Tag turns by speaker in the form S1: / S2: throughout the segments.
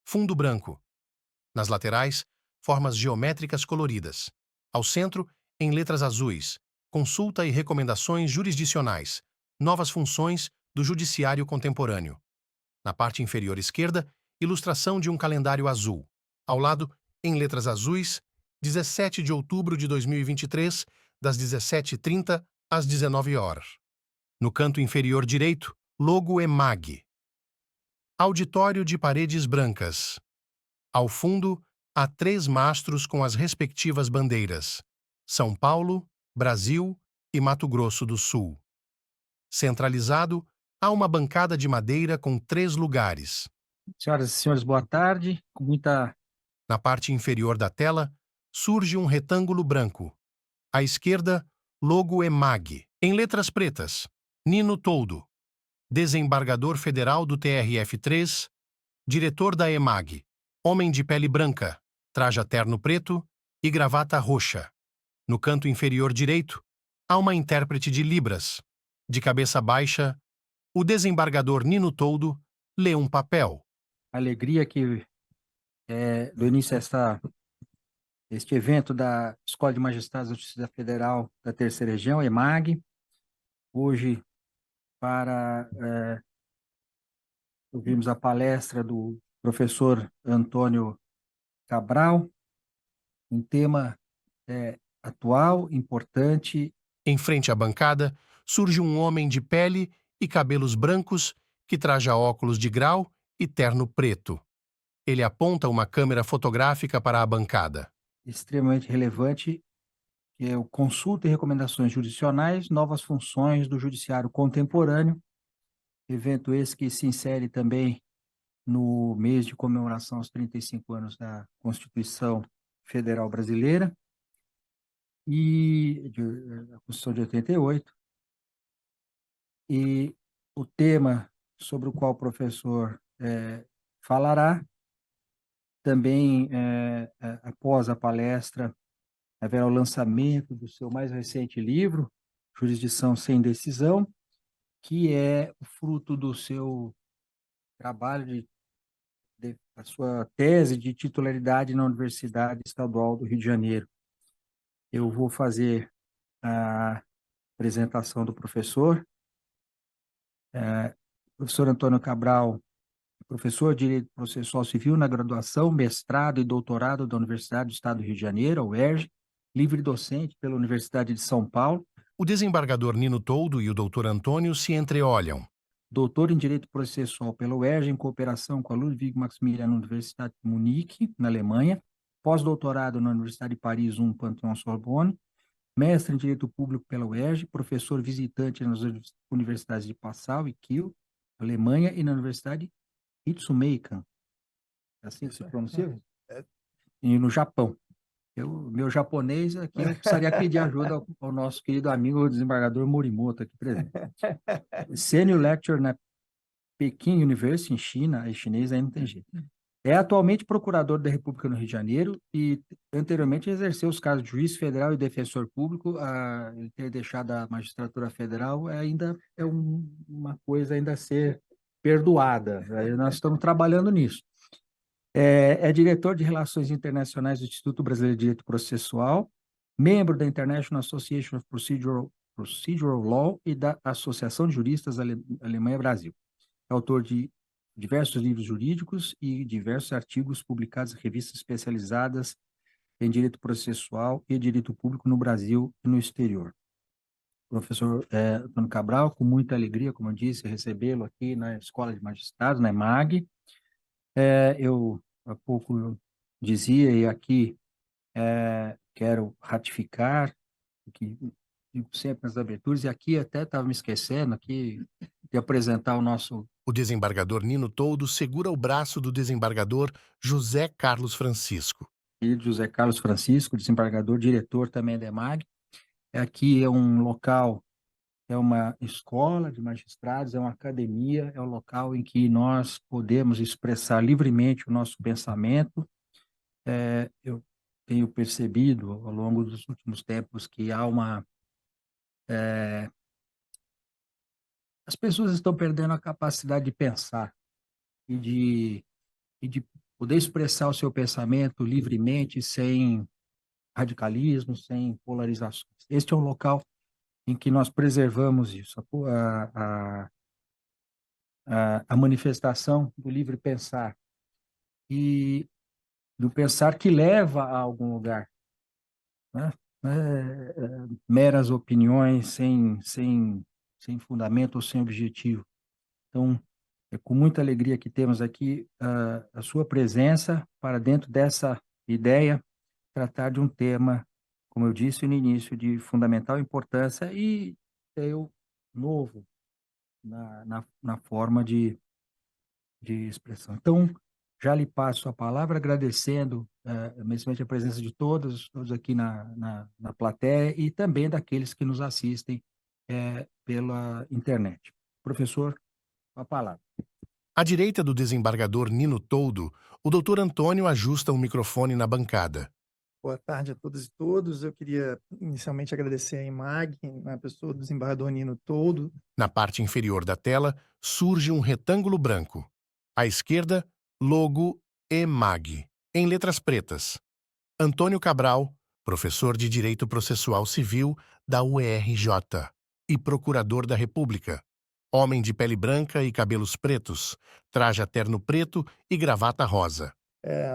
S1: Fundo branco. Nas laterais, formas geométricas coloridas. Ao centro, em letras azuis, consulta e recomendações jurisdicionais, novas funções do judiciário contemporâneo. Na parte inferior esquerda, ilustração de um calendário azul. Ao lado, em letras azuis, 17 de outubro de 2023, das 17h30 às 19 horas. No canto inferior direito, logo EMAG. Auditório de paredes brancas. Ao fundo, há 3 mastros com as respectivas bandeiras: São Paulo, Brasil e Mato Grosso do Sul. Centralizado, há uma bancada de madeira com 3 lugares.
S2: Senhoras e senhores, boa tarde. Com muita...
S1: Na parte inferior da tela, surge um retângulo branco. À esquerda, logo EMAG. Em letras pretas, Nino Toldo, desembargador federal do TRF3, diretor da EMAG, homem de pele branca, traja terno preto e gravata roxa. No canto inferior direito, há uma intérprete de Libras. De cabeça baixa, o desembargador Nino Toldo lê um papel.
S2: Alegria que do início este evento da Escola de Magistrados da Justiça Federal da Terceira Região, EMAG, hoje para ouvirmos a palestra do professor Antônio Cabral, um tema atual, importante.
S1: Em frente à bancada, surge um homem de pele e cabelos brancos que traja óculos de grau e terno preto. Ele aponta uma câmera fotográfica para a bancada.
S2: Extremamente relevante, que é o Consulta e Recomendações Jurisdicionais, Novas Funções do Judiciário Contemporâneo, evento esse que se insere também no mês de comemoração aos 35 anos da Constituição Federal Brasileira, a Constituição de 88, e o tema sobre o qual o professor falará, também após a palestra, haverá o lançamento do seu mais recente livro, Jurisdição Sem Decisão, que é o fruto do seu trabalho a sua tese de titularidade na Universidade Estadual do Rio de Janeiro. Eu vou fazer a apresentação do professor. Professor Antônio Cabral, professor de Direito Processual Civil na graduação, mestrado e doutorado da Universidade do Estado do Rio de Janeiro, a UERJ, livre docente pela Universidade de São Paulo.
S1: O desembargador Nino Toldo e o doutor Antônio se entreolham.
S2: Doutor em Direito Processual pela UERJ, em cooperação com a Ludwig Maximilian Universität de Munique, na Alemanha. Pós-doutorado na Universidade de Paris 1, Panthéon-Sorbonne. Mestre em Direito Público pela UERJ, professor visitante nas universidades de Passau e Kiel, Alemanha, e na Universidade Ritsumeikan, assim que se pronuncia? E no Japão. Meu japonês aqui, eu precisaria pedir ajuda ao nosso querido amigo, o desembargador Morimoto, aqui presente. Senior Lecturer na Peking University, em China, é chinês, aí não tem jeito. É atualmente procurador da República no Rio de Janeiro e anteriormente exerceu os cargos de juiz federal e defensor público. Ele ter deixado a magistratura federal ainda é uma coisa ainda a ser perdoada. Aí nós estamos trabalhando nisso. É diretor de Relações Internacionais do Instituto Brasileiro de Direito Processual, membro da International Association of Procedural Law e da Associação de Juristas Alemanha-Brasil. É autor de diversos livros jurídicos e diversos artigos publicados em revistas especializadas em direito processual e direito público no Brasil e no exterior. Professor Antônio Cabral, com muita alegria, como eu disse, recebê-lo aqui na Escola de Magistrados, na EMAG. Eu há pouco dizia, e aqui quero ratificar, que digo sempre nas aberturas, e aqui até estava me esquecendo aqui de apresentar o nosso...
S1: O desembargador Nino Toldo segura o braço do desembargador José Carlos Francisco.
S2: Querido José Carlos Francisco, desembargador, diretor também da EMAG. Aqui é um local, é uma escola de magistrados, é uma academia, é um local em que nós podemos expressar livremente o nosso pensamento. Eu tenho percebido ao longo dos últimos tempos que há as pessoas estão perdendo a capacidade de pensar e de poder expressar o seu pensamento livremente, sem radicalismo, sem polarizações. Este é um local em que nós preservamos isso, a manifestação do livre pensar e do pensar que leva a algum lugar, né? Meras opiniões sem fundamento ou sem objetivo. Então, é com muita alegria que temos aqui a sua presença para dentro dessa ideia, tratar de um tema, como eu disse no início, de fundamental importância e eu novo na forma de expressão. Então, já lhe passo a palavra, agradecendo imensamente a presença de todos aqui na plateia e também daqueles que nos assistem pela internet. Professor, a palavra.
S1: À direita do desembargador Nino Toldo, o doutor Antônio ajusta o microfone na bancada.
S3: Boa tarde a todas e todos. Eu queria inicialmente agradecer a EMAG, na pessoa do desembargador Nino Toldo.
S1: Na parte inferior da tela, surge um retângulo branco. À esquerda, logo EMAG, em letras pretas. Antônio Cabral, professor de Direito Processual Civil da UERJ e procurador da República. Homem de pele branca e cabelos pretos, traja terno preto e gravata rosa.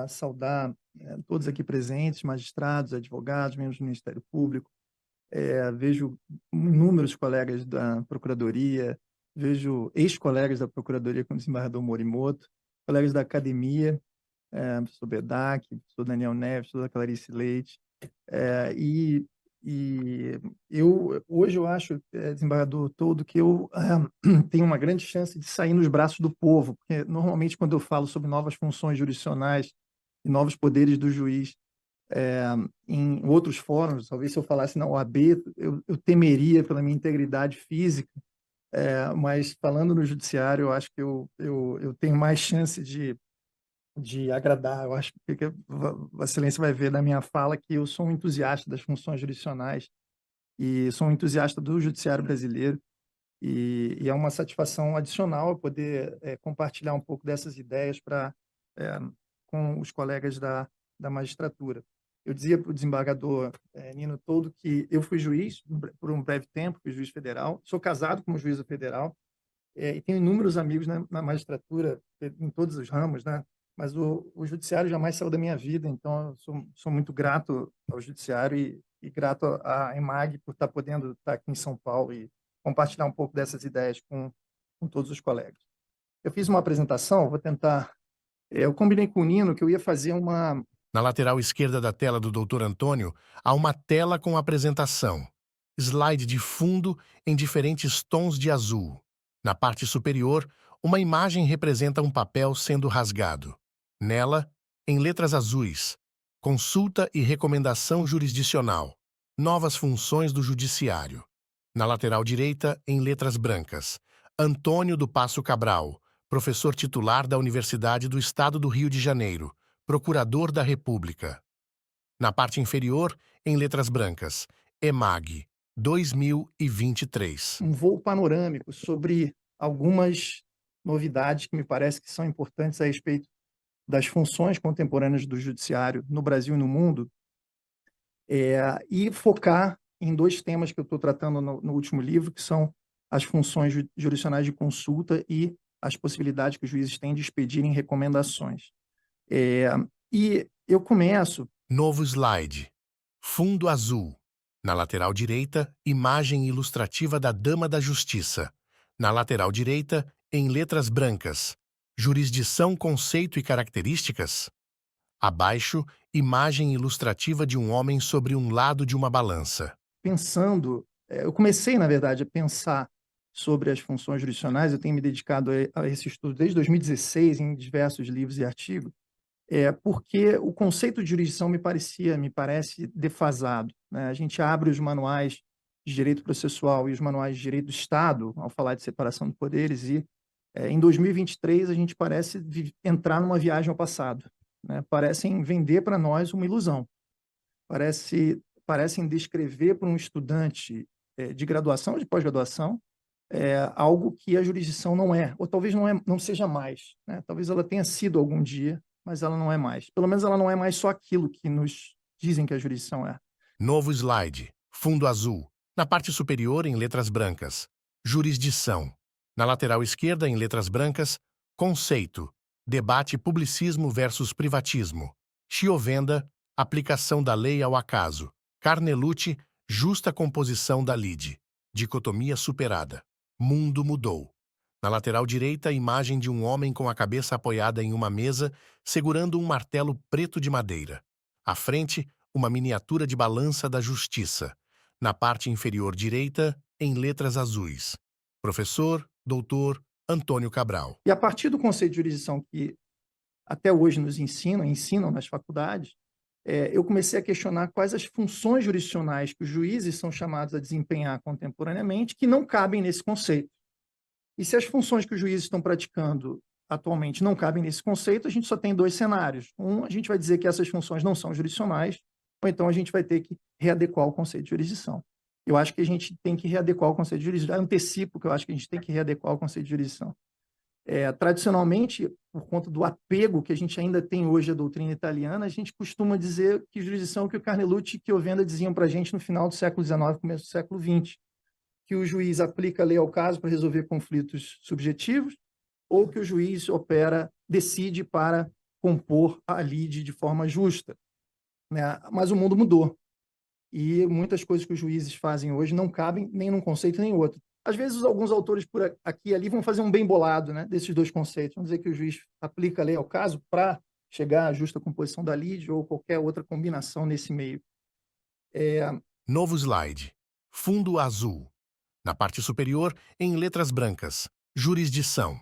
S3: Saudar todos aqui presentes, magistrados, advogados, membros do Ministério Público. Vejo inúmeros colegas da Procuradoria, vejo ex-colegas da Procuradoria, como o desembargador Morimoto, colegas da academia, professor Bedak, professor Daniel Neves, professor Clarice Leite. Hoje eu acho, desembargador Toldo, que eu tenho uma grande chance de sair nos braços do povo, porque normalmente quando eu falo sobre novas funções jurisdicionais e novos poderes do juiz em outros fóruns, talvez se eu falasse na OAB, eu temeria pela minha integridade física, mas falando no judiciário, eu acho que eu tenho mais chance de agradar. Eu acho que a Excelência vai ver da minha fala que eu sou um entusiasta das funções jurisdicionais e sou um entusiasta do judiciário brasileiro e é uma satisfação adicional eu poder compartilhar um pouco dessas ideias com os colegas da magistratura. Eu dizia para o desembargador Nino Toldo que eu fui juiz por um breve tempo, fui juiz federal, sou casado como juíza federal e tenho inúmeros amigos na magistratura, em todos os ramos, né? Mas o judiciário jamais saiu da minha vida, então eu sou muito grato ao judiciário e grato à EMAG por estar podendo estar aqui em São Paulo e compartilhar um pouco dessas ideias com todos os colegas. Eu fiz uma apresentação, vou tentar... eu combinei com o Nino que eu ia fazer uma...
S1: Na lateral esquerda da tela do Dr. Antônio, há uma tela com apresentação. Slide de fundo em diferentes tons de azul. Na parte superior, uma imagem representa um papel sendo rasgado. Nela, em letras azuis, consulta e recomendação jurisdicional. Novas funções do judiciário. Na lateral direita, em letras brancas, Antônio do Passo Cabral, professor titular da Universidade do Estado do Rio de Janeiro, procurador da República. Na parte inferior, em letras brancas, EMAG, 2023.
S3: Um voo panorâmico sobre algumas novidades que me parece que são importantes a respeito das funções contemporâneas do judiciário no Brasil e no mundo, e focar em dois temas que eu estou tratando no último livro, que são as funções jurisdicionais de consulta e as possibilidades que os juízes têm de expedirem recomendações. E eu começo...
S1: Novo slide. Fundo azul. Na lateral direita, imagem ilustrativa da Dama da Justiça. Na lateral direita, em letras brancas, jurisdição, conceito e características. Abaixo, imagem ilustrativa de um homem sobre um lado de uma balança.
S3: Eu comecei, na verdade, a pensar sobre as funções jurisdicionais, eu tenho me dedicado a esse estudo desde 2016, em diversos livros e artigos, porque o conceito de jurisdição me parece defasado, né? A gente abre os manuais de direito processual e os manuais de direito do Estado, ao falar de separação de poderes, e em 2023 a gente parece entrar numa viagem ao passado, né? Parecem vender para nós uma ilusão, parecem descrever para um estudante de graduação ou de pós-graduação algo que a jurisdição não é, ou talvez não seja mais, né? Talvez ela tenha sido algum dia, mas ela não é mais. Pelo menos ela não é mais só aquilo que nos dizem que a jurisdição é.
S1: Novo slide. Fundo azul. Na parte superior, em letras brancas. Jurisdição. Na lateral esquerda, em letras brancas. Conceito. Debate publicismo versus privatismo. Chiovenda. Aplicação da lei ao acaso. Carnelucci. Justa composição da lide. Dicotomia superada. Mundo mudou. Na lateral direita, imagem de um homem com a cabeça apoiada em uma mesa, segurando um martelo preto de madeira. À frente, uma miniatura de balança da justiça. Na parte inferior direita, em letras azuis. Professor, doutor Antônio Cabral.
S3: E a partir do conceito de jurisdição que até hoje nos ensinam nas faculdades, eu comecei a questionar quais as funções jurisdicionais que os juízes são chamados a desempenhar contemporaneamente que não cabem nesse conceito. E se as funções que os juízes estão praticando atualmente não cabem nesse conceito, a gente só tem dois cenários. Um, a gente vai dizer que essas funções não são jurisdicionais, ou então a gente vai ter que readequar o conceito de jurisdição. Eu acho que a gente tem que readequar o conceito de jurisdição. Eu antecipo que eu acho que a gente tem que readequar o conceito de jurisdição. Tradicionalmente, por conta do apego que a gente ainda tem hoje à doutrina italiana, a gente costuma dizer que jurisdição que o Carnelucci e Chiovenda diziam para a gente no final do século XIX, começo do século XX, que o juiz aplica a lei ao caso para resolver conflitos subjetivos, ou que o juiz decide para compor a lide de forma justa. Né? Mas o mundo mudou. E muitas coisas que os juízes fazem hoje não cabem nem num conceito nem em outro. Às vezes, alguns autores por aqui e ali vão fazer um bem bolado, né, desses dois conceitos. Vão dizer que o juiz aplica a lei ao caso para chegar à justa composição da lide ou qualquer outra combinação nesse meio.
S1: Novo slide. Fundo azul. Na parte superior, em letras brancas. Jurisdição.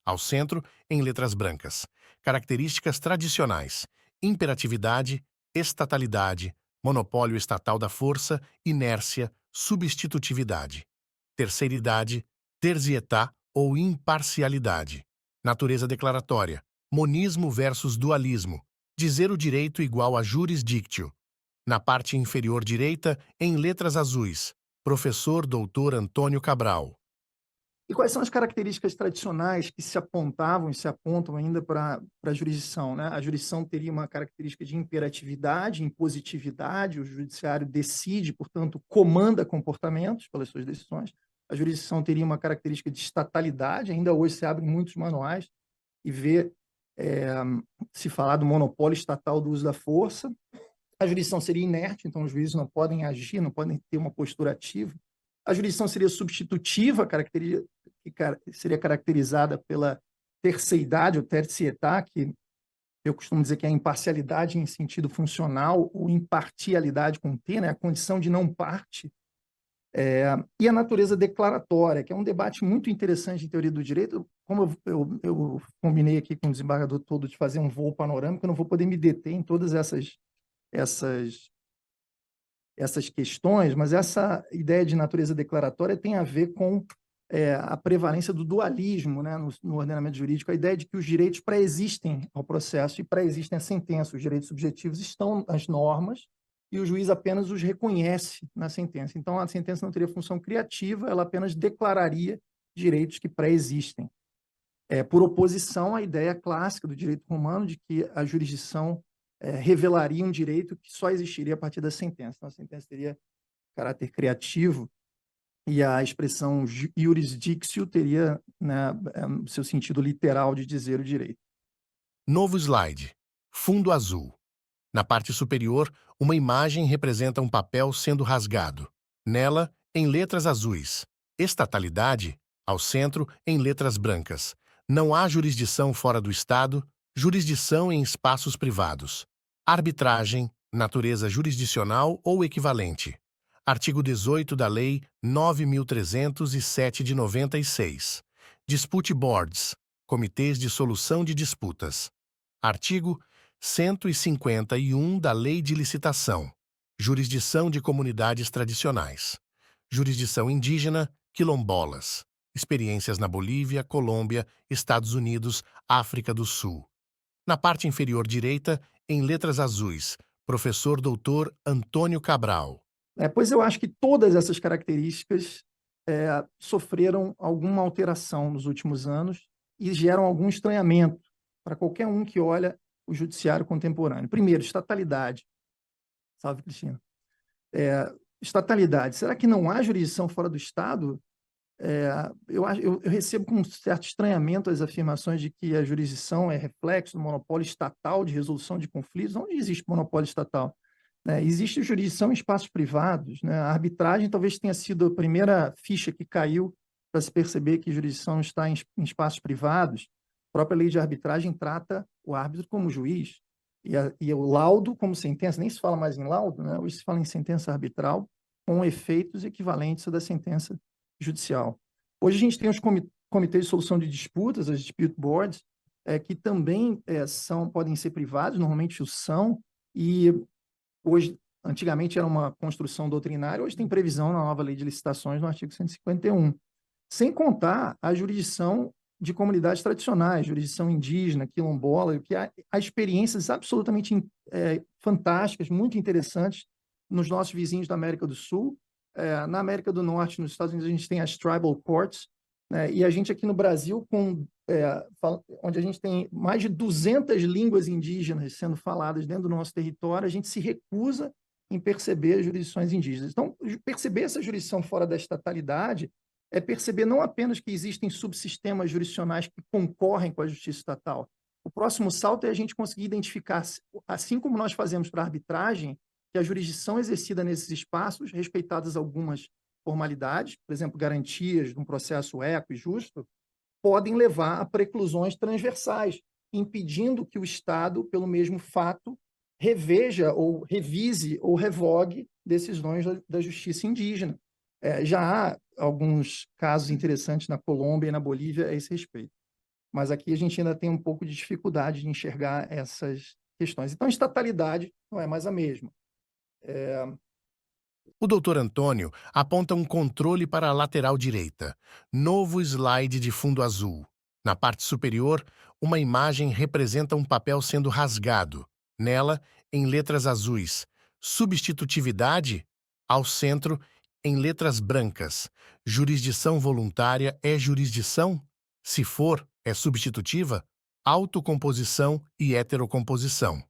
S1: Ao centro, em letras brancas. Características tradicionais. Imperatividade, estatalidade, monopólio estatal da força, inércia, substitutividade. Terceiridade, terzietá ou imparcialidade. Natureza declaratória. Monismo versus dualismo. Dizer o direito igual a jurisdictio. Na parte inferior direita, em letras azuis. Professor Dr. Antônio Cabral.
S3: E quais são as características tradicionais que se apontavam e se apontam ainda para a jurisdição? Né? A jurisdição teria uma característica de imperatividade, impositividade, o judiciário decide, portanto, comanda comportamentos pelas suas decisões. A jurisdição teria uma característica de estatalidade, ainda hoje se abrem muitos manuais e vê se falar do monopólio estatal do uso da força. A jurisdição seria inerte, então os juízes não podem agir, não podem ter uma postura ativa. A jurisdição seria substitutiva, seria caracterizada pela terceidade ou tercietá, que eu costumo dizer que é a imparcialidade em sentido funcional, ou impartialidade com T, né? A condição de não parte. E a natureza declaratória, que é um debate muito interessante em teoria do direito. Como eu combinei aqui com o desembargador todo de fazer um voo panorâmico, eu não vou poder me deter em todas essas questões, mas essa ideia de natureza declaratória tem a ver com a prevalência do dualismo, né, no ordenamento jurídico, a ideia de que os direitos pré-existem ao processo e pré-existem à sentença. Os direitos subjetivos estão nas normas e o juiz apenas os reconhece na sentença. Então, a sentença não teria função criativa, ela apenas declararia direitos que pré-existem. Por oposição à ideia clássica do direito romano de que a jurisdição revelaria um direito que só existiria a partir da sentença. Então, a sentença teria caráter criativo e a expressão jurisdictio teria, né, o seu sentido literal de dizer o direito.
S1: Novo slide. Fundo azul. Na parte superior, uma imagem representa um papel sendo rasgado. Nela, em letras azuis. Estatalidade, ao centro, em letras brancas. Não há jurisdição fora do Estado, jurisdição em espaços privados. Arbitragem, natureza jurisdicional ou equivalente. Artigo 18 da Lei 9.307 de 96. Dispute Boards, Comitês de Solução de Disputas. Artigo 151 da Lei de Licitação. Jurisdição de comunidades tradicionais. Jurisdição indígena, quilombolas. Experiências na Bolívia, Colômbia, Estados Unidos, África do Sul. Na parte inferior direita, em letras azuis, professor Dr. Antônio Cabral.
S3: Pois eu acho que todas essas características sofreram alguma alteração nos últimos anos e geram algum estranhamento para qualquer um que olha o judiciário contemporâneo. Primeiro, estatalidade. Salve, Cristina. Estatalidade. Será que não há jurisdição fora do Estado? Eu recebo com um certo estranhamento as afirmações de que a jurisdição é reflexo do monopólio estatal de resolução de conflitos. Onde existe monopólio estatal? Existe jurisdição em espaços privados, né? A arbitragem talvez tenha sido a primeira ficha que caiu para se perceber que jurisdição está em espaços privados. A própria lei de arbitragem trata o árbitro como juiz, e o laudo como sentença. Nem se fala mais em laudo, né? Hoje se fala em sentença arbitral com efeitos equivalentes à da sentença judicial. Hoje a gente tem os comitês de solução de disputas, as dispute boards, que também podem ser privados, normalmente o são, e hoje, antigamente era uma construção doutrinária, hoje tem previsão na nova lei de licitações, no artigo 151. Sem contar a jurisdição de comunidades tradicionais, jurisdição indígena, quilombola, que há experiências absolutamente fantásticas, muito interessantes nos nossos vizinhos da América do Sul. Na América do Norte, nos Estados Unidos, a gente tem as tribal courts, né? E a gente aqui no Brasil, onde a gente tem mais de 200 línguas indígenas sendo faladas dentro do nosso território, a gente se recusa em perceber as jurisdições indígenas. Então, perceber essa jurisdição fora da estatalidade é perceber não apenas que existem subsistemas jurisdicionais que concorrem com a justiça estatal. O próximo salto é a gente conseguir identificar, assim como nós fazemos para a arbitragem, que a jurisdição exercida nesses espaços, respeitadas algumas formalidades, por exemplo, garantias de um processo eco e justo, podem levar a preclusões transversais, impedindo que o Estado, pelo mesmo fato, reveja ou revise ou revogue decisões da justiça indígena. Já há alguns casos interessantes na Colômbia e na Bolívia a esse respeito. Mas aqui a gente ainda tem um pouco de dificuldade de enxergar essas questões. Então, a estatalidade não é mais a mesma.
S1: O Dr. Antônio aponta um controle para a lateral direita. Novo slide de fundo azul. Na parte superior, uma imagem representa um papel sendo rasgado. Nela, em letras azuis, substitutividade. Ao centro, em letras brancas, jurisdição voluntária é jurisdição? Se for, é substitutiva? Autocomposição e heterocomposição.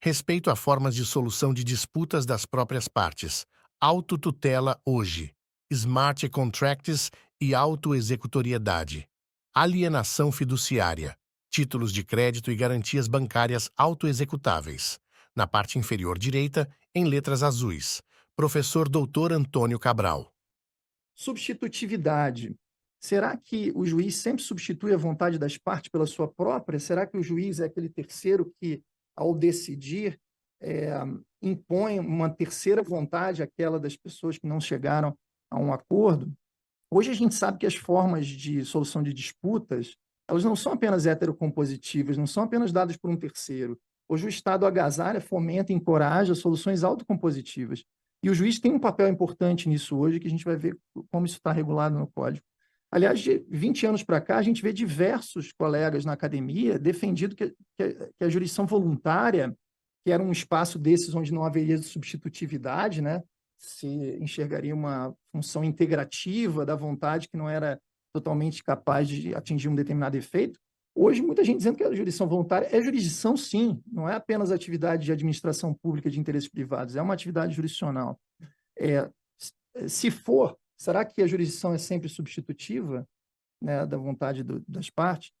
S1: Respeito a formas de solução de disputas das próprias partes. Autotutela hoje. Smart contracts e autoexecutoriedade. Alienação fiduciária. Títulos de crédito e garantias bancárias autoexecutáveis. Na parte inferior direita, em letras azuis. Professor Dr. Antônio Cabral.
S3: Substitutividade. Será que o juiz sempre substitui a vontade das partes pela sua própria? Será que o juiz é aquele terceiro que, ao decidir, impõe uma terceira vontade àquela das pessoas que não chegaram a um acordo? Hoje a gente sabe que as formas de solução de disputas, elas não são apenas heterocompositivas, não são apenas dadas por um terceiro. Hoje o Estado agasalha, fomenta e encoraja soluções autocompositivas. E o juiz tem um papel importante nisso hoje, que a gente vai ver como isso está regulado no Código. Aliás, de 20 anos para cá, a gente vê diversos colegas na academia defendido que a jurisdição voluntária, que era um espaço desses onde não haveria substitutividade, né? Se enxergaria uma função integrativa da vontade que não era totalmente capaz de atingir um determinado efeito. Hoje, muita gente dizendo que a jurisdição voluntária é jurisdição, sim, não é apenas atividade de administração pública de interesses privados, é uma atividade jurisdicional. Se for, será que a jurisdição é sempre substitutiva, né, da vontade das partes?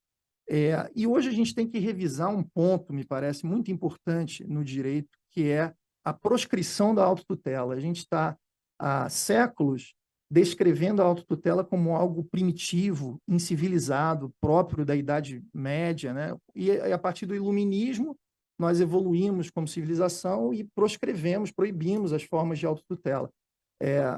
S3: E hoje a gente tem que revisar um ponto, me parece, muito importante no direito, que é a proscrição da autotutela. A gente está há séculos descrevendo a autotutela como algo primitivo, incivilizado, próprio da Idade Média, né? E a partir do Iluminismo, nós evoluímos como civilização e proscrevemos, proibimos as formas de autotutela.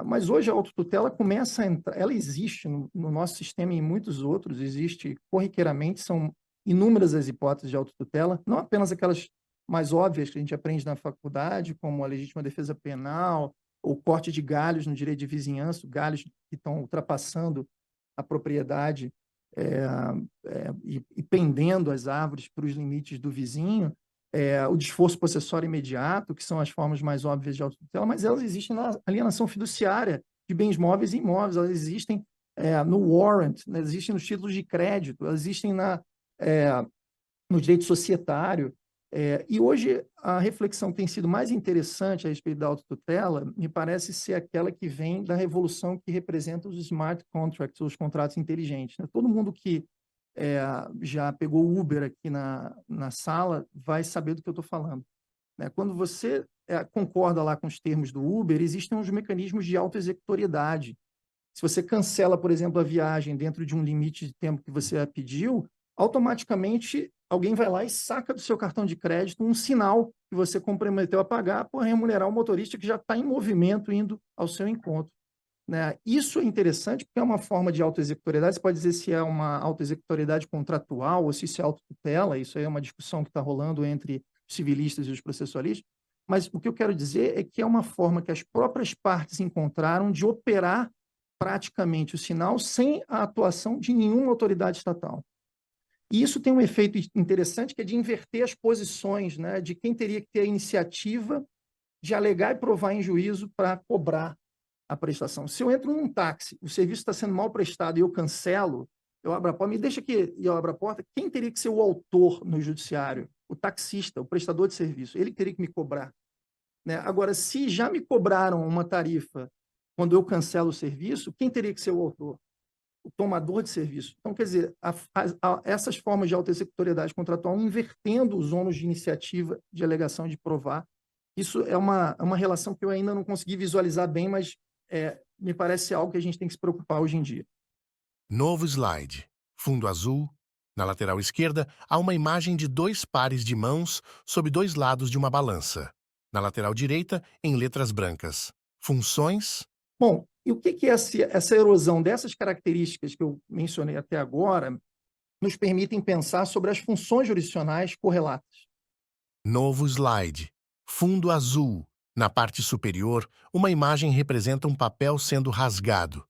S3: Mas hoje a autotutela começa a entrar, ela existe no nosso sistema e em muitos outros, existe corriqueiramente, são inúmeras as hipóteses de autotutela, não apenas aquelas mais óbvias que a gente aprende na faculdade, como a legítima defesa penal, ou corte de galhos no direito de vizinhança, galhos que estão ultrapassando a propriedade e pendendo as árvores para os limites do vizinho, o desforço possessório imediato, que são as formas mais óbvias de autotutela, mas elas existem na alienação fiduciária de bens móveis e imóveis, elas existem no warrant, né? Existem nos títulos de crédito, elas existem no direito societário. E hoje a reflexão que tem sido mais interessante a respeito da autotutela me parece ser aquela que vem da revolução que representa os smart contracts, os contratos inteligentes, né? Todo mundo que já pegou o Uber aqui na sala vai saber do que eu estou falando, né? Quando você concorda lá com os termos do Uber, existem uns mecanismos de autoexecutoriedade. Se você cancela, por exemplo, a viagem dentro de um limite de tempo que você pediu, automaticamente alguém vai lá e saca do seu cartão de crédito um sinal que você comprometeu a pagar por remunerar o motorista que já está em movimento indo ao seu encontro, né? Isso é interessante porque é uma forma de autoexecutoriedade. Você pode dizer se é uma autoexecutoriedade contratual ou se isso é autotutela. Isso aí é uma discussão que está rolando entre os civilistas e os processualistas. Mas o que eu quero dizer é que é uma forma que as próprias partes encontraram de operar praticamente o sinal sem a atuação de nenhuma autoridade estatal. E isso tem um efeito interessante, que é de inverter as posições, né, de quem teria que ter a iniciativa de alegar e provar em juízo para cobrar a prestação. Se eu entro num táxi, o serviço está sendo mal prestado e eu cancelo, eu abro a porta, me deixa aqui e eu abro a porta, quem teria que ser o autor no judiciário? O taxista, o prestador de serviço. Ele teria que me cobrar, né? Agora, se já me cobraram uma tarifa quando eu cancelo o serviço, quem teria que ser o autor? O tomador de serviço. Então, quer dizer, essas formas de autoexecutoriedade contratual invertendo os ônus de iniciativa, de alegação de provar, isso é uma relação que eu ainda não consegui visualizar bem, mas me parece algo que a gente tem que se preocupar hoje em dia.
S1: Novo slide. Fundo azul. Na lateral esquerda, há uma imagem de 2 pares de mãos sob 2 lados de uma balança. Na lateral direita, em letras brancas. Funções.
S3: Bom, e o que essa erosão dessas características que eu mencionei até agora nos permitem pensar sobre as funções jurisdicionais correlatas?
S1: Novo slide. Fundo azul. Na parte superior, uma imagem representa um papel sendo rasgado.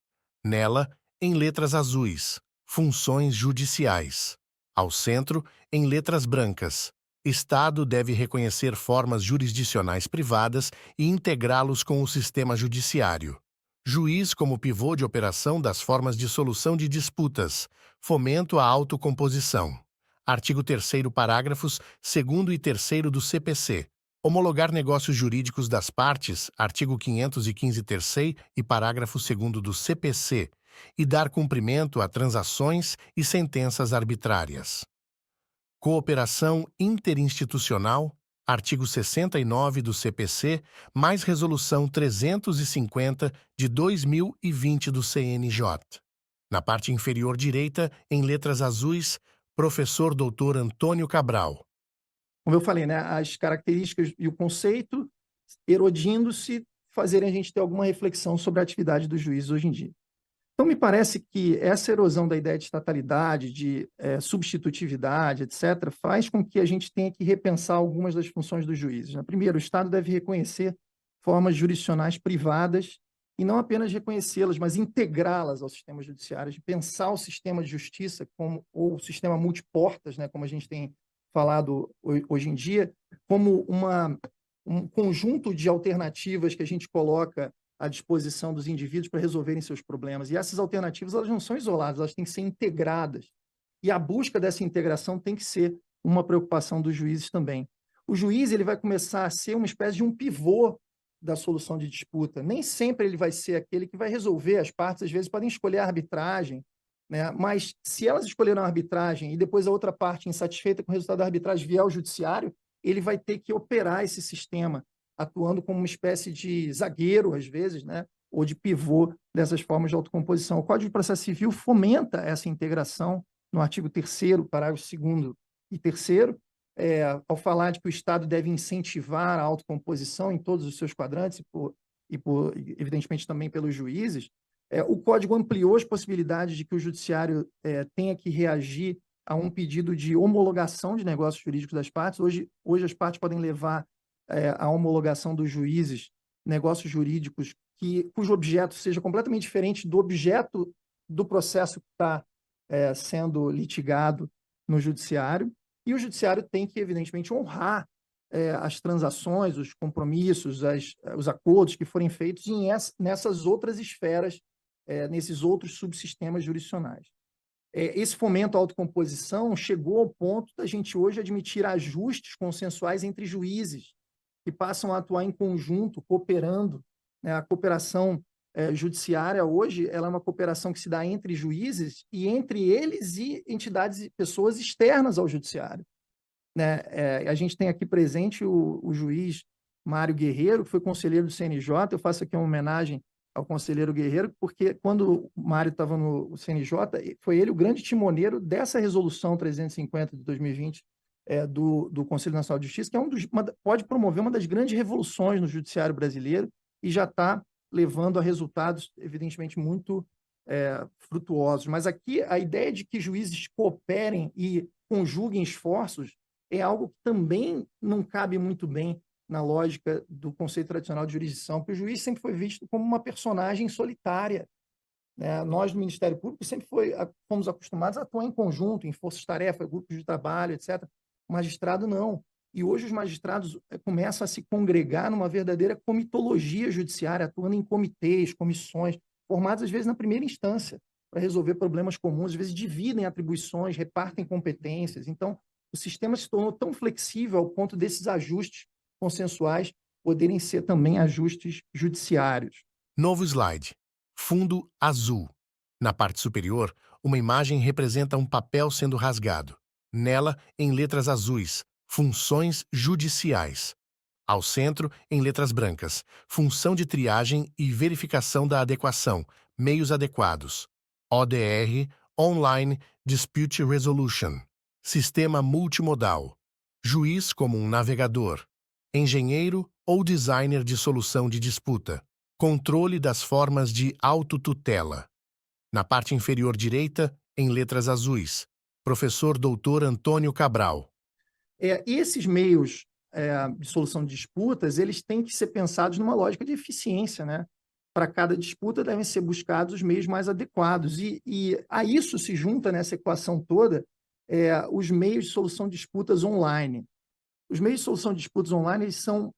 S1: Nela, em letras azuis, funções judiciais. Ao centro, em letras brancas, Estado deve reconhecer formas jurisdicionais privadas e integrá-los com o sistema judiciário. Juiz como pivô de operação das formas de solução de disputas. Fomento à autocomposição. Artigo 3º, parágrafos 2º e 3º do CPC. Homologar negócios jurídicos das partes, artigo 515 terceiro e parágrafo 2º do CPC, e dar cumprimento a transações e sentenças arbitrárias. Cooperação interinstitucional, artigo 69 do CPC, mais resolução 350 de 2020 do CNJ. Na parte inferior direita, em letras azuis, professor Dr. Antônio Cabral.
S3: Como eu falei, né, as características e o conceito erodindo-se fazerem a gente ter alguma reflexão sobre a atividade dos juízes hoje em dia. Então, me parece que essa erosão da ideia de estatalidade, de substitutividade, etc., faz com que a gente tenha que repensar algumas das funções dos juízes, né? Primeiro, o Estado deve reconhecer formas jurisdicionais privadas e não apenas reconhecê-las, mas integrá-las ao sistema judiciário, de pensar o sistema de justiça como, ou o sistema multiportas, né, como a gente tem falado hoje em dia, como um conjunto de alternativas que a gente coloca à disposição dos indivíduos para resolverem seus problemas. E essas alternativas, elas não são isoladas, elas têm que ser integradas. E a busca dessa integração tem que ser uma preocupação dos juízes também. O juiz, ele vai começar a ser uma espécie de um pivô da solução de disputa. Nem sempre ele vai ser aquele que vai resolver. As partes, às vezes, podem escolher a arbitragem, né? Mas se elas escolheram a arbitragem e depois a outra parte, insatisfeita com o resultado da arbitragem, vier ao judiciário, ele vai ter que operar esse sistema, atuando como uma espécie de zagueiro, às vezes, né, ou de pivô dessas formas de autocomposição. O Código de Processo Civil fomenta essa integração no artigo 3º, parágrafo 2º e 3º, ao falar de que o Estado deve incentivar a autocomposição em todos os seus quadrantes evidentemente, também pelos juízes. O Código ampliou as possibilidades de que o Judiciário tenha que reagir a um pedido de homologação de negócios jurídicos das partes. Hoje as partes podem levar a homologação dos juízes, negócios jurídicos cujo objeto seja completamente diferente do objeto do processo que está sendo litigado no judiciário, e o judiciário tem que, evidentemente, honrar as transações, os compromissos, os acordos que forem feitos nessas outras esferas, nesses outros subsistemas jurisdicionais. esse fomento à autocomposição chegou ao ponto da gente hoje admitir ajustes consensuais entre juízes, que passam a atuar em conjunto, cooperando, né? A cooperação judiciária hoje ela é uma cooperação que se dá entre juízes e entre eles e entidades e pessoas externas ao judiciário, né? A gente tem aqui presente o juiz Mário Guerreiro, que foi conselheiro do CNJ. Eu faço aqui uma homenagem ao conselheiro Guerreiro, porque quando o Mário estava no CNJ, foi ele o grande timoneiro dessa resolução 350 de 2020 do Conselho Nacional de Justiça, que pode promover uma das grandes revoluções no judiciário brasileiro e já está levando a resultados, evidentemente, muito frutuosos. Mas aqui a ideia de que juízes cooperem e conjuguem esforços é algo que também não cabe muito bem na lógica do conceito tradicional de jurisdição, porque o juiz sempre foi visto como uma personagem solitária, né? Nós, do Ministério Público, sempre fomos acostumados a atuar em conjunto, em forças-tarefa, grupos de trabalho, etc. O magistrado, não. E hoje os magistrados começam a se congregar numa verdadeira comitologia judiciária, atuando em comitês, comissões, formados, às vezes, na primeira instância, para resolver problemas comuns, às vezes dividem atribuições, repartem competências. Então, o sistema se tornou tão flexível ao ponto desses ajustes consensuais poderem ser também ajustes judiciários.
S1: Novo slide. Fundo azul. Na parte superior, uma imagem representa um papel sendo rasgado. Nela, em letras azuis, funções judiciais. Ao centro, em letras brancas, função de triagem e verificação da adequação, meios adequados. ODR, Online Dispute Resolution. Sistema multimodal. Juiz como um navegador. Engenheiro ou designer de solução de disputa. Controle das formas de autotutela. Na parte inferior direita, em letras azuis, professor Dr. Antônio Cabral.
S3: Esses meios de solução de disputas, eles têm que ser pensados numa lógica de eficiência, né? Para cada disputa devem ser buscados os meios mais adequados. E a isso se junta, nessa equação toda, os meios de solução de disputas online. Os meios de solução de disputas online eles são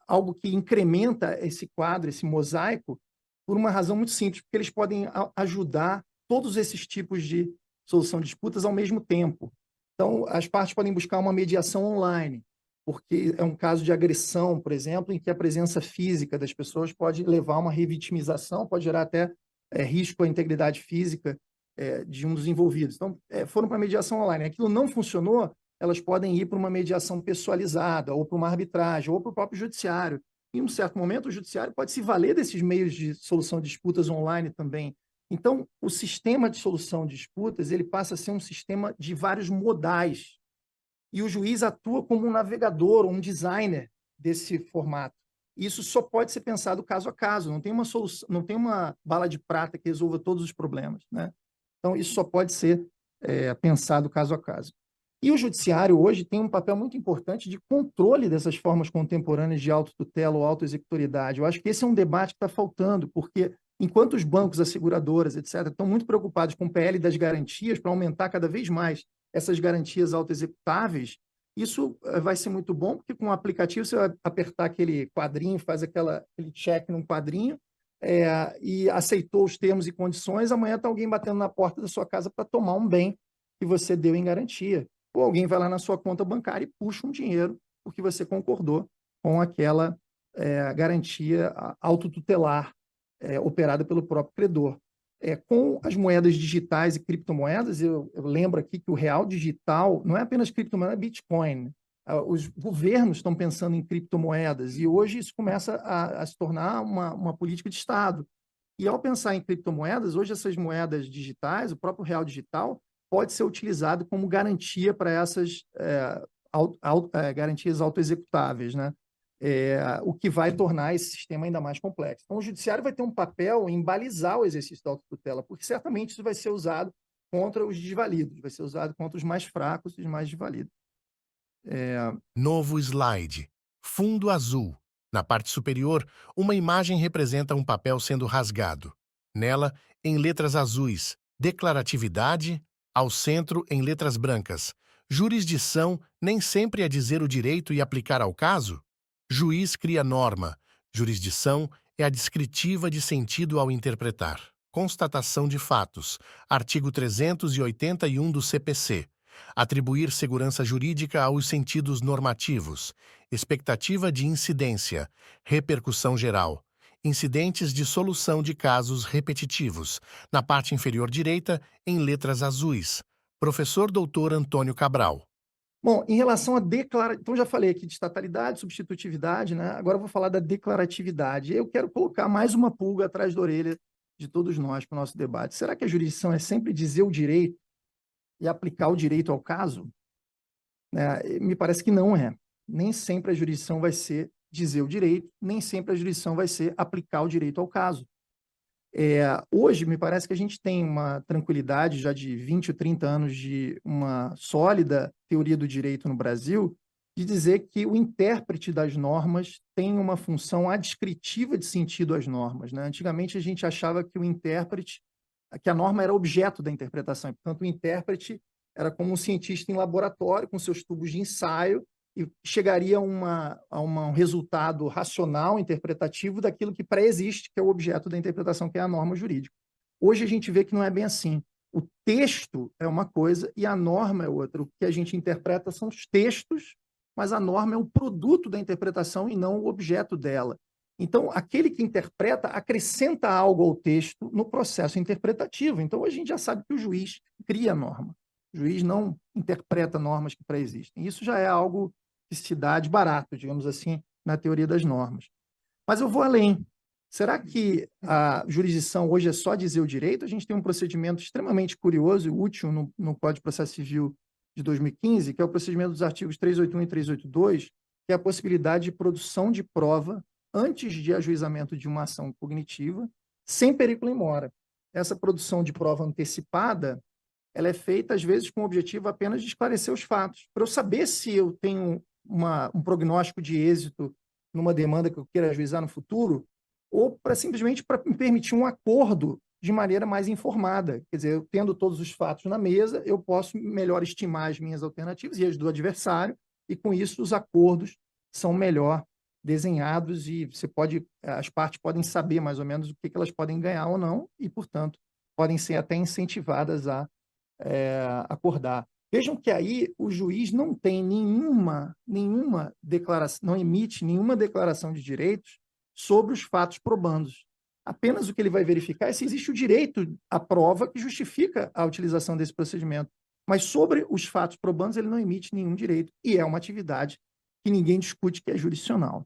S3: algo que incrementa esse quadro, esse mosaico, por uma razão muito simples, porque eles podem ajudar todos esses tipos de solução de disputas ao mesmo tempo. Então, as partes podem buscar uma mediação online, porque é um caso de agressão, por exemplo, em que a presença física das pessoas pode levar a uma revitimização, pode gerar até risco à integridade física de um dos envolvidos. Então, foram para a mediação online. Aquilo não funcionou, elas podem ir para uma mediação pessoalizada, ou para uma arbitragem, ou para o próprio judiciário. Em um certo momento, o judiciário pode se valer desses meios de solução de disputas online também. Então, o sistema de solução de disputas ele passa a ser um sistema de vários modais. E o juiz atua como um navegador, um designer desse formato. Isso só pode ser pensado caso a caso, não tem uma solução, não tem uma bala de prata que resolva todos os problemas, né? Então, isso só pode ser pensado caso a caso. E o judiciário hoje tem um papel muito importante de controle dessas formas contemporâneas de autotutela ou autoexecutoriedade. Eu acho que esse é um debate que está faltando, porque enquanto os bancos, as seguradoras, etc., estão muito preocupados com o PL das garantias para aumentar cada vez mais essas garantias autoexecutáveis, isso vai ser muito bom, porque com o aplicativo você vai apertar aquele quadrinho, faz aquele check num quadrinho, e aceitou os termos e condições, amanhã está alguém batendo na porta da sua casa para tomar um bem que você deu em garantia. Ou alguém vai lá na sua conta bancária e puxa um dinheiro porque você concordou com aquela garantia autotutelar operada pelo próprio credor. Com as moedas digitais e criptomoedas, eu lembro aqui que o real digital não é apenas criptomoeda, é Bitcoin. Os governos estão pensando em criptomoedas e hoje isso começa a se tornar uma política de Estado. E ao pensar em criptomoedas, hoje essas moedas digitais, o próprio real digital, pode ser utilizado como garantia para essas garantias autoexecutáveis, né? O que vai tornar esse sistema ainda mais complexo. Então, o judiciário vai ter um papel em balizar o exercício da autotutela, porque certamente isso vai ser usado contra os desvalidos, vai ser usado contra os mais fracos e os mais desvalidos.
S1: Novo slide. Fundo azul. Na parte superior, uma imagem representa um papel sendo rasgado. Nela, em letras azuis, declaratividade. Ao centro, em letras brancas, jurisdição nem sempre é dizer o direito e aplicar ao caso? Juiz cria norma. Jurisdição é a descritiva de sentido ao interpretar. Constatação de fatos. Artigo 381 do CPC. Atribuir segurança jurídica aos sentidos normativos. Expectativa de incidência. Repercussão geral. Incidentes de solução de casos repetitivos. Na parte inferior direita, em letras azuis. Professor Dr. Antônio Cabral.
S3: Bom, em relação a então já falei aqui de estatalidade, substitutividade, né? Agora eu vou falar da declaratividade. Eu quero colocar mais uma pulga atrás da orelha de todos nós para o nosso debate. Será que a jurisdição é sempre dizer o direito e aplicar o direito ao caso? Me parece que não é. Nem sempre a jurisdição vai ser dizer o direito, nem sempre a jurisdição vai ser aplicar o direito ao caso. Hoje, me parece que a gente tem uma tranquilidade já de 20 ou 30 anos de uma sólida teoria do direito no Brasil, de dizer que o intérprete das normas tem uma função adscritiva de sentido às normas, né? Antigamente, a gente achava que que a norma era objeto da interpretação, e, portanto, o intérprete era como um cientista em laboratório, com seus tubos de ensaio, e chegaria a um resultado racional, interpretativo, daquilo que pré-existe, que é o objeto da interpretação, que é a norma jurídica. Hoje a gente vê que não é bem assim. O texto é uma coisa e a norma é outra. O que a gente interpreta são os textos, mas a norma é o produto da interpretação e não o objeto dela. Então, aquele que interpreta acrescenta algo ao texto no processo interpretativo. Então, a gente já sabe que o juiz cria a norma. O juiz não interpreta normas que pré-existem. Isso já é algo que se dá de barato, digamos assim, na teoria das normas. Mas eu vou além. Será que a jurisdição hoje é só dizer o direito? A gente tem um procedimento extremamente curioso e útil no Código de Processo Civil de 2015, que é o procedimento dos artigos 381 e 382, que é a possibilidade de produção de prova antes de ajuizamento de uma ação cognitiva, sem perigo em mora. Essa produção de prova antecipada, ela é feita, às vezes, com o objetivo apenas de esclarecer os fatos. Para eu saber se eu tenho um prognóstico de êxito numa demanda que eu queira ajuizar no futuro, ou simplesmente para me permitir um acordo de maneira mais informada. Quer dizer, eu tendo todos os fatos na mesa, eu posso melhor estimar as minhas alternativas e as do adversário, e com isso os acordos são melhor desenhados e as partes podem saber mais ou menos o que elas podem ganhar ou não, e, portanto, podem ser até incentivadas a acordar. Vejam que aí o juiz não tem nenhuma declaração, não emite nenhuma declaração de direitos sobre os fatos probandos. Apenas o que ele vai verificar é se existe o direito à prova que justifica a utilização desse procedimento. Mas sobre os fatos probandos ele não emite nenhum direito, e é uma atividade que ninguém discute, que é jurisdicional.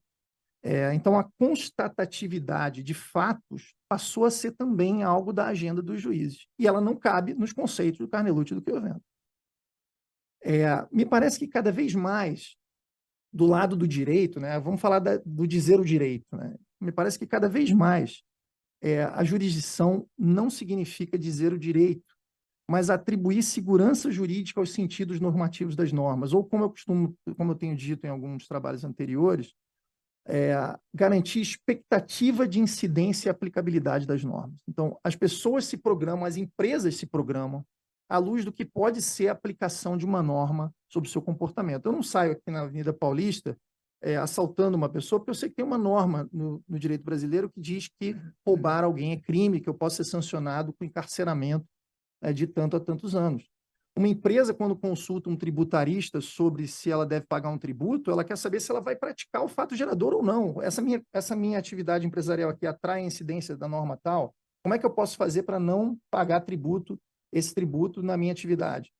S3: Então, a constatatividade de fatos passou a ser também algo da agenda dos juízes, e ela não cabe nos conceitos do Carnelucci e do Chiovento. Me parece que cada vez mais, do lado do direito, né, vamos falar do dizer o direito, né, me parece que cada vez mais a jurisdição não significa dizer o direito, mas atribuir segurança jurídica aos sentidos normativos das normas, ou como eu tenho dito em alguns trabalhos anteriores, garantir expectativa de incidência e aplicabilidade das normas. Então, as pessoas se programam, as empresas se programam à luz do que pode ser a aplicação de uma norma sobre o seu comportamento. Eu não saio aqui na Avenida Paulista assaltando uma pessoa, porque eu sei que tem uma norma no direito brasileiro que diz que roubar alguém é crime, que eu posso ser sancionado com encarceramento de tanto a tantos anos. Uma empresa, quando consulta um tributarista sobre se ela deve pagar um tributo, ela quer saber se ela vai praticar o fato gerador ou não. Essa minha atividade empresarial aqui atrai a incidência da norma tal, como é que eu posso fazer para não pagar esse tributo na minha atividade?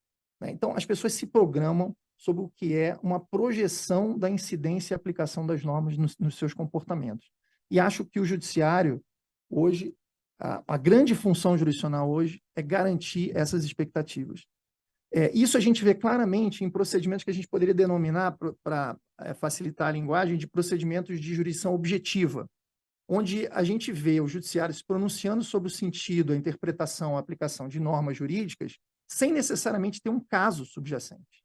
S3: Então, as pessoas se programam sobre o que é uma projeção da incidência e aplicação das normas nos seus comportamentos. E acho que o judiciário, hoje, a grande função jurisdicional hoje é garantir essas expectativas. Isso a gente vê claramente em procedimentos que a gente poderia denominar, para facilitar a linguagem, de procedimentos de jurisdição objetiva, onde a gente vê o judiciário se pronunciando sobre o sentido, a interpretação, a aplicação de normas jurídicas, sem necessariamente ter um caso subjacente.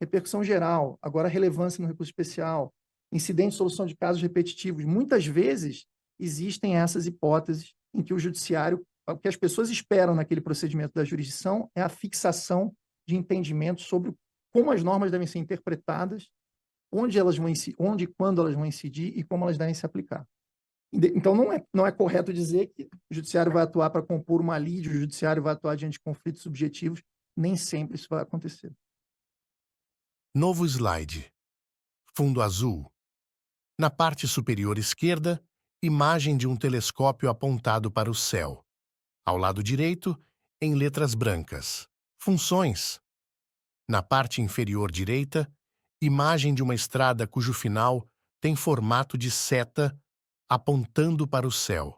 S3: Repercussão geral, agora relevância no recurso especial, incidente de solução de casos repetitivos. Muitas vezes existem essas hipóteses em que o judiciário, o que as pessoas esperam naquele procedimento da jurisdição é a fixação de entendimento sobre como as normas devem ser interpretadas, onde e quando elas vão incidir e como elas devem se aplicar. Então, não é correto dizer que o judiciário vai atuar para compor uma lide, o judiciário vai atuar diante de conflitos subjetivos. Nem sempre isso vai acontecer.
S1: Novo slide. Fundo azul. Na parte superior esquerda, imagem de um telescópio apontado para o céu. Ao lado direito, em letras brancas, funções. Na parte inferior direita, imagem de uma estrada cujo final tem formato de seta apontando para o céu.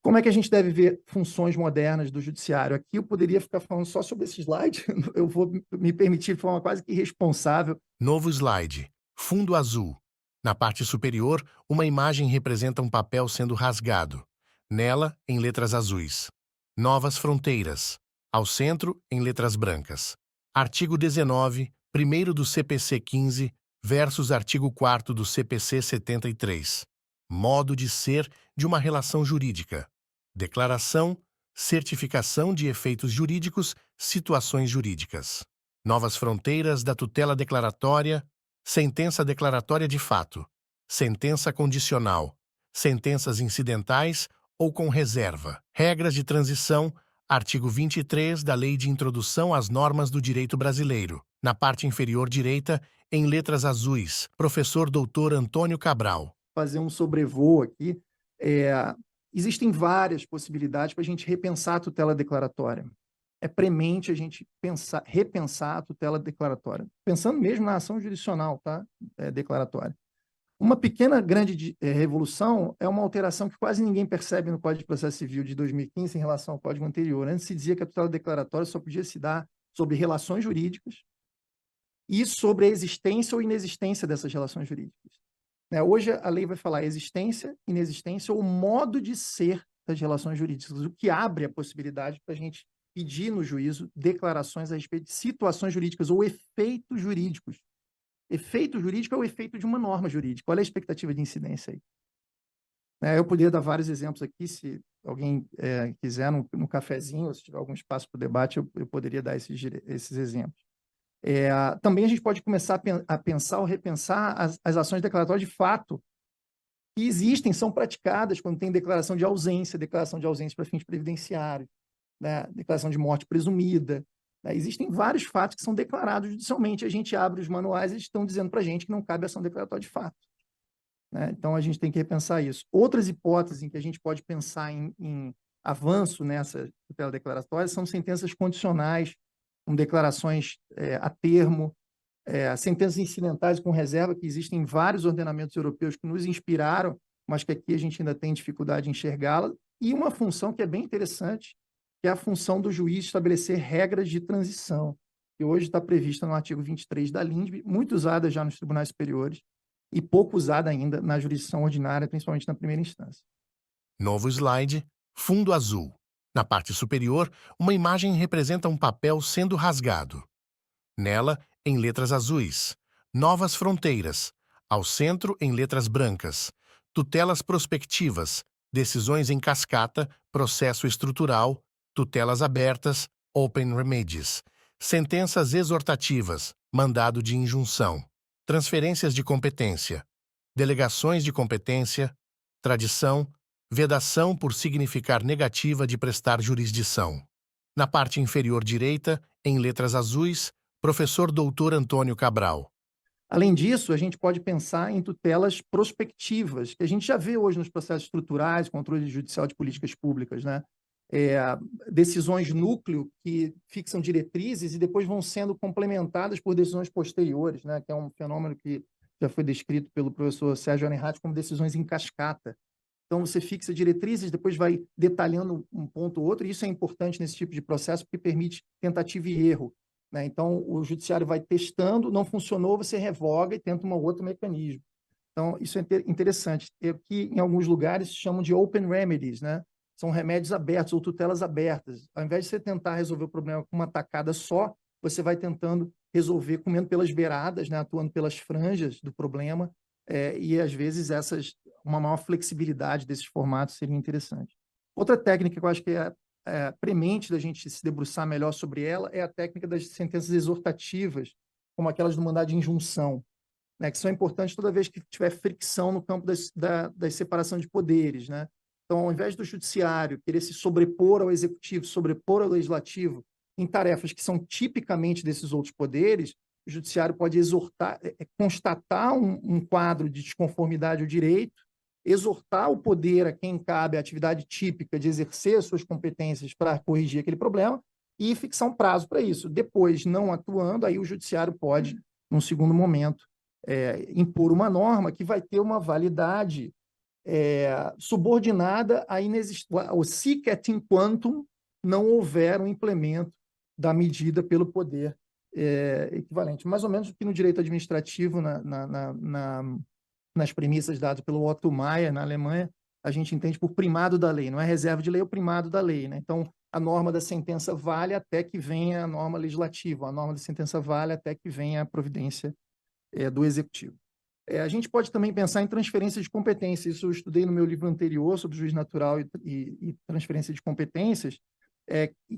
S3: Como é que a gente deve ver funções modernas do judiciário? Aqui eu poderia ficar falando só sobre esse slide, eu vou me permitir de forma quase que irresponsável.
S1: Novo slide. Fundo azul. Na parte superior, uma imagem representa um papel sendo rasgado. Nela, em letras azuis. Novas fronteiras. Ao centro, em letras brancas. Artigo 19, primeiro do CPC 15, versus artigo 4º do CPC 73. Modo de ser de uma relação jurídica. Declaração, certificação de efeitos jurídicos, situações jurídicas. Novas fronteiras da tutela declaratória, sentença declaratória de fato, sentença condicional, sentenças incidentais ou com reserva. Regras de transição, artigo 23 da Lei de Introdução às Normas do Direito Brasileiro. Na parte inferior direita, em letras azuis, professor doutor Antônio Cabral.
S3: Fazer um sobrevoo aqui. Existem várias possibilidades para a gente repensar a tutela declaratória. É premente a gente repensar a tutela declaratória, pensando mesmo na ação jurisdicional, tá? Declaratória. Uma pequena grande revolução é uma alteração que quase ninguém percebe no Código de Processo Civil de 2015 em relação ao código anterior. Antes se dizia que a tutela declaratória só podia se dar sobre relações jurídicas e sobre a existência ou inexistência dessas relações jurídicas. Hoje a lei vai falar existência, inexistência ou modo de ser das relações jurídicas, o que abre a possibilidade para a gente pedir no juízo declarações a respeito de situações jurídicas ou efeitos jurídicos. Efeito jurídico é o efeito de uma norma jurídica. Olha a expectativa de incidência aí. Eu poderia dar vários exemplos aqui, se alguém quiser, no cafezinho, ou se tiver algum espaço para o debate, eu poderia dar esses exemplos. Também a gente pode começar a pensar ou repensar as ações declaratórias de fato que existem, são praticadas quando tem declaração de ausência para fins previdenciários, né? Declaração de morte presumida. Existem vários fatos que são declarados judicialmente. A gente abre os manuais e eles estão dizendo para a gente que não cabe ação declaratória de fato. Então, a gente tem que repensar isso. Outras hipóteses em que a gente pode pensar em avanço nessa tutela declaratória são sentenças condicionais, com declarações a termo, sentenças incidentais com reserva, que existem em vários ordenamentos europeus que nos inspiraram, mas que aqui a gente ainda tem dificuldade em enxergá-la, e uma função que é bem interessante, que é a função do juiz estabelecer regras de transição, que hoje está prevista no artigo 23 da LINDB, muito usada já nos tribunais superiores e pouco usada ainda na jurisdição ordinária, principalmente na primeira instância.
S1: Novo slide, fundo azul. Na parte superior, uma imagem representa um papel sendo rasgado. Nela, em letras azuis, novas fronteiras. Ao centro, em letras brancas, tutelas prospectivas, decisões em cascata, processo estrutural, tutelas abertas, open remedies, sentenças exortativas, mandado de injunção, transferências de competência, delegações de competência, tradição, vedação por significar negativa de prestar jurisdição. Na parte inferior direita, em letras azuis, professor doutor Antônio Cabral.
S3: Além disso, a gente pode pensar em tutelas prospectivas, que a gente já vê hoje nos processos estruturais, controle judicial de políticas públicas, né? Decisões núcleo que fixam diretrizes e depois vão sendo complementadas por decisões posteriores, né? Que é um fenômeno que já foi descrito pelo professor Sérgio Arenhart como decisões em cascata. Então, você fixa diretrizes, depois vai detalhando um ponto ou outro, e isso é importante nesse tipo de processo, porque permite tentativa e erro, né? Então, o judiciário vai testando, não funcionou, você revoga e tenta um outro mecanismo. Então, isso é interessante. Aqui, em alguns lugares, se chamam de open remedies, né? São remédios abertos ou tutelas abertas. Ao invés de você tentar resolver o problema com uma tacada só, você vai tentando resolver comendo pelas beiradas, né? Atuando pelas franjas do problema, e, às vezes, uma maior flexibilidade desses formatos seria interessante. Outra técnica que eu acho que é premente da gente se debruçar melhor sobre ela é a técnica das sentenças exortativas, como aquelas do mandado de injunção. né, que são importantes toda vez que tiver fricção no campo da separação de poderes, né? Então, ao invés do judiciário querer se sobrepor ao executivo, sobrepor ao legislativo em tarefas que são tipicamente desses outros poderes, o judiciário pode exortar, constatar um quadro de desconformidade ao direito, exortar o poder a quem cabe a atividade típica de exercer suas competências para corrigir aquele problema e fixar um prazo para isso. Depois, não atuando, aí o judiciário pode, num segundo momento, impor uma norma que vai ter uma validade subordinada à inexistência, ou se et in quantum não houver um implemento da medida pelo poder equivalente. Mais ou menos o que no direito administrativo, nas premissas dadas pelo Otto Meyer, na Alemanha, a gente entende por primado da lei. Não é reserva de lei, é o primado da lei, né? Então, a norma da sentença vale até que venha a norma legislativa, a norma da sentença vale até que venha a providência do executivo. A gente pode também pensar em transferência de competências. Isso eu estudei no meu livro anterior sobre juiz natural e transferência de competências,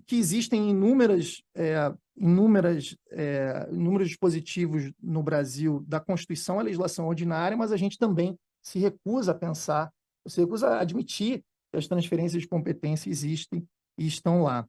S3: que existem inúmeros dispositivos no Brasil da Constituição à legislação ordinária, mas a gente também se recusa a pensar, se recusa a admitir que as transferências de competência existem e estão lá.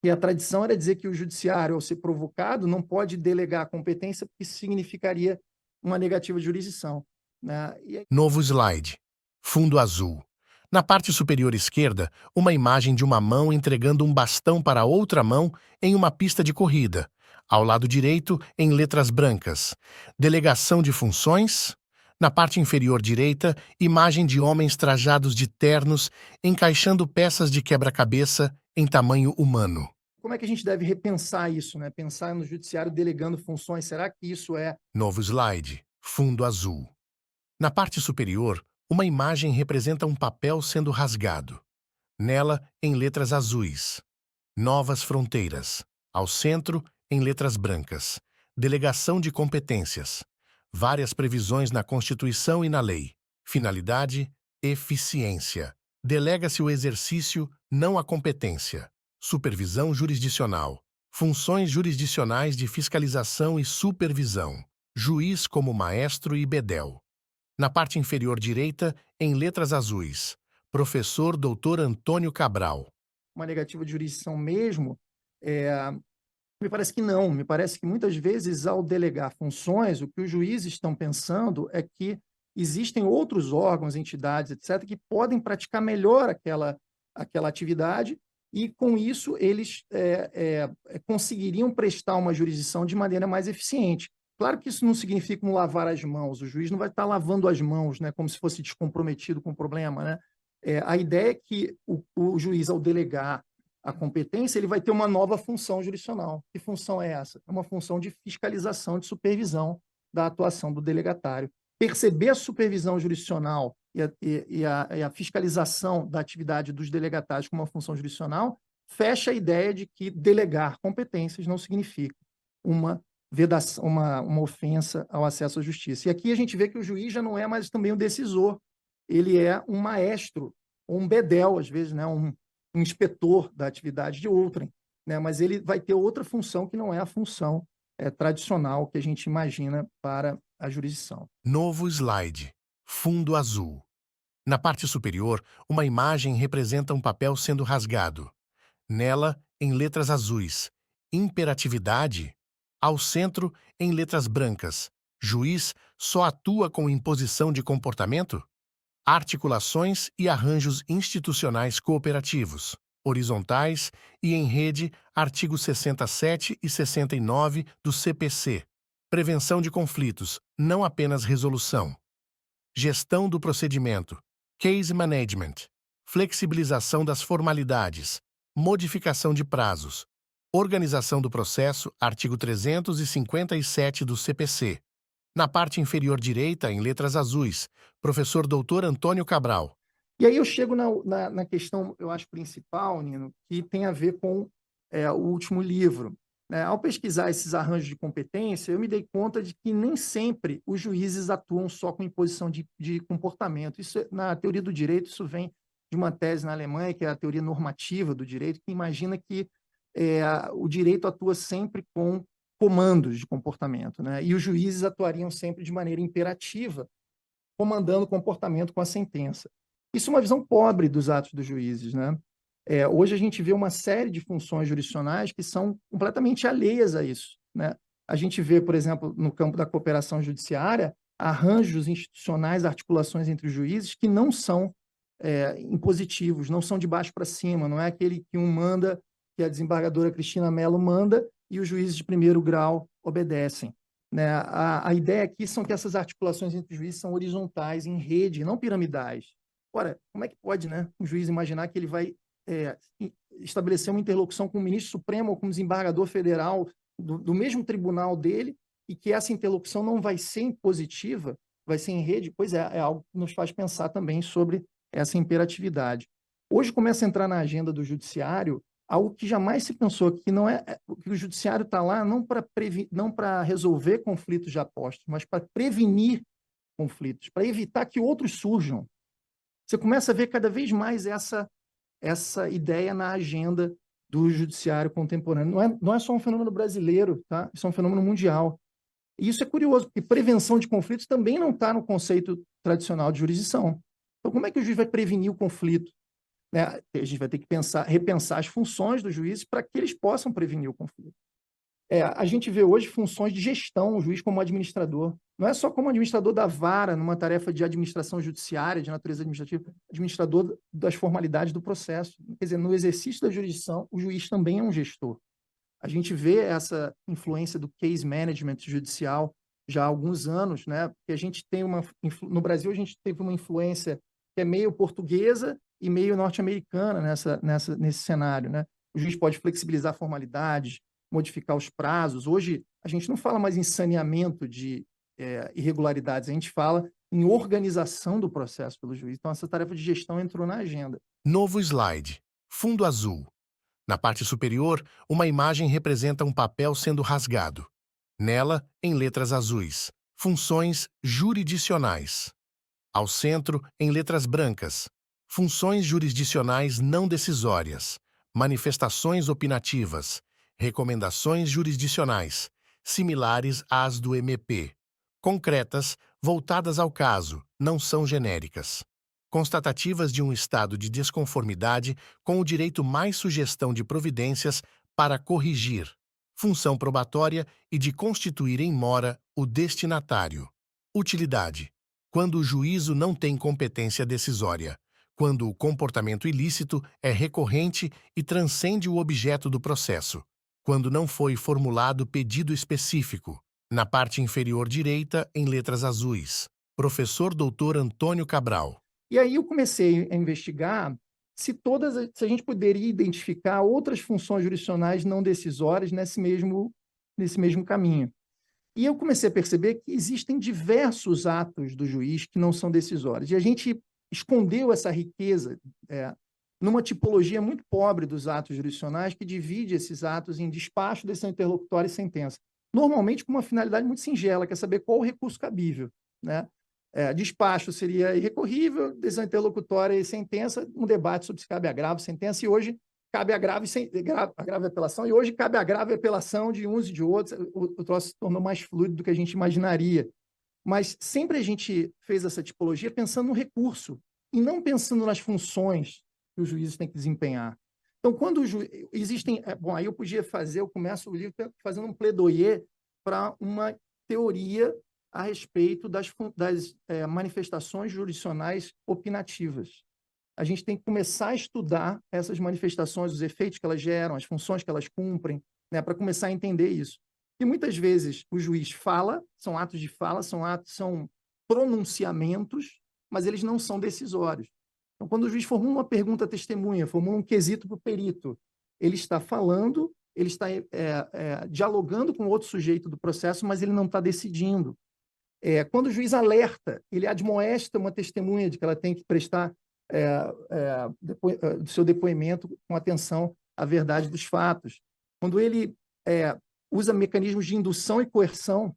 S3: E a tradição era dizer que o judiciário, ao ser provocado, não pode delegar a competência, porque isso significaria uma negativa de jurisdição, né?
S1: Novo slide. Fundo azul. Na parte superior esquerda, uma imagem de uma mão entregando um bastão para outra mão em uma pista de corrida. Ao lado direito, em letras brancas, delegação de funções. Na parte inferior direita, imagem de homens trajados de ternos encaixando peças de quebra-cabeça em tamanho humano.
S3: Como é que a gente deve repensar isso, né? Pensar no judiciário delegando funções, será que isso é...
S1: Novo slide. Fundo azul. Na parte superior, uma imagem representa um papel sendo rasgado. Nela, em letras azuis, novas fronteiras. Ao centro, em letras brancas, delegação de competências. Várias previsões na Constituição e na lei. Finalidade, eficiência. Delega-se o exercício, não a competência. Supervisão jurisdicional. Funções jurisdicionais de fiscalização e supervisão. Juiz como maestro e bedel. Na parte inferior direita, em letras azuis, professor Dr. Antônio Cabral.
S3: Uma negativa de jurisdição mesmo? Me parece que não. Me parece que muitas vezes, ao delegar funções, o que os juízes estão pensando é que existem outros órgãos, entidades, etc., que podem praticar melhor aquela atividade e, com isso, eles conseguiriam prestar uma jurisdição de maneira mais eficiente. Claro que isso não significa um lavar as mãos. O juiz não vai estar lavando as mãos, né, como se fosse descomprometido com o problema, né? A ideia é que o juiz, ao delegar a competência, ele vai ter uma nova função jurisdicional. Que função é essa? É uma função de fiscalização, de supervisão da atuação do delegatário. Perceber a supervisão jurisdicional e a fiscalização da atividade dos delegatários como uma função jurisdicional fecha a ideia de que delegar competências não significa uma vedação, uma ofensa ao acesso à justiça. E aqui a gente vê que o juiz já não é mais também um decisor, ele é um maestro, ou um bedel, às vezes, né, um inspetor da atividade de outrem, né, mas ele vai ter outra função que não é a função tradicional que a gente imagina para a jurisdição.
S1: Novo slide. Fundo azul. Na parte superior, uma imagem representa um papel sendo rasgado. Nela, em letras azuis, imperatividade. Ao centro, em letras brancas, juiz só atua com imposição de comportamento? Articulações e arranjos institucionais cooperativos, horizontais e em rede, artigos 67 e 69 do CPC. Prevenção de conflitos, não apenas resolução. Gestão do procedimento, case management. Flexibilização das formalidades, modificação de prazos. Organização do processo, artigo 357 do CPC. Na parte inferior direita, em letras azuis, professor Dr. Antônio Cabral.
S3: E aí eu chego na questão, eu acho, principal, Nino, que tem a ver com o último livro. Ao pesquisar esses arranjos de competência, eu me dei conta de que nem sempre os juízes atuam só com imposição de comportamento. Isso, na teoria do direito, isso vem de uma tese na Alemanha, que é a teoria normativa do direito, que imagina que o direito atua sempre com comandos de comportamento, né? E os juízes atuariam sempre de maneira imperativa, comandando o comportamento com a sentença. Isso é uma visão pobre dos atos dos juízes, né? Hoje a gente vê uma série de funções jurisdicionais que são completamente alheias a isso, né? A gente vê, por exemplo, no campo da cooperação judiciária, arranjos institucionais, articulações entre os juízes que não são impositivos, não são de baixo para cima, não é aquele que um manda, que a desembargadora Cristina Mello manda, e os juízes de primeiro grau obedecem, né? A ideia aqui são que essas articulações entre os juízes são horizontais, em rede, não piramidais. Ora, como é que pode, né, um juiz imaginar que ele vai estabelecer uma interlocução com o ministro supremo ou com o desembargador federal do mesmo tribunal dele e que essa interlocução não vai ser impositiva, vai ser em rede? Pois é algo que nos faz pensar também sobre essa imperatividade. Hoje começa a entrar na agenda do judiciário algo que jamais se pensou, que não que o judiciário está lá não para resolver conflitos já postos, mas para prevenir conflitos, para evitar que outros surjam. Você começa a ver cada vez mais essa ideia na agenda do judiciário contemporâneo. Não é só um fenômeno brasileiro, tá? Isso é um fenômeno mundial. E isso é curioso, porque prevenção de conflitos também não está no conceito tradicional de jurisdição. Então, como é que o juiz vai prevenir o conflito? Né? A gente vai ter que repensar as funções dos juízes para que eles possam prevenir o conflito. A gente vê hoje funções de gestão, o juiz como administrador. Não é só como administrador da vara, numa tarefa de administração judiciária, de natureza administrativa, administrador das formalidades do processo. Quer dizer, no exercício da jurisdição, o juiz também é um gestor. A gente vê essa influência do case management judicial já há alguns anos, né? Porque a gente tem no Brasil, a gente teve uma influência que é meio portuguesa e meio norte-americana nesse cenário, né? O juiz pode flexibilizar formalidades, modificar os prazos. Hoje, a gente não fala mais em saneamento de irregularidades, a gente fala em organização do processo pelo juiz. Então, essa tarefa de gestão entrou na agenda.
S1: Novo slide. Fundo azul. Na parte superior, uma imagem representa um papel sendo rasgado. Nela, em letras azuis, funções jurisdicionais. Ao centro, em letras brancas, funções jurisdicionais não decisórias, manifestações opinativas, recomendações jurisdicionais, similares às do MP. Concretas, voltadas ao caso, não são genéricas. Constatativas de um estado de desconformidade com o direito mais sugestão de providências para corrigir, função probatória e de constituir em mora o destinatário. Utilidade. Quando o juízo não tem competência decisória, quando o comportamento ilícito é recorrente e transcende o objeto do processo, quando não foi formulado pedido específico. Na parte inferior direita, em letras azuis, professor Dr. Antônio Cabral.
S3: E aí eu comecei a investigar se a gente poderia identificar outras funções jurisdicionais não decisórias nesse mesmo caminho. E eu comecei a perceber que existem diversos atos do juiz que não são decisórios. E a gente escondeu essa riqueza numa tipologia muito pobre dos atos jurisdicionais que divide esses atos em despacho, decisão interlocutória e sentença. Normalmente com uma finalidade muito singela, que é saber qual o recurso cabível, né? Despacho seria irrecorrível, decisão interlocutória e sentença, um debate sobre se cabe agravo, sentença, e hoje cabe agravo e apelação, e hoje cabe agravo e apelação de uns e de outros. O troço se tornou mais fluido do que a gente imaginaria. Mas sempre a gente fez essa tipologia pensando no recurso, e não pensando nas funções que os juízes têm que desempenhar. Então, quando existem... Bom, aí eu começo o livro fazendo um pledoyer para uma teoria a respeito das manifestações jurisdicionais opinativas. A gente tem que começar a estudar essas manifestações, os efeitos que elas geram, as funções que elas cumprem, né, para começar a entender isso. E muitas vezes o juiz fala, são atos de fala, são pronunciamentos, mas eles não são decisórios. Então, quando o juiz formula uma pergunta à testemunha, formula um quesito para o perito, ele está falando, ele está dialogando com outro sujeito do processo, mas ele não está decidindo. Quando o juiz alerta, ele admoesta uma testemunha de que ela tem que prestar do seu depoimento com atenção à verdade dos fatos. Quando ele usa mecanismos de indução e coerção,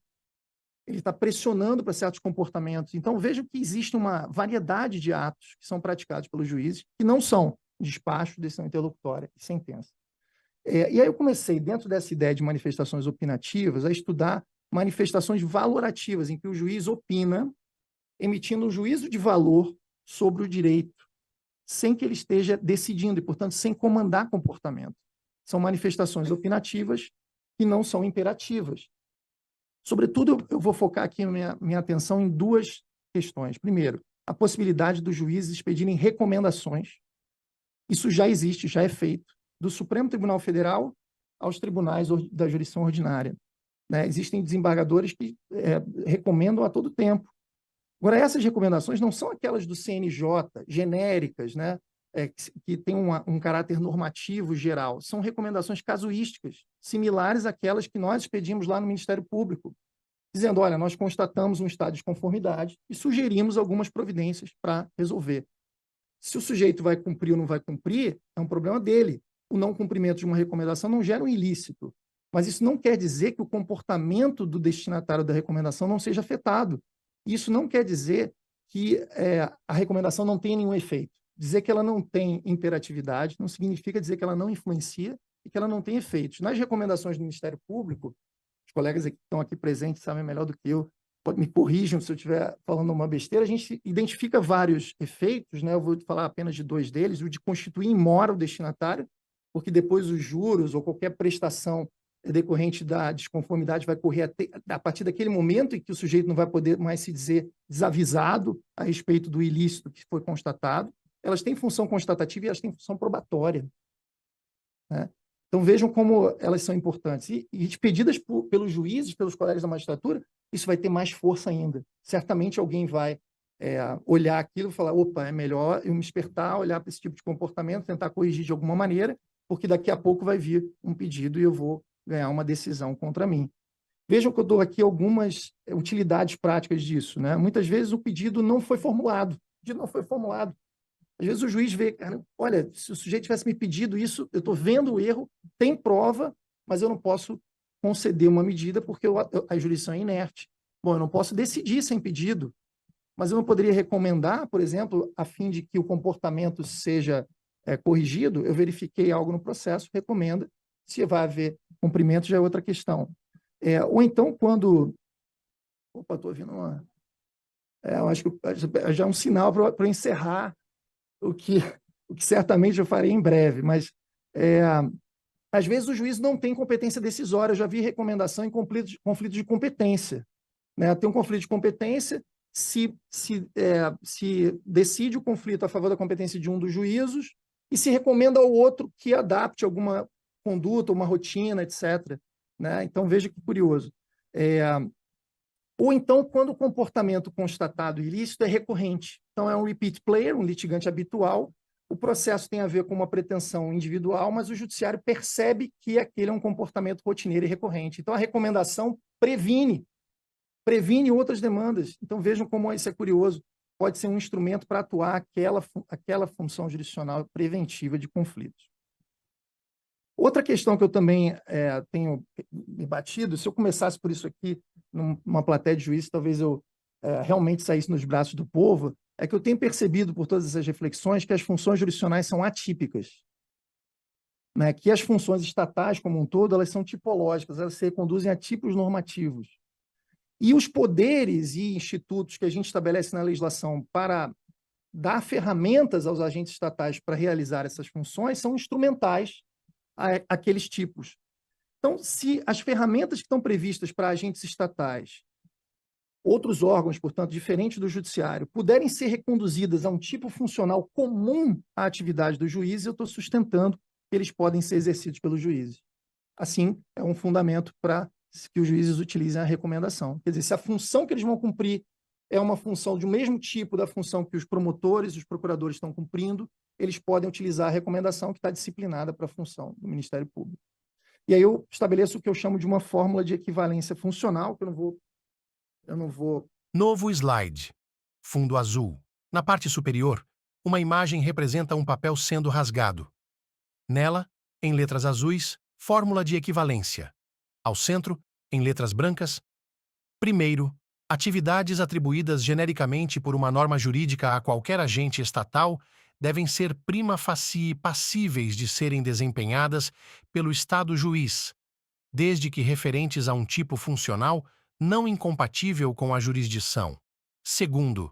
S3: ele está pressionando para certos comportamentos. Então, vejam que existe uma variedade de atos que são praticados pelos juízes que não são despacho, decisão interlocutória e sentença. E aí eu comecei, dentro dessa ideia de manifestações opinativas, a estudar manifestações valorativas, em que o juiz opina, emitindo um juízo de valor sobre o direito, sem que ele esteja decidindo e, portanto, sem comandar comportamento. São manifestações opinativas que não são imperativas. Sobretudo, eu vou focar aqui minha atenção em duas questões. Primeiro, a possibilidade dos juízes pedirem recomendações. Isso já existe, já é feito, do Supremo Tribunal Federal aos tribunais da jurisdição ordinária. Né? Existem desembargadores que recomendam a todo tempo. Agora, essas recomendações não são aquelas do CNJ, genéricas, né? Que têm um caráter normativo geral. São recomendações casuísticas, similares àquelas que nós expedimos lá no Ministério Público, dizendo, olha, nós constatamos um estado de conformidade e sugerimos algumas providências para resolver. Se o sujeito vai cumprir ou não vai cumprir, é um problema dele. O não cumprimento de uma recomendação não gera um ilícito, mas isso não quer dizer que o comportamento do destinatário da recomendação não seja afetado. Isso não quer dizer que a recomendação não tenha nenhum efeito. Dizer que ela não tem imperatividade não significa dizer que ela não influencia e que ela não tem efeitos. Nas recomendações do Ministério Público, os colegas que estão aqui presentes sabem melhor do que eu, me corrijam se eu estiver falando uma besteira, a gente identifica vários efeitos, né? Eu vou falar apenas de dois deles, o de constituir em mora o destinatário, porque depois os juros ou qualquer prestação decorrente da desconformidade vai correr a partir daquele momento em que o sujeito não vai poder mais se dizer desavisado a respeito do ilícito que foi constatado. Elas têm função constatativa e elas têm função probatória. Né? Então, vejam como elas são importantes. E pedidas pelos juízes, pelos colegas da magistratura, isso vai ter mais força ainda. Certamente alguém vai olhar aquilo e falar, opa, é melhor eu me espertar, olhar para esse tipo de comportamento, tentar corrigir de alguma maneira, porque daqui a pouco vai vir um pedido e eu vou ganhar uma decisão contra mim. Vejam que eu dou aqui algumas utilidades práticas disso. Né? Muitas vezes o pedido não foi formulado. O pedido não foi formulado. Às vezes o juiz vê, cara, olha, se o sujeito tivesse me pedido isso, eu estou vendo o erro, tem prova, mas eu não posso conceder uma medida porque a jurisdição é inerte. Bom, eu não posso decidir sem pedido, mas eu não poderia recomendar, por exemplo, a fim de que o comportamento seja corrigido, eu verifiquei algo no processo, recomenda, se vai haver cumprimento já é outra questão. Ou então, quando... Opa, estou ouvindo uma... eu acho que já é um sinal para encerrar o que certamente eu farei em breve, mas às vezes o juiz não tem competência decisória. Eu já vi recomendação em conflito de competência. Né? Tem um conflito de competência, se decide o conflito a favor da competência de um dos juízos e se recomenda ao outro que adapte alguma conduta, uma rotina, etc. Né? Então, veja que curioso. Ou então, quando o comportamento constatado ilícito é recorrente. Então, é um repeat player, um litigante habitual. O processo tem a ver com uma pretensão individual, mas o judiciário percebe que aquele é um comportamento rotineiro e recorrente. Então, a recomendação previne outras demandas. Então, vejam como isso é curioso. Pode ser um instrumento para atuar aquela função jurisdicional preventiva de conflitos. Outra questão que eu também tenho me batido, se eu começasse por isso aqui, numa plateia de juízes, talvez eu realmente saísse nos braços do povo, é que eu tenho percebido por todas essas reflexões que as funções jurisdicionais são atípicas. Né? Que as funções estatais, como um todo, elas são tipológicas, elas se reconduzem a tipos normativos. E os poderes e institutos que a gente estabelece na legislação para dar ferramentas aos agentes estatais para realizar essas funções são instrumentais àqueles tipos. Então, se as ferramentas que estão previstas para agentes estatais, outros órgãos, portanto, diferentes do judiciário, puderem ser reconduzidas a um tipo funcional comum à atividade dos juízes, eu estou sustentando que eles podem ser exercidos pelos juízes. Assim, é um fundamento para que os juízes utilizem a recomendação. Quer dizer, se a função que eles vão cumprir é uma função do mesmo tipo da função que os promotores e os procuradores estão cumprindo, eles podem utilizar a recomendação que está disciplinada para a função do Ministério Público. E aí eu estabeleço o que eu chamo de uma fórmula de equivalência funcional, que eu não vou...
S1: Novo slide. Fundo azul. Na parte superior, uma imagem representa um papel sendo rasgado. Nela, em letras azuis, fórmula de equivalência. Ao centro, em letras brancas, primeiro, atividades atribuídas genericamente por uma norma jurídica a qualquer agente estatal devem ser prima facie passíveis de serem desempenhadas pelo Estado juiz, desde que referentes a um tipo funcional não incompatível com a jurisdição. Segundo,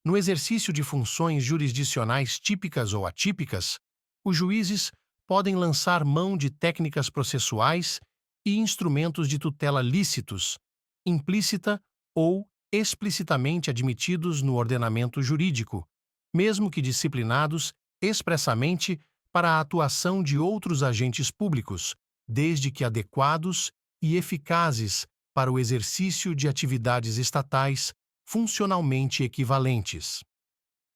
S1: no exercício de funções jurisdicionais típicas ou atípicas, os juízes podem lançar mão de técnicas processuais e instrumentos de tutela lícitos, implícita ou explicitamente admitidos no ordenamento jurídico, mesmo que disciplinados expressamente para a atuação de outros agentes públicos, desde que adequados e eficazes para o exercício de atividades estatais funcionalmente equivalentes.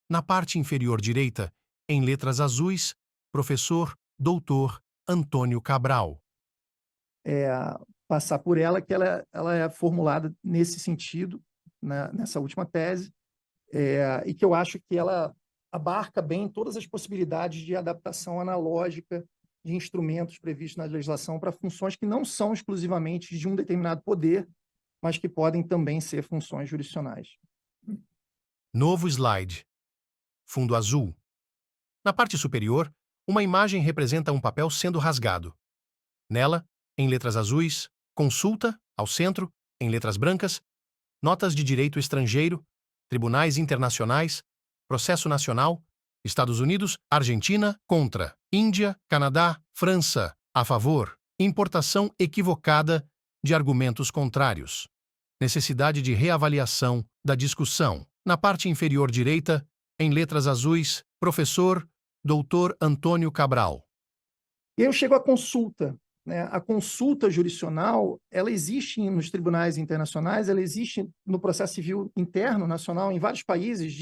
S1: Na parte inferior direita, em letras azuis, professor Dr. Antônio Cabral.
S3: Passar por ela, que ela é formulada nesse sentido, né, nessa última tese, e que eu acho que ela abarca bem todas as possibilidades de adaptação analógica de instrumentos previstos na legislação para funções que não são exclusivamente de um determinado poder, mas que podem também ser funções jurisdicionais.
S1: Novo slide. Fundo azul. Na parte superior, uma imagem representa um papel sendo rasgado. Nela, em letras azuis, consulta, ao centro, em letras brancas, notas de direito estrangeiro, tribunais internacionais, processo nacional, Estados Unidos, Argentina, contra, Índia, Canadá, França, a favor, importação equivocada de argumentos contrários. Necessidade de reavaliação da discussão. Na parte inferior direita, em letras azuis, professor Dr. Antônio Cabral.
S3: E aí eu chego à consulta, né? A consulta jurisdicional, ela existe nos tribunais internacionais, ela existe no processo civil interno nacional em vários países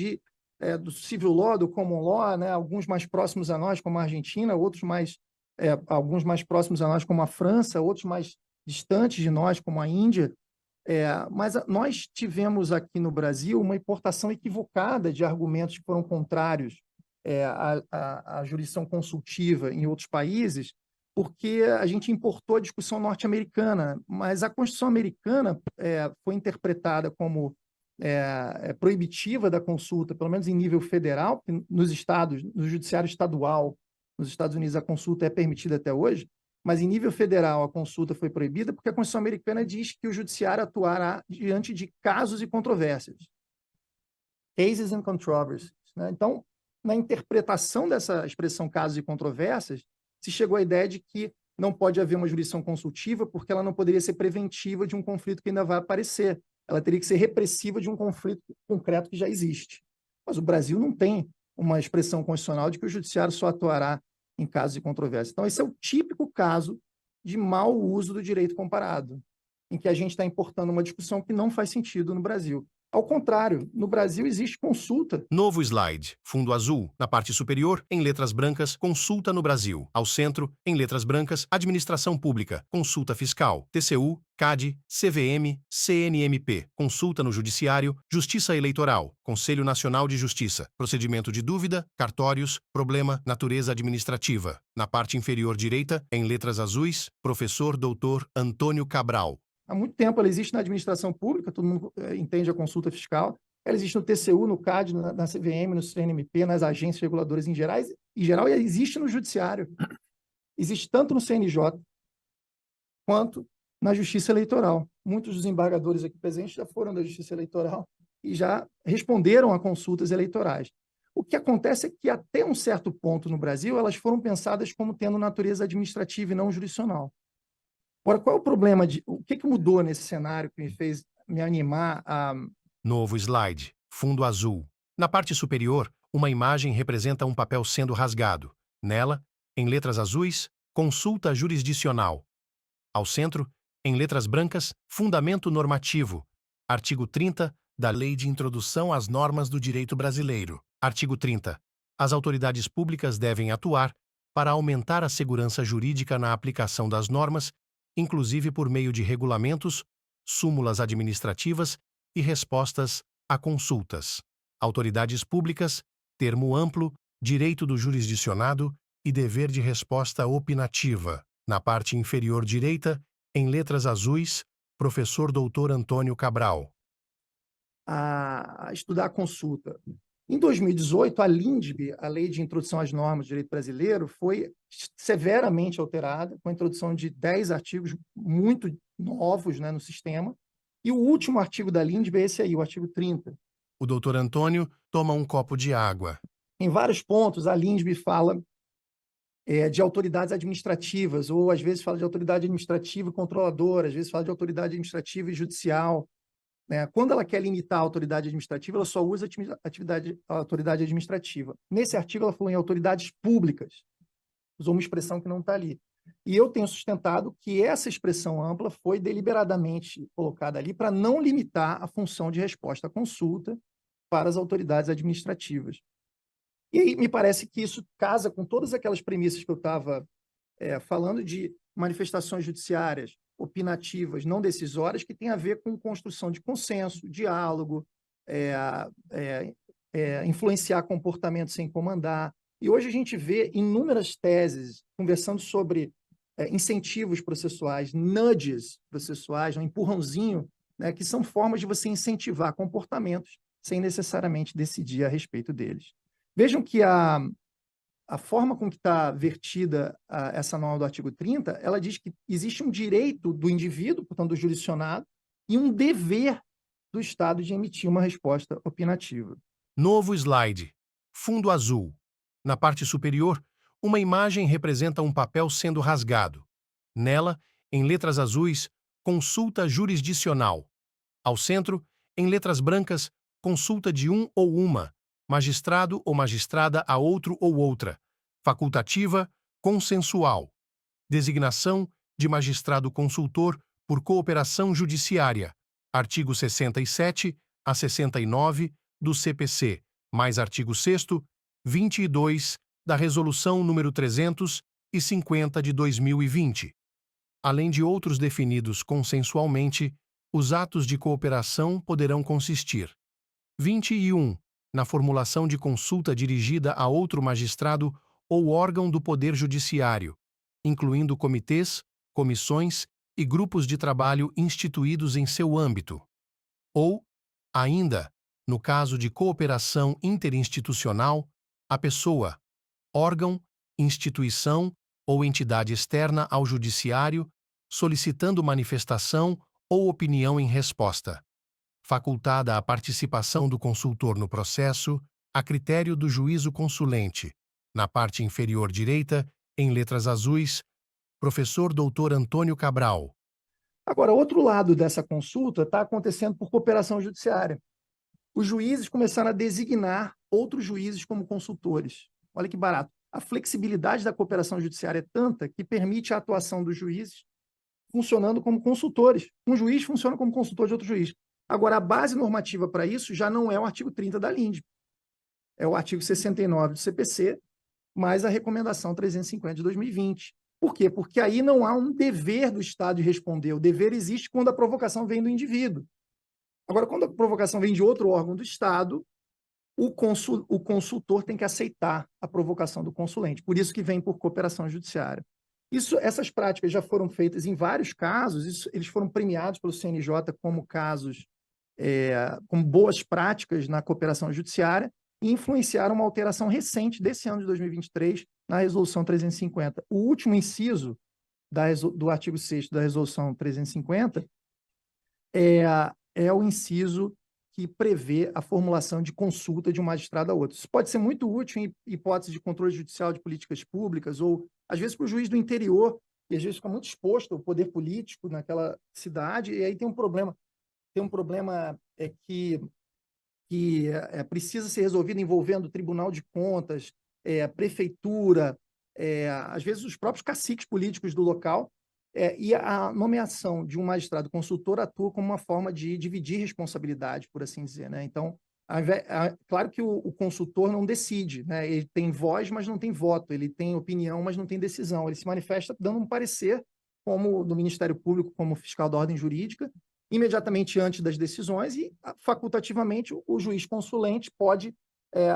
S3: do civil law, do common law, né? Alguns mais próximos a nós, como a Argentina, alguns mais próximos a nós, como a França, outros mais distantes de nós, como a Índia. Mas nós tivemos aqui no Brasil uma importação equivocada de argumentos que foram contrários à jurisdição consultiva em outros países, porque a gente importou a discussão norte-americana, mas a Constituição americana foi interpretada como proibitiva da consulta, pelo menos em nível federal, nos estados, no judiciário estadual, nos Estados Unidos a consulta é permitida até hoje, mas em nível federal a consulta foi proibida porque a Constituição americana diz que o judiciário atuará diante de casos e controvérsias. Cases and controversies, né? Então, na interpretação dessa expressão casos e controvérsias, se chegou à ideia de que não pode haver uma jurisdição consultiva porque ela não poderia ser preventiva de um conflito que ainda vai aparecer. Ela teria que ser repressiva de um conflito concreto que já existe. Mas o Brasil não tem uma expressão constitucional de que o judiciário só atuará em casos de controvérsia. Então, esse é o típico caso de mau uso do direito comparado, em que a gente está importando uma discussão que não faz sentido no Brasil. Ao contrário, no Brasil existe consulta.
S1: Novo slide. Fundo azul. Na parte superior, em letras brancas, consulta no Brasil. Ao centro, em letras brancas, administração pública, consulta fiscal, TCU, CAD, CVM, CNMP, consulta no Judiciário, Justiça Eleitoral, Conselho Nacional de Justiça, procedimento de dúvida, cartórios, problema, natureza administrativa. Na parte inferior direita, em letras azuis, professor Dr. Antônio Cabral.
S3: Há muito tempo ela existe na administração pública, todo mundo entende a consulta fiscal. Ela existe no TCU, no CAD, na CVM, no CNMP, nas agências reguladoras em geral, e existe no Judiciário. Existe tanto no CNJ quanto na Justiça Eleitoral. Muitos dos embargadores aqui presentes já foram da Justiça Eleitoral e já responderam a consultas eleitorais. O que acontece é que, até um certo ponto no Brasil, elas foram pensadas como tendo natureza administrativa e não jurisdicional. Agora, qual é o problema? O que mudou nesse cenário que me fez me animar a...
S1: Novo slide. Fundo azul. Na parte superior, uma imagem representa um papel sendo rasgado. Nela, em letras azuis, consulta jurisdicional. Ao centro, em letras brancas, fundamento normativo. Artigo 30 da Lei de Introdução às Normas do Direito Brasileiro. Artigo 30. As autoridades públicas devem atuar para aumentar a segurança jurídica na aplicação das normas, inclusive por meio de regulamentos, súmulas administrativas e respostas a consultas. Autoridades públicas, termo amplo, direito do jurisdicionado e dever de resposta opinativa. Na parte inferior direita, em letras azuis, professor Dr. Antônio Cabral.
S3: A estudar a consulta. Em 2018, a LINDB, a Lei de Introdução às Normas do Direito Brasileiro, foi severamente alterada, com a introdução de 10 artigos muito novos, né, no sistema, e o último artigo da LINDB é esse aí, o artigo 30.
S1: O doutor Antônio toma um copo de água.
S3: Em vários pontos, a LINDB fala de autoridades administrativas, ou às vezes fala de autoridade administrativa e controladora, às vezes fala de autoridade administrativa e judicial, né? Quando ela quer limitar a autoridade administrativa, ela só usa a autoridade administrativa. Nesse artigo, ela falou em autoridades públicas, usou uma expressão que não está ali. E eu tenho sustentado que essa expressão ampla foi deliberadamente colocada ali para não limitar a função de resposta à consulta para as autoridades administrativas. E aí me parece que isso casa com todas aquelas premissas que eu estava falando de manifestações judiciárias opinativas, não decisórias, que tem a ver com construção de consenso, diálogo, influenciar comportamento sem comandar. E hoje a gente vê inúmeras teses conversando sobre incentivos processuais, nudges processuais, um empurrãozinho, né, que são formas de você incentivar comportamentos sem necessariamente decidir a respeito deles. Vejam que a forma com que está vertida essa norma do artigo 30, ela diz que existe um direito do indivíduo, portanto, do jurisdicionado, e um dever do Estado de emitir uma resposta opinativa.
S1: Novo slide. Fundo azul. Na parte superior, uma imagem representa um papel sendo rasgado. Nela, em letras azuis, consulta jurisdicional. Ao centro, em letras brancas, consulta de um ou uma, magistrado ou magistrada a outro ou outra, facultativa, consensual. Designação de magistrado consultor por cooperação judiciária, artigo 67 a 69 do CPC, mais artigo 6º, 22 da Resolução número 350 de 2020. Além de outros definidos consensualmente, os atos de cooperação poderão consistir: 21. Na formulação de consulta dirigida a outro magistrado ou órgão do Poder Judiciário, incluindo comitês, comissões e grupos de trabalho instituídos em seu âmbito. Ou, ainda, no caso de cooperação interinstitucional, a pessoa, órgão, instituição ou entidade externa ao Judiciário, solicitando manifestação ou opinião em resposta. Facultada a participação do consultor no processo, a critério do juízo consulente. Na parte inferior direita, em letras azuis, professor Dr. Antônio Cabral.
S3: Agora, outro lado dessa consulta está acontecendo por cooperação judiciária. Os juízes começaram a designar outros juízes como consultores. Olha que barato. A flexibilidade da cooperação judiciária é tanta que permite a atuação dos juízes funcionando como consultores. Um juiz funciona como consultor de outro juiz. Agora, a base normativa para isso já não é o artigo 30 da LINDB. É o artigo 69 do CPC, mais a recomendação 350 de 2020. Por quê? Porque aí não há um dever do Estado de responder. O dever existe quando a provocação vem do indivíduo. Agora, quando a provocação vem de outro órgão do Estado, o consultor tem que aceitar a provocação do consulente. Por isso que vem por cooperação judiciária. Essas práticas já foram feitas em vários casos, eles foram premiados pelo CNJ como casos, como boas práticas na cooperação judiciária, e influenciaram uma alteração recente desse ano de 2023 na Resolução 350. O último inciso do artigo 6º da Resolução 350 é o inciso que prevê a formulação de consulta de um magistrado a outro. Isso pode ser muito útil em hipótese de controle judicial de políticas públicas, ou, às vezes, para o juiz do interior, que às vezes fica muito exposto ao poder político naquela cidade, e aí tem um problema que precisa ser resolvido envolvendo o Tribunal de Contas, a prefeitura, às vezes os próprios caciques políticos do local, e a nomeação de um magistrado consultor atua como uma forma de dividir responsabilidade, por assim dizer, né? Então, claro que o consultor não decide, né? Ele tem voz, mas não tem voto, ele tem opinião, mas não tem decisão. Ele se manifesta dando um parecer, como do Ministério Público, como fiscal da ordem jurídica, imediatamente antes das decisões, e facultativamente o juiz consulente pode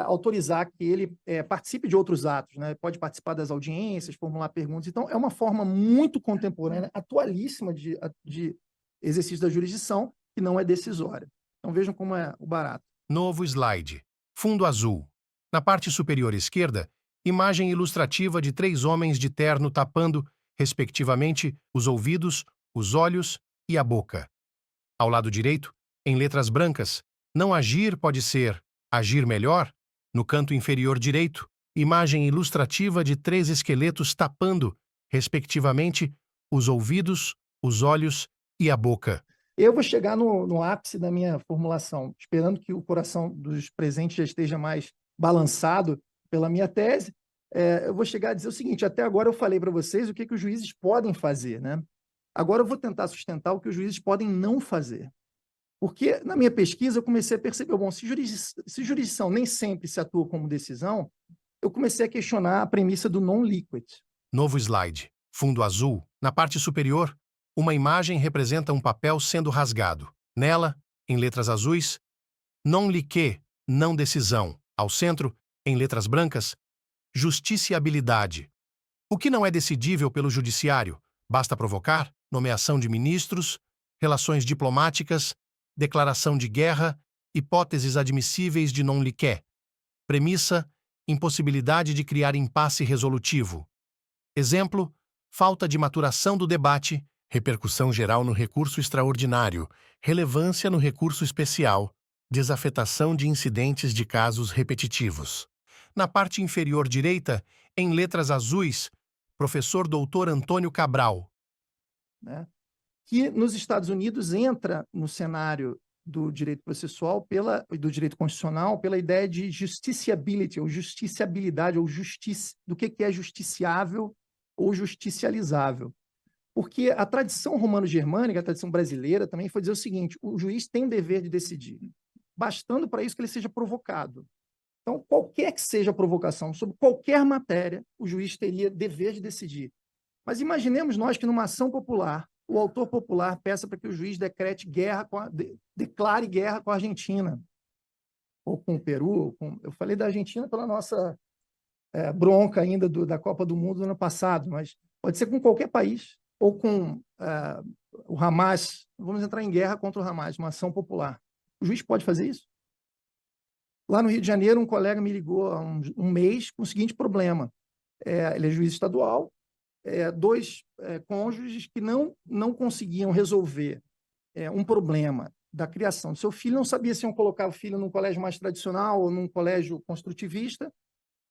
S3: autorizar que ele participe de outros atos, né? Pode participar das audiências, formular perguntas. Então, é uma forma muito contemporânea, atualíssima de exercício da jurisdição, que não é decisória. Então, vejam como é o barato.
S1: Novo slide. fundo azul. Na parte superior esquerda, imagem ilustrativa de 3 homens de terno tapando, respectivamente, os ouvidos, os olhos e a boca. Ao lado direito, em letras brancas, não agir pode ser agir melhor. No canto inferior direito, imagem ilustrativa de 3 esqueletos tapando, respectivamente, os ouvidos, os olhos e a boca.
S3: Eu vou chegar no ápice da minha formulação, esperando que o coração dos presentes já esteja mais balançado pela minha tese. Eu vou chegar a dizer o seguinte: até agora eu falei para vocês o que os juízes podem fazer, né? Agora eu vou tentar sustentar o que os juízes podem não fazer. Porque, na minha pesquisa, eu comecei a perceber, bom, se jurisdição nem sempre se atua como decisão, eu comecei a questionar a premissa do non-liquid.
S1: Novo slide. Fundo azul. Na parte superior, uma imagem representa um papel sendo rasgado. Nela, em letras azuis, non liquid, não decisão. Ao centro, em letras brancas, justiciabilidade. O que não é decidível pelo judiciário? Basta provocar nomeação de ministros, relações diplomáticas, declaração de guerra, hipóteses admissíveis de non liquid. Premissa: impossibilidade de criar impasse resolutivo. Exemplo: falta de maturação do debate, repercussão geral no recurso extraordinário, relevância no recurso especial, desafetação de incidentes de casos repetitivos. Na parte inferior direita, em letras azuis, professor doutor Antônio Cabral.
S3: Né? Que nos Estados Unidos entra no cenário do direito processual, do direito constitucional, pela ideia de justiciability, ou justiciabilidade, ou justiça, do que é justiciável ou justicializável. Porque a tradição romano-germânica, a tradição brasileira também foi dizer o seguinte: o juiz tem dever de decidir, bastando para isso que ele seja provocado. Então, qualquer que seja a provocação, sobre qualquer matéria, o juiz teria dever de decidir. Mas imaginemos nós que numa ação popular, o autor popular peça para que o juiz declare guerra com a Argentina, ou com o Peru. Eu falei da Argentina pela nossa bronca ainda da Copa do Mundo do ano passado, mas pode ser com qualquer país, ou com o Hamas. Vamos entrar em guerra contra o Hamas, uma ação popular. O juiz pode fazer isso? Lá no Rio de Janeiro, um colega me ligou há um mês com o seguinte problema. Ele é juiz estadual, 2 cônjuges que não conseguiam resolver um problema da criação do seu filho, não sabia se iam colocar o filho num colégio mais tradicional ou num colégio construtivista,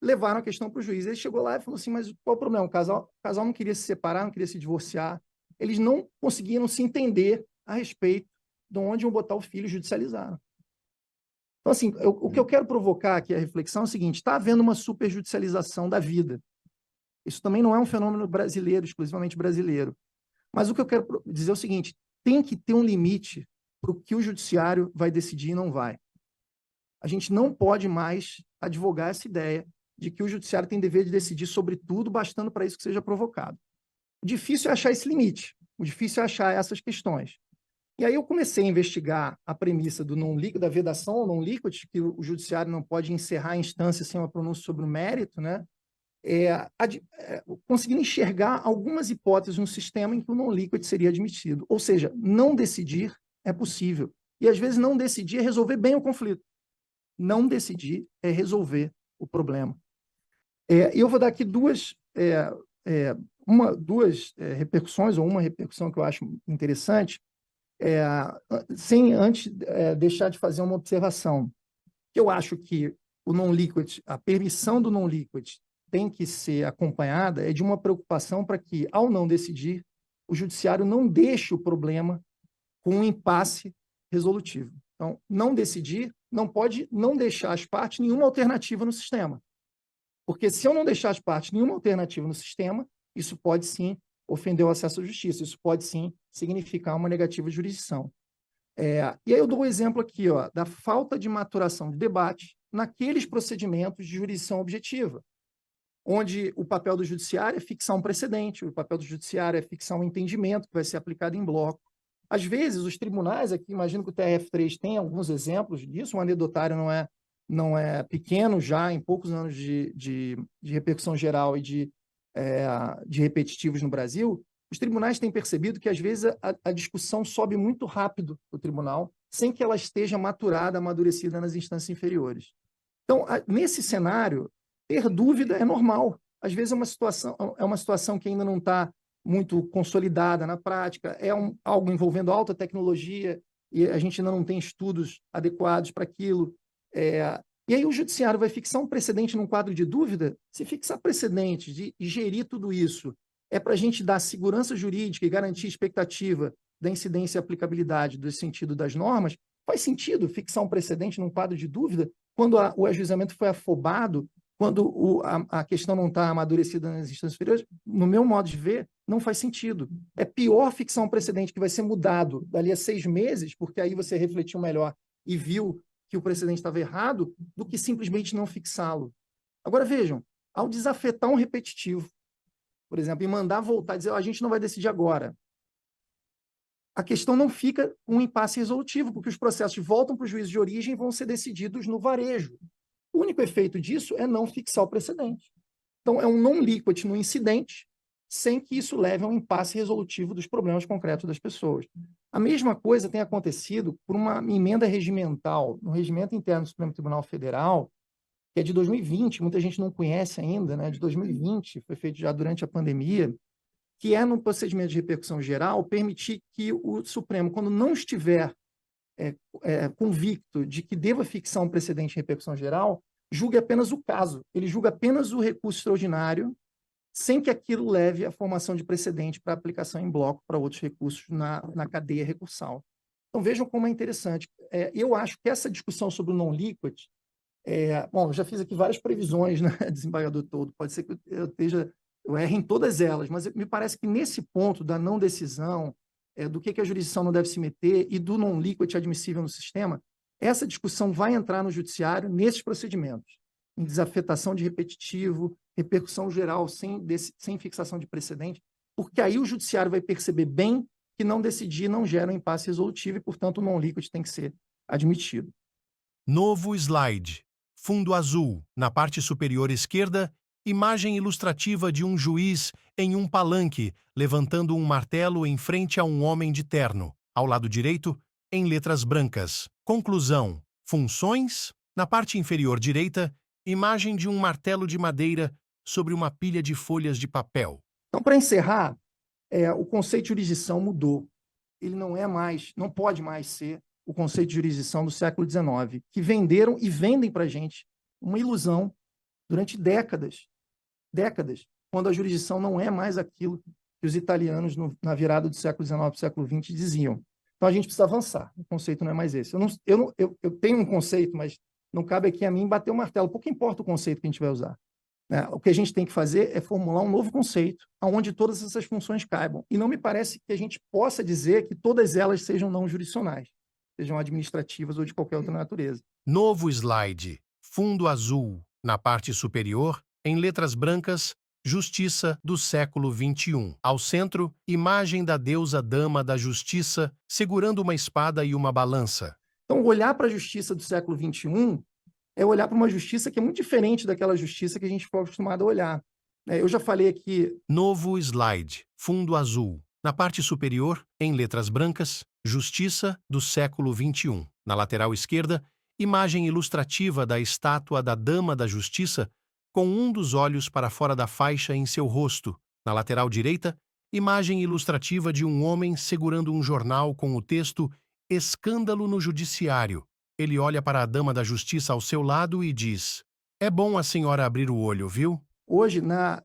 S3: levaram a questão para o juiz. Ele chegou lá e falou assim: mas qual o problema? O casal não queria se separar, não queria se divorciar, eles não conseguiram se entender a respeito de onde iam botar o filho, judicializaram. Então, assim, o que eu quero provocar aqui a reflexão é o seguinte: está havendo uma superjudicialização da vida. Isso também não é um fenômeno brasileiro, exclusivamente brasileiro. Mas o que eu quero dizer é o seguinte: tem que ter um limite para o que o judiciário vai decidir e não vai. A gente não pode mais advogar essa ideia de que o judiciário tem dever de decidir sobre tudo, bastando para isso que seja provocado. O difícil é achar esse limite, o difícil é achar essas questões. E aí eu comecei a investigar a premissa do non-liquid, da vedação ao non-liquid, que o judiciário não pode encerrar a instância sem uma pronúncia sobre o mérito, né? Conseguindo enxergar algumas hipóteses no sistema em que o non-liquid seria admitido. Ou seja, não decidir é possível. E, às vezes, não decidir é resolver bem o conflito. Não decidir é resolver o problema. E eu vou dar aqui duas repercussões, ou uma repercussão que eu acho interessante, sem antes deixar de fazer uma observação. Eu acho que o non-liquid, a permissão do non-liquid tem que ser acompanhada de uma preocupação para que, ao não decidir, o judiciário não deixe o problema com um impasse resolutivo. Então, não decidir não pode não deixar as partes nenhuma alternativa no sistema. Porque se eu não deixar as partes nenhuma alternativa no sistema, isso pode sim ofender o acesso à justiça, isso pode sim significar uma negativa de jurisdição. E aí eu dou um exemplo aqui, da falta de maturação de debate naqueles procedimentos de jurisdição objetiva, onde o papel do judiciário é fixar um precedente, o papel do judiciário é fixar um entendimento que vai ser aplicado em bloco. Às vezes, os tribunais, aqui imagino que o TRF3 tem alguns exemplos disso, um anedotário não é pequeno já, em poucos anos de repercussão geral e de repetitivos no Brasil. Os tribunais têm percebido que, às vezes, a discussão sobe muito rápido no tribunal, sem que ela esteja maturada, amadurecida nas instâncias inferiores. Então, nesse cenário, ter dúvida é normal. Às vezes é uma situação que ainda não está muito consolidada na prática, algo envolvendo alta tecnologia e a gente ainda não tem estudos adequados para aquilo. E aí o judiciário vai fixar um precedente num quadro de dúvida? Se fixar precedente de gerir tudo isso, é para a gente dar segurança jurídica e garantir expectativa da incidência e aplicabilidade do sentido das normas, faz sentido fixar um precedente num quadro de dúvida quando o ajuizamento foi afobado, quando a questão não está amadurecida nas instâncias superiores? No meu modo de ver, não faz sentido. É pior fixar um precedente que vai ser mudado dali a 6 meses, porque aí você refletiu melhor e viu que o precedente estava errado, do que simplesmente não fixá-lo. Agora, vejam, ao desafetar um repetitivo, por exemplo, e mandar voltar e dizer, a gente não vai decidir agora, a questão não fica um impasse resolutivo, porque os processos voltam para o juízo de origem e vão ser decididos no varejo. O único efeito disso é não fixar o precedente. Então, é um non-liquid no incidente, sem que isso leve a um impasse resolutivo dos problemas concretos das pessoas. A mesma coisa tem acontecido por uma emenda regimental no Regimento Interno do Supremo Tribunal Federal, que é de 2020, muita gente não conhece ainda, né? De 2020, foi feito já durante a pandemia, que é, no procedimento de repercussão geral, permitir que o Supremo, quando não estiver convicto de que deva fixar um precedente de repercussão geral, julgue apenas o caso. Ele julga apenas o recurso extraordinário, sem que aquilo leve à formação de precedente para aplicação em bloco para outros recursos na cadeia recursal. Então, vejam como é interessante. Eu acho que essa discussão sobre o non-liquid, bom, eu já fiz aqui várias previsões, né, desembargador Toldo, pode ser que eu erre em todas elas, mas me parece que nesse ponto da não decisão, do que a jurisdição não deve se meter e do non-liquid admissível no sistema, essa discussão vai entrar no judiciário nesses procedimentos, em desafetação de repetitivo, repercussão geral sem fixação de precedente, porque aí o judiciário vai perceber bem que não decidir não gera um impasse resolutivo e, portanto, o non-liquid tem que ser admitido.
S1: Novo slide. Fundo azul, na parte superior esquerda, imagem ilustrativa de um juiz em um palanque, levantando um martelo em frente a um homem de terno. Ao lado direito, em letras brancas. Conclusão. Funções. Na parte inferior direita, imagem de um martelo de madeira sobre uma pilha de folhas de papel.
S3: Então, para encerrar, o conceito de jurisdição mudou. Ele não pode mais ser o conceito de jurisdição do século XIX, que venderam e vendem para a gente uma ilusão durante décadas, quando a jurisdição não é mais aquilo que os italianos, na virada do século XIX para o século XX, diziam. Então, a gente precisa avançar. O conceito não é mais esse. Eu tenho um conceito, mas não cabe aqui a mim bater o martelo. Pouco importa o conceito que a gente vai usar. O que a gente tem que fazer é formular um novo conceito, onde todas essas funções caibam. E não me parece que a gente possa dizer que todas elas sejam não jurisdicionais, sejam administrativas ou de qualquer outra natureza.
S1: Novo slide. Fundo azul. Na parte superior, em letras brancas, Justiça do século XXI. Ao centro, imagem da deusa dama da justiça, segurando uma espada e uma balança.
S3: Então, olhar para a justiça do século XXI é olhar para uma justiça que é muito diferente daquela justiça que a gente foi acostumado a olhar. Eu já falei aqui...
S1: Novo slide. Fundo azul. Na parte superior, em letras brancas, Justiça do século XXI. Na lateral esquerda, imagem ilustrativa da estátua da Dama da Justiça, com um dos olhos para fora da faixa em seu rosto. Na lateral direita, imagem ilustrativa de um homem segurando um jornal com o texto Escândalo no Judiciário. Ele olha para a Dama da Justiça ao seu lado e diz: "É bom a senhora abrir o olho, viu?"
S3: Hoje, na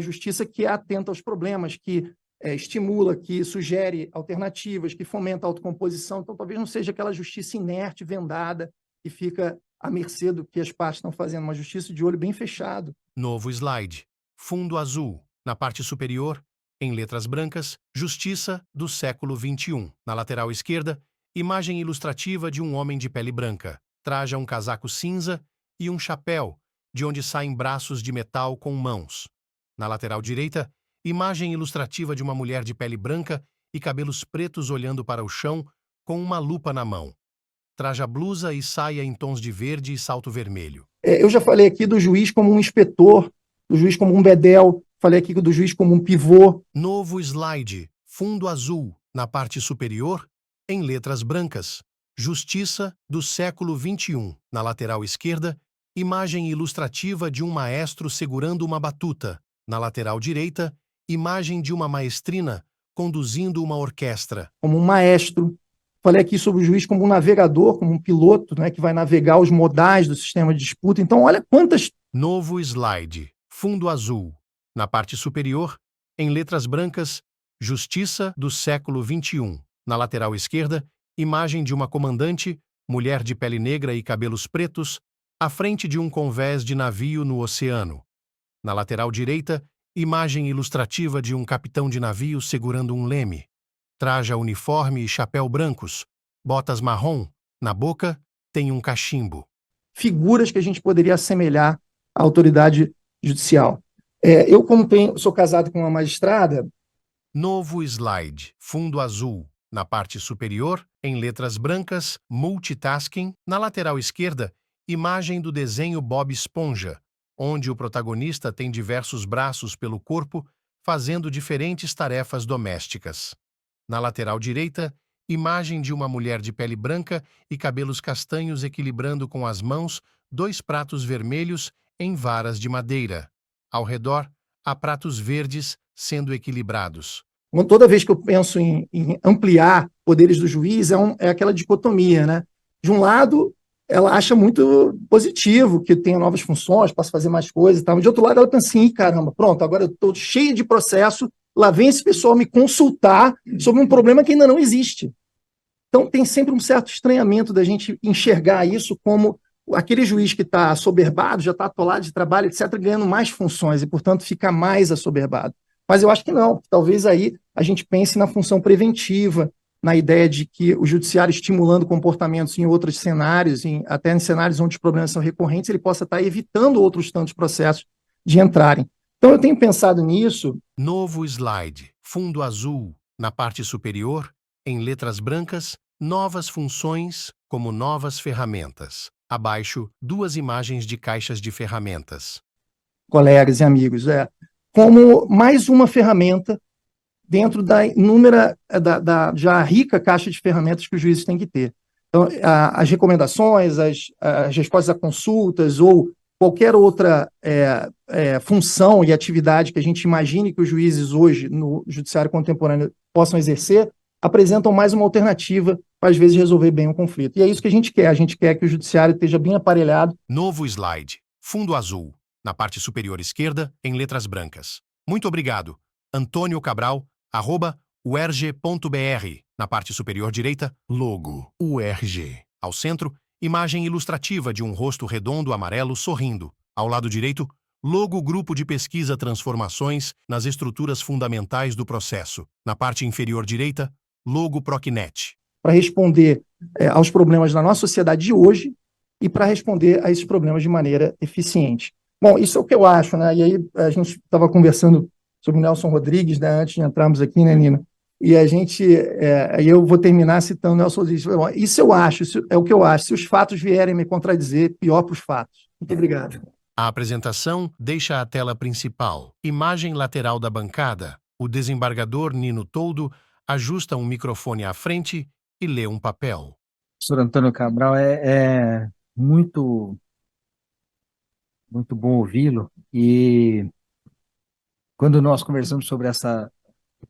S3: justiça que é atenta aos problemas, que estimula, que sugere alternativas, que fomenta a autocomposição, então talvez não seja aquela justiça inerte, vendada, que fica à mercê do que as partes estão fazendo, uma justiça de olho bem fechado.
S1: Novo slide. Fundo azul. Na parte superior, em letras brancas, Justiça do século XXI. Na lateral esquerda, imagem ilustrativa de um homem de pele branca. Traja um casaco cinza e um chapéu, de onde saem braços de metal com mãos. Na lateral direita, imagem ilustrativa de uma mulher de pele branca e cabelos pretos olhando para o chão com uma lupa na mão. Traja blusa e saia em tons de verde e salto vermelho.
S3: Eu já falei aqui do juiz como um inspetor, do juiz como um bedel, falei aqui do juiz como um pivô.
S1: Novo slide. Fundo azul. Na parte superior, em letras brancas, Justiça do século XXI. Na lateral esquerda, imagem ilustrativa de um maestro segurando uma batuta. Na lateral direita, imagem de uma maestrina conduzindo uma orquestra.
S3: Como um maestro. Falei aqui sobre o juiz como um navegador, como um piloto, né, que vai navegar os modais do sistema de disputa. Então, olha quantas...
S1: Novo slide. Fundo azul. Na parte superior, em letras brancas, Justiça do século XXI. Na lateral esquerda, imagem de uma comandante, mulher de pele negra e cabelos pretos, à frente de um convés de navio no oceano. Na lateral direita, imagem ilustrativa de um capitão de navio segurando um leme. Traja uniforme e chapéu brancos, botas marrom, na boca tem um cachimbo.
S3: figuras que a gente poderia assemelhar à autoridade judicial. Eu, como sou casado com uma magistrada...
S1: Novo slide. Fundo azul. Na parte superior, em letras brancas, multitasking. Na lateral esquerda, imagem do desenho Bob Esponja, onde o protagonista tem diversos braços pelo corpo, fazendo diferentes tarefas domésticas. Na lateral direita, imagem de uma mulher de pele branca e cabelos castanhos equilibrando com as mãos 2 pratos vermelhos em varas de madeira. Ao redor, há pratos verdes sendo equilibrados.
S3: Toda vez que eu penso em ampliar poderes do juiz, é aquela dicotomia, né? De um lado, ela acha muito positivo que tenha novas funções, possa fazer mais coisas e tal. De outro lado, ela pensa assim, caramba, pronto, agora eu estou cheia de processo, lá vem esse pessoal me consultar sobre um problema que ainda não existe. Então, tem sempre um certo estranhamento da gente enxergar isso como aquele juiz que está assoberbado, já está atolado de trabalho, etc., ganhando mais funções e, portanto, fica mais assoberbado. Mas eu acho que não. Talvez aí a gente pense na função preventiva, na ideia de que o judiciário estimulando comportamentos em outros cenários, até em cenários onde os problemas são recorrentes, ele possa estar evitando outros tantos processos de entrarem. Então, eu tenho pensado nisso.
S1: Novo slide. Fundo azul. Na parte superior, em letras brancas, novas funções como novas ferramentas. Abaixo, 2 imagens de caixas de ferramentas.
S3: Colegas e amigos, como mais uma ferramenta dentro da inúmera, já rica caixa de ferramentas que os juízes têm que ter. Então, as recomendações, as respostas a consultas ou qualquer outra função e atividade que a gente imagine que os juízes hoje, no judiciário contemporâneo, possam exercer, apresentam mais uma alternativa para, às vezes, resolver bem um conflito. E é isso que a gente quer que o judiciário esteja bem aparelhado.
S1: Novo slide. Fundo azul. Na parte superior esquerda, em letras brancas. Muito obrigado. Antônio Cabral, @uerj.br. Na parte superior direita, logo, UERJ. Ao centro, imagem ilustrativa de um rosto redondo amarelo sorrindo. Ao lado direito, logo Grupo de Pesquisa Transformações nas Estruturas Fundamentais do Processo. Na parte inferior direita, logo Procnet.
S3: Para responder aos problemas da nossa sociedade de hoje e para responder a esses problemas de maneira eficiente. Bom, isso é o que eu acho, né? E aí a gente estava conversando sobre o Nelson Rodrigues, né, antes de entrarmos aqui, né, Nina? E a gente, aí eu vou terminar citando o Nelson Rodrigues. Isso eu acho, isso é o que eu acho. Se os fatos vierem me contradizer, pior para os fatos. Muito obrigado.
S1: A apresentação deixa a tela principal. Imagem lateral da bancada. O desembargador Nino Toldo ajusta um microfone à frente e lê um papel.
S2: Professor Antônio Cabral, é muito bom ouvi-lo. E quando nós conversamos sobre essa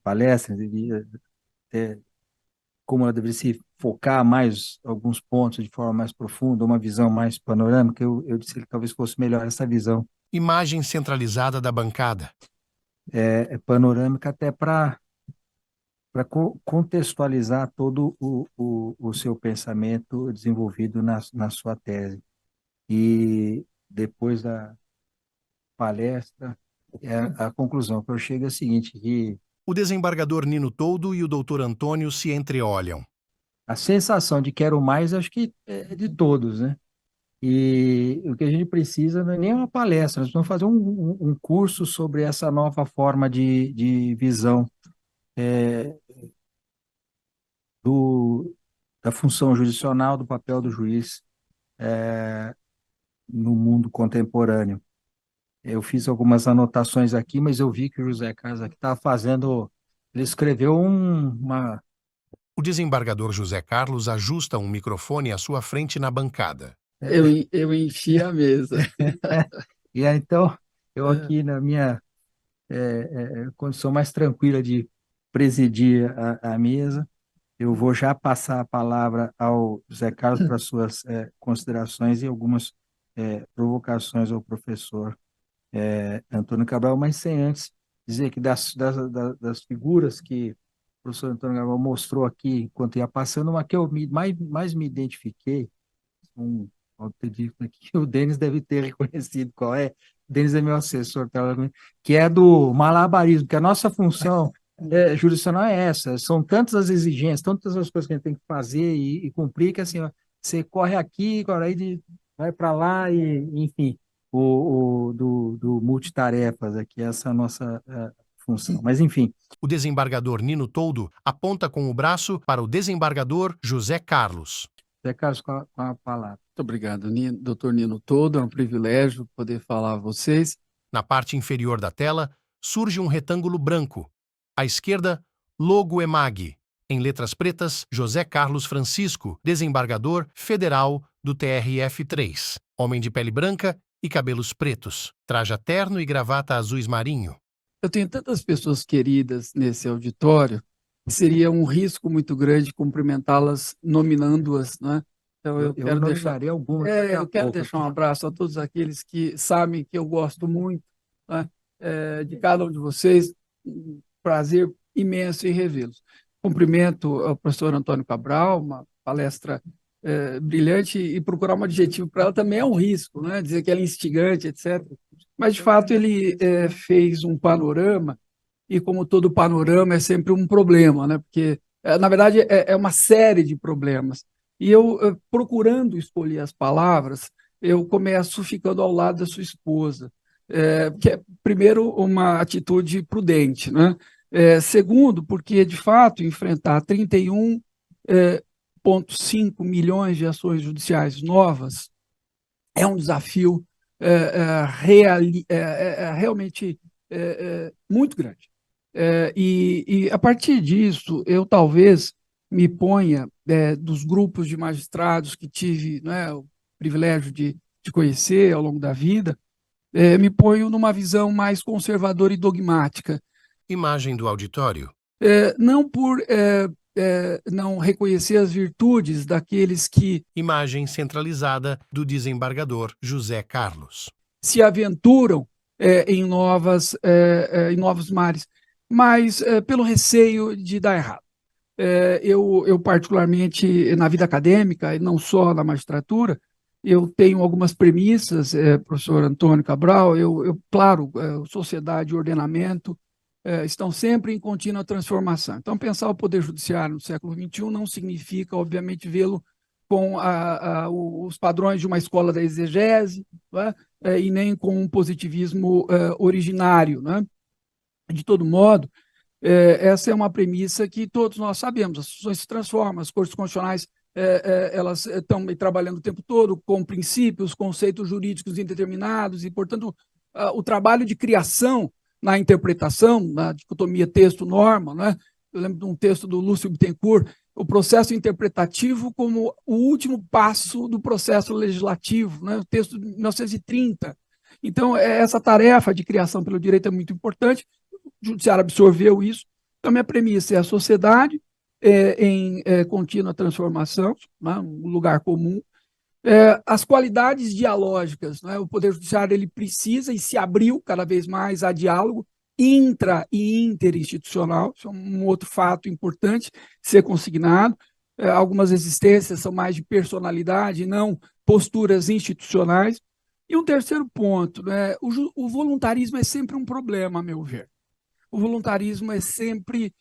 S2: palestra, como ela deveria se focar mais alguns pontos de forma mais profunda, uma visão mais panorâmica, eu disse que talvez fosse melhor essa visão.
S1: Imagem centralizada da bancada.
S2: Panorâmica até para contextualizar todo o seu pensamento desenvolvido na sua tese. E depois da palestra, a conclusão que eu chego é a seguinte, que
S1: O desembargador Nino Toldo e o doutor Antônio se entreolham.
S2: a sensação de quero mais, acho que é de todos, né? E o que a gente precisa não é nem uma palestra, nós vamos fazer um curso sobre essa nova forma de visão da função jurisdicional, do papel do juiz no mundo contemporâneo. Eu fiz algumas anotações aqui, mas eu vi que o José Carlos aqui estava fazendo. Ele escreveu uma
S1: O desembargador José Carlos ajusta um microfone à sua frente na bancada.
S4: Eu enchi a mesa.
S2: E aí, então, eu aqui na minha condição mais tranquila de presidir a mesa, eu vou já passar a palavra ao José Carlos para suas considerações e algumas provocações ao professor Antônio Cabral, mas sem antes dizer que das figuras que o professor Antônio Cabral mostrou aqui enquanto ia passando, uma que eu mais me identifiquei, pode ter dito aqui, o Denis deve ter reconhecido qual é. O Denis é meu assessor, que é do malabarismo, que a nossa função jurisdicional é essa, são tantas as exigências, tantas as coisas que a gente tem que fazer e cumprir, que assim, ó, você corre aqui, vai para lá, e enfim, do multitarefas aqui, essa é a nossa função. Mas enfim.
S1: O desembargador Nino Toldo aponta com o braço para o desembargador José Carlos.
S2: José Carlos, com a palavra.
S4: Muito obrigado, doutor Nino Toldo. É um privilégio poder falar a vocês.
S1: Na parte inferior da tela, surge um retângulo branco. À esquerda, logo EMAG. Em letras pretas, José Carlos Francisco, desembargador federal do TRF3. Homem de pele branca e cabelos pretos. Traja terno e gravata azuis marinho.
S4: Eu tenho tantas pessoas queridas nesse auditório, seria um risco muito grande cumprimentá-las nominando-as, né? Então eu quero deixar
S2: algumas.
S4: Eu quero deixar um abraço a todos aqueles que sabem que eu gosto muito, né, de cada um de vocês. Um prazer imenso em revê-los. Cumprimento ao professor Antônio Cabral, uma palestra brilhante, e procurar um adjetivo para ela também é um risco, né? Dizer que ela é instigante, etc. Mas, de fato, ele fez um panorama, e como todo panorama é sempre um problema, né? Porque, na verdade, é uma série de problemas. E eu, procurando escolher as palavras, eu começo ficando ao lado da sua esposa, que é, primeiro, uma atitude prudente, né? Segundo, porque, de fato, enfrentar 31,5 milhões de ações judiciais novas é um desafio realmente muito grande. E, a partir disso, eu talvez me ponha dos grupos de magistrados que tive, né, o privilégio de conhecer ao longo da vida, me ponho numa visão mais conservadora e dogmática.
S1: Imagem do auditório.
S4: Não por não reconhecer as virtudes daqueles que...
S1: Imagem centralizada do desembargador José Carlos.
S4: Se aventuram em novos mares, mas pelo receio de dar errado. Eu, particularmente, na vida acadêmica, e não só na magistratura, eu tenho algumas premissas, professor Antônio Cabral, claro, sociedade e ordenamento estão sempre em contínua transformação. Então, pensar o Poder Judiciário no século XXI não significa, obviamente, vê-lo com os padrões de uma escola da exegese, né? E nem com um positivismo originário, né? De todo modo, essa é uma premissa que todos nós sabemos, as instituições se transformam, as cortes constitucionais elas estão trabalhando o tempo todo com princípios, conceitos jurídicos indeterminados e, portanto, o trabalho de criação na interpretação, na dicotomia texto-norma, né? Eu lembro de um texto do Lúcio Bittencourt, o processo interpretativo como o último passo do processo legislativo, né? O texto de 1930. Então, essa tarefa de criação pelo direito é muito importante, o judiciário absorveu isso. Então, minha premissa é a sociedade em contínua transformação, né? Um lugar comum. As qualidades dialógicas, né? O Poder Judiciário ele precisa e se abriu cada vez mais a diálogo intra e interinstitucional, isso é um outro fato importante ser consignado. Algumas existências são mais de personalidade, não posturas institucionais. E um terceiro ponto, né? O voluntarismo é sempre um problema, a meu ver. O voluntarismo é sempre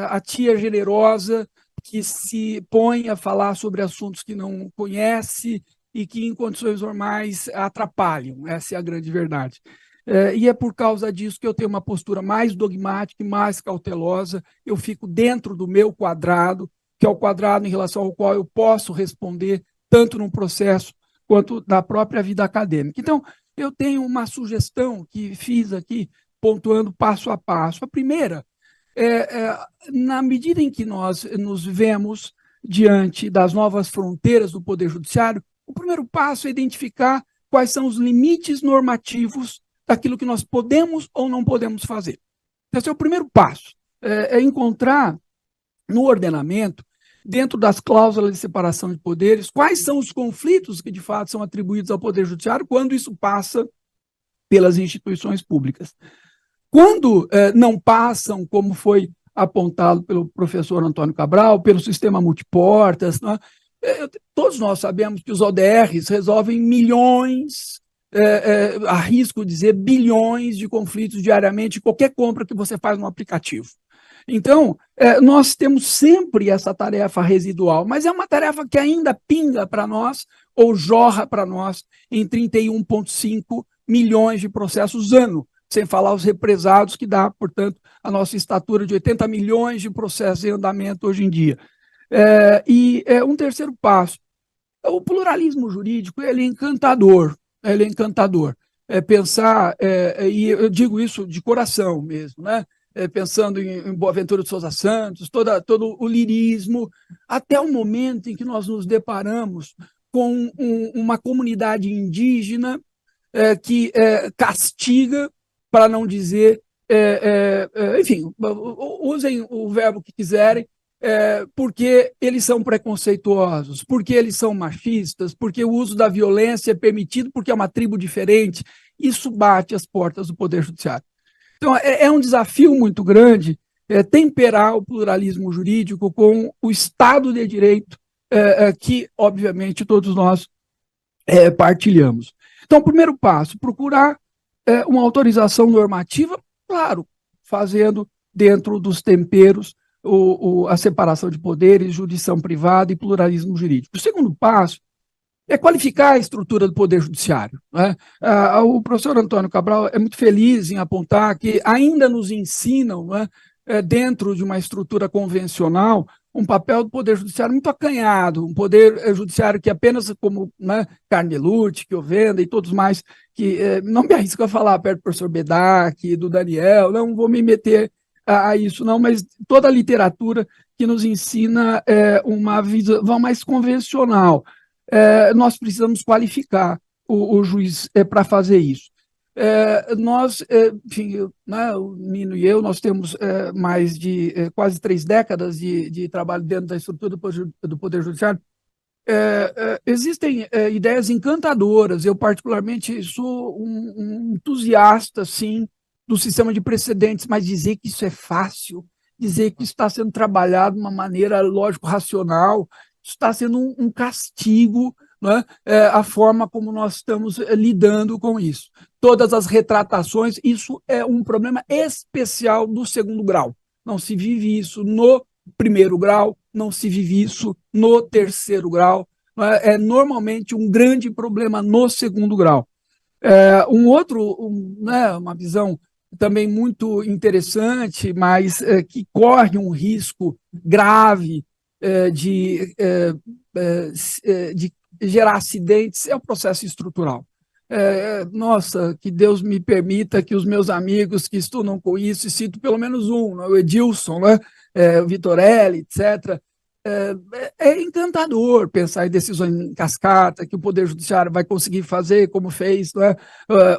S4: a tia generosa que se põe a falar sobre assuntos que não conhece e que, em condições normais, atrapalham. Essa é a grande verdade. E é por causa disso que eu tenho uma postura mais dogmática e mais cautelosa. Eu fico dentro do meu quadrado, que é o quadrado em relação ao qual eu posso responder tanto num processo quanto na própria vida acadêmica. Então, eu tenho uma sugestão que fiz aqui, pontuando passo a passo. A primeira Na medida em que nós nos vemos diante das novas fronteiras do Poder Judiciário, o primeiro passo é identificar quais são os limites normativos daquilo que nós podemos ou não podemos fazer. Esse é o primeiro passo, é encontrar no ordenamento, dentro das cláusulas de separação de poderes, quais são os conflitos que de fato são atribuídos ao Poder Judiciário quando isso passa pelas instituições públicas. Quando não passam, como foi apontado pelo professor Antônio Cabral, pelo sistema multiportas, né? Todos nós sabemos que os ODRs resolvem milhões, arrisco dizer bilhões de conflitos diariamente em qualquer compra que você faz no aplicativo. Então, nós temos sempre essa tarefa residual, mas é uma tarefa que ainda pinga para nós, ou jorra para nós, em 31,5 milhões de processos ano, sem falar os represados, que dá, portanto, a nossa estatura de 80 milhões de processos em andamento hoje em dia. Um terceiro passo, o pluralismo jurídico, ele é encantador, pensar, e eu digo isso de coração mesmo, né? Pensando em Boaventura de Souza Santos, todo o lirismo, até o momento em que nós nos deparamos com uma comunidade indígena que castiga, para não dizer, enfim, usem o verbo que quiserem, porque eles são preconceituosos, porque eles são machistas, porque o uso da violência é permitido porque é uma tribo diferente. Isso bate as portas do Poder Judiciário. Então, é um desafio muito grande temperar o pluralismo jurídico com o Estado de Direito, que, obviamente, todos nós partilhamos. Então, o primeiro passo, procurar uma autorização normativa, claro, fazendo dentro dos temperos a separação de poderes, jurisdição privada e pluralismo jurídico. O segundo passo é qualificar a estrutura do Poder Judiciário, né? O professor Antônio Cabral é muito feliz em apontar que ainda nos ensinam, né, dentro de uma estrutura convencional, um papel do Poder Judiciário muito acanhado, um Poder Judiciário que apenas como, né, Carnelute, que eu venda e todos mais, que não me arrisco a falar perto do professor Bedak, do Daniel, não vou me meter a isso não, mas toda a literatura que nos ensina uma visão mais convencional. Nós precisamos qualificar o juiz para fazer isso. Nós, enfim, né, o Nino e eu, nós temos mais de quase 3 décadas de trabalho dentro da estrutura do Poder Judiciário. Existem ideias encantadoras. Eu, particularmente, sou um entusiasta, sim, do sistema de precedentes, mas dizer que isso é fácil, dizer que isso está sendo trabalhado de uma maneira lógico-racional, isso está sendo um castigo, né? A forma como nós estamos lidando com isso. Todas as retratações, isso é um problema especial do segundo grau. Não se vive isso no primeiro grau, não se vive isso no terceiro grau. É normalmente um grande problema no segundo grau. Uma visão também muito interessante, mas que corre um risco grave de gerar acidentes, é o processo estrutural. Nossa, que Deus me permita que os meus amigos que estudam com isso, e cito pelo menos um, né, o Edilson, né, o Vitorelli, etc., é encantador pensar em decisões em cascata, que o Poder Judiciário vai conseguir fazer, como fez, né,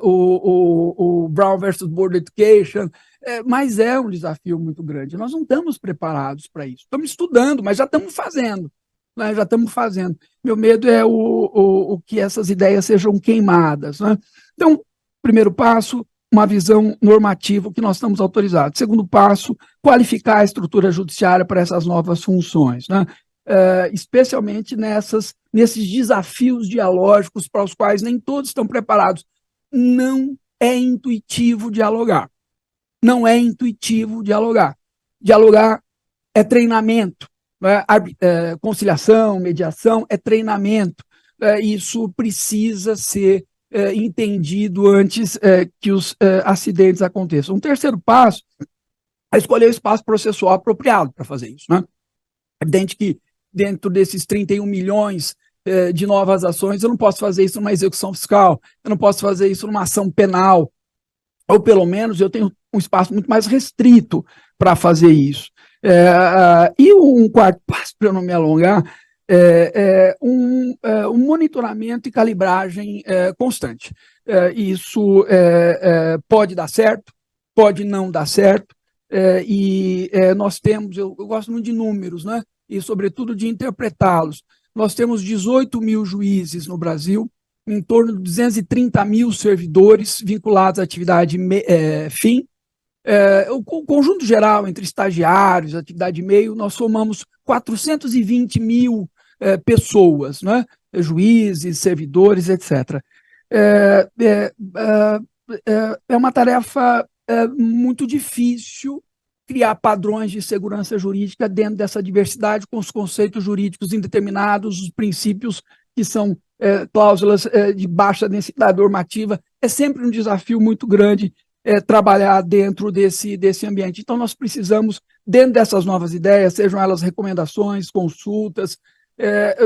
S4: o Brown versus Board Education, mas é um desafio muito grande. Nós não estamos preparados para isso. Estamos estudando, mas já estamos fazendo. Né, já estamos fazendo. Meu medo é o que essas ideias sejam queimadas. Né? Então, primeiro passo, uma visão normativa que nós estamos autorizados. Segundo passo, qualificar a estrutura judiciária para essas novas funções, né? Especialmente nesses desafios dialógicos para os quais nem todos estão preparados. Não é intuitivo dialogar. Não é intuitivo dialogar. Dialogar é treinamento. Né? Conciliação, mediação é treinamento. Isso precisa ser entendido antes que os acidentes aconteçam. Um terceiro passo é escolher o espaço processual apropriado para fazer isso. Né? É evidente que dentro desses 31 milhões de novas ações, eu não posso fazer isso numa execução fiscal, eu não posso fazer isso numa ação penal, ou pelo menos eu tenho um espaço muito mais restrito para fazer isso. E um quarto passo, para eu não me alongar, um monitoramento e calibragem constante. Isso pode dar certo, pode não dar certo, nós temos, eu gosto muito de números, né? E sobretudo de interpretá-los. Nós temos 18 mil juízes no Brasil, em torno de 230 mil servidores vinculados à atividade fim. O conjunto geral, entre estagiários, atividade meio, nós somamos 420 mil pessoas, né? Juízes, servidores, etc. É uma tarefa muito difícil criar padrões de segurança jurídica dentro dessa diversidade, com os conceitos jurídicos indeterminados, os princípios que são cláusulas de baixa densidade normativa. É sempre um desafio muito grande trabalhar dentro desse ambiente. Então, nós precisamos, dentro dessas novas ideias, sejam elas recomendações, consultas,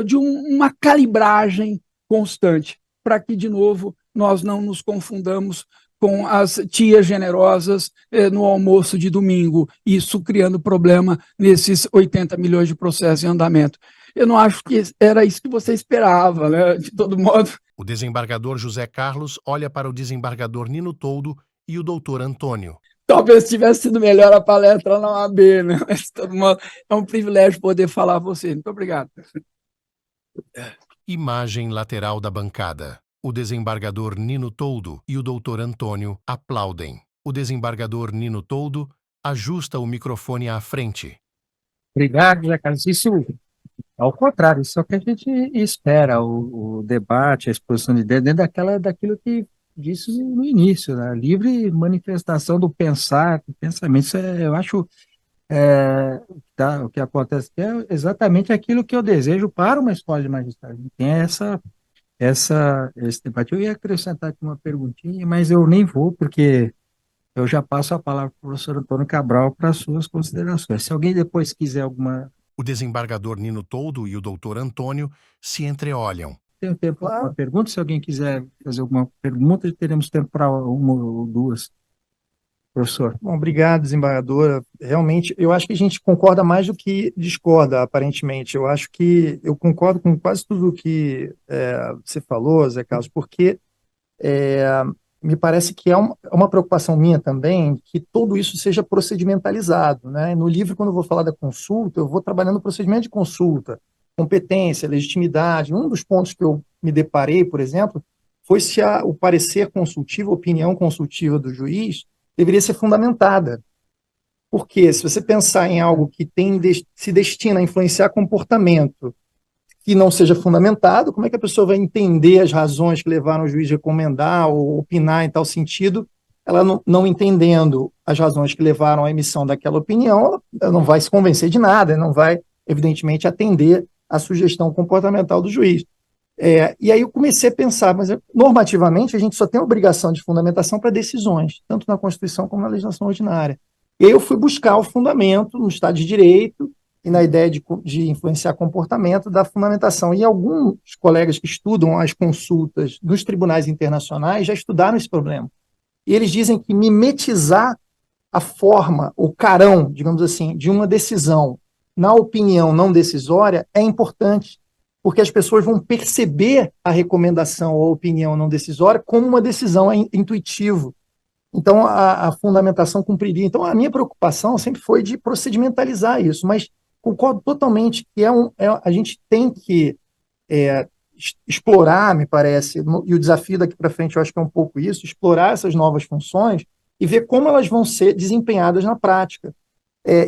S4: de uma calibragem constante, para que, de novo, nós não nos confundamos com as tias generosas no almoço de domingo, isso criando problema nesses 80 milhões de processos em andamento. Eu não acho que era isso que você esperava, né? De todo modo.
S1: O desembargador José Carlos olha para o desembargador Nino Toldo e o doutor Antônio.
S4: Talvez tivesse sido melhor a palestra na OAB, né? Mas, de todo modo, é um privilégio poder falar a você. Muito obrigado.
S1: Imagem lateral da bancada. O desembargador Nino Toldo e o doutor Antônio aplaudem. O desembargador Nino Toldo ajusta o microfone à frente.
S5: Obrigado, Zé Carlos. Isso, ao contrário, isso é o que a gente espera, o debate, a exposição de ideias, dentro daquilo que disse no início, né? A livre manifestação do pensar, do pensamento. Isso eu acho o que acontece aqui é exatamente aquilo que eu desejo para uma escola de magistrado. Tem esse debate. Eu ia acrescentar aqui uma perguntinha, mas eu nem vou, porque eu já passo a palavra para o professor Antônio Cabral para as suas considerações. Se alguém depois quiser alguma...
S1: O desembargador Nino Toldo e o doutor Antônio se entreolham.
S5: Tem tempo para uma pergunta? Se alguém quiser fazer alguma pergunta, teremos tempo para uma ou duas. Professor.
S3: Bom, obrigado, desembargadora. Realmente, eu acho que a gente concorda mais do que discorda, aparentemente. Eu acho que eu concordo com quase tudo o que você falou, Zé Carlos, porque me parece que é uma preocupação minha também que tudo isso seja procedimentalizado, né? No livro, quando eu vou falar da consulta, eu vou trabalhando o procedimento de consulta, competência, legitimidade. Um dos pontos que eu me deparei, por exemplo, foi se o parecer consultivo, a opinião consultiva do juiz deveria ser fundamentada. Porque se você pensar em algo que se destina a influenciar comportamento que não seja fundamentado, como é que a pessoa vai entender as razões que levaram o juiz a recomendar ou opinar em tal sentido? Ela não entendendo as razões que levaram à emissão daquela opinião, ela não vai se convencer de nada, não vai, evidentemente, atender à sugestão comportamental do juiz. E aí eu comecei a pensar, mas normativamente a gente só tem a obrigação de fundamentação para decisões, tanto na Constituição como na legislação ordinária. E aí eu fui buscar o fundamento no Estado de Direito e na ideia de influenciar comportamento da fundamentação. E alguns colegas que estudam as consultas dos tribunais internacionais já estudaram esse problema. E eles dizem que mimetizar a forma, o carão, digamos assim, de uma decisão na opinião não decisória é importante, porque as pessoas vão perceber a recomendação ou a opinião não decisória como uma decisão intuitiva. Então, a fundamentação cumpriria. Então, a minha preocupação sempre foi de procedimentalizar isso, mas concordo totalmente que a gente tem que explorar, me parece, e o desafio daqui para frente eu acho que é um pouco isso, explorar essas novas funções e ver como elas vão ser desempenhadas na prática.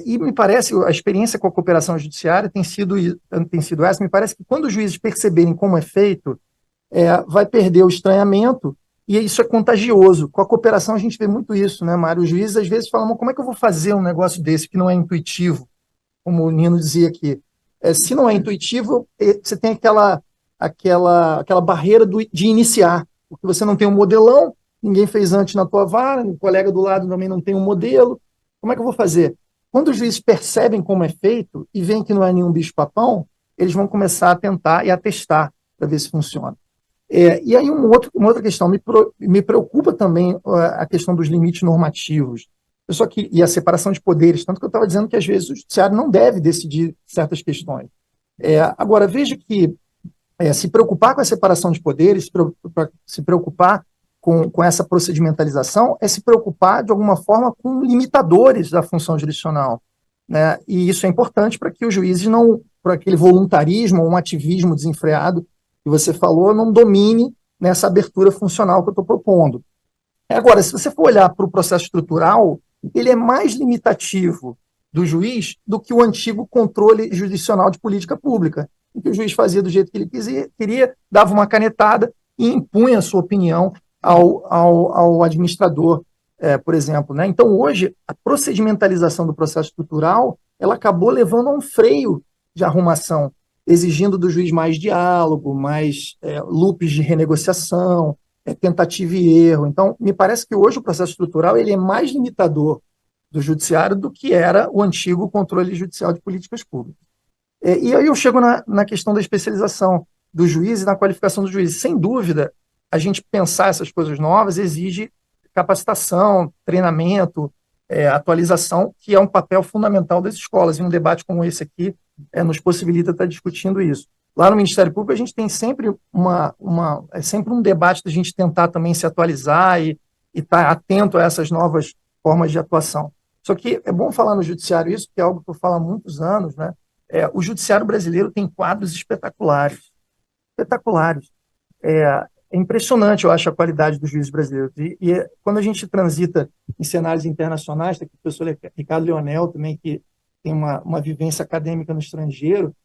S3: E me parece, a experiência com a cooperação judiciária tem sido essa, me parece que quando os juízes perceberem como é feito, vai perder o estranhamento, e isso é contagioso. Com a cooperação a gente vê muito isso, né, Mário? Os juízes às vezes falam, como é que eu vou fazer um negócio desse que não é intuitivo? Como o Nino dizia aqui. Se não é intuitivo, você tem aquela barreira de iniciar, porque você não tem um modelão, ninguém fez antes na tua vara, o colega do lado também não tem um modelo, como é que eu vou fazer? Quando os juízes percebem como é feito e veem que não é nenhum bicho-papão, eles vão começar a tentar e a testar para ver se funciona. E aí uma outra questão, me preocupa também a questão dos limites normativos. e a separação de poderes, tanto que eu estava dizendo que às vezes o judiciário não deve decidir certas questões. Agora, veja que se preocupar com a separação de poderes, se preocupar com essa procedimentalização, é se preocupar, de alguma forma, com limitadores da função jurisdicional, né? E isso é importante para que os juízes não, por aquele voluntarismo ou um ativismo desenfreado que você falou, não domine nessa abertura funcional que eu estou propondo. Agora, se você for olhar para o processo estrutural, ele é mais limitativo do juiz do que o antigo controle jurisdicional de política pública, em que o juiz fazia do jeito que ele queria, dava uma canetada e impunha a sua opinião ao administrador, por exemplo, né? Então, hoje, a procedimentalização do processo estrutural, ela acabou levando a um freio de arrumação, exigindo do juiz mais diálogo, mais loops de renegociação, tentativa e erro. Então, me parece que hoje o processo estrutural ele é mais limitador do judiciário do que era o antigo controle judicial de políticas públicas. E aí eu chego na questão da especialização do juiz e na qualificação do juiz. Sem dúvida, a gente pensar essas coisas novas exige capacitação, treinamento, atualização, que é um papel fundamental das escolas. E um debate como esse aqui nos possibilita estar discutindo isso. Lá no Ministério Público, a gente tem sempre sempre um debate da gente tentar também se atualizar e estar atento a essas novas formas de atuação. Só que é bom falar no judiciário isso, que é algo que eu falo há muitos anos, né? O judiciário brasileiro tem quadros espetaculares. Espetaculares. É impressionante, eu acho, a qualidade dos juízes brasileiros. E quando a gente transita em cenários internacionais, tem aqui o professor Ricardo Leonel também, que tem uma vivência acadêmica no estrangeiro,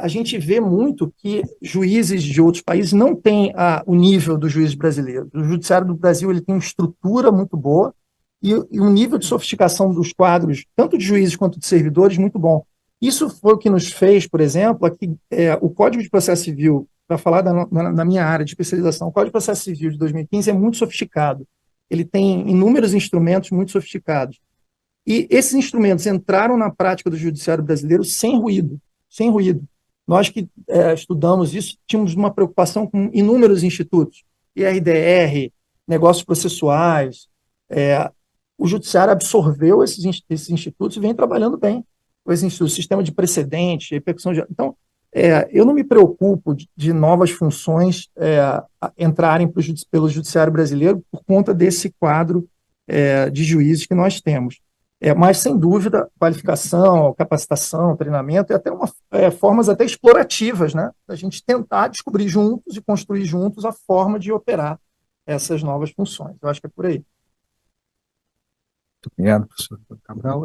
S3: a gente vê muito que juízes de outros países não têm o nível dos juízes brasileiros. O judiciário do Brasil ele tem uma estrutura muito boa e um nível de sofisticação dos quadros, tanto de juízes quanto de servidores, muito bom. Isso foi o que nos fez, por exemplo, aqui, o Código de Processo Civil, para falar da minha área de especialização, o Código de Processo Civil de 2015 é muito sofisticado. Ele tem inúmeros instrumentos muito sofisticados. E esses instrumentos entraram na prática do judiciário brasileiro sem ruído. Sem ruído. Nós que estudamos isso, tínhamos uma preocupação com inúmeros institutos, IRDR, negócios processuais. O judiciário absorveu esses institutos e vem trabalhando bem. O sistema de precedente, repercussão de... Então, eu não me preocupo de novas funções entrarem pelo judiciário brasileiro por conta desse quadro de juízes que nós temos. Mas, sem dúvida, qualificação, capacitação, treinamento, e até formas até explorativas, né? Da gente tentar descobrir juntos e construir juntos a forma de operar essas novas funções. Eu acho que é por aí.
S5: Muito obrigado, professor Cabral.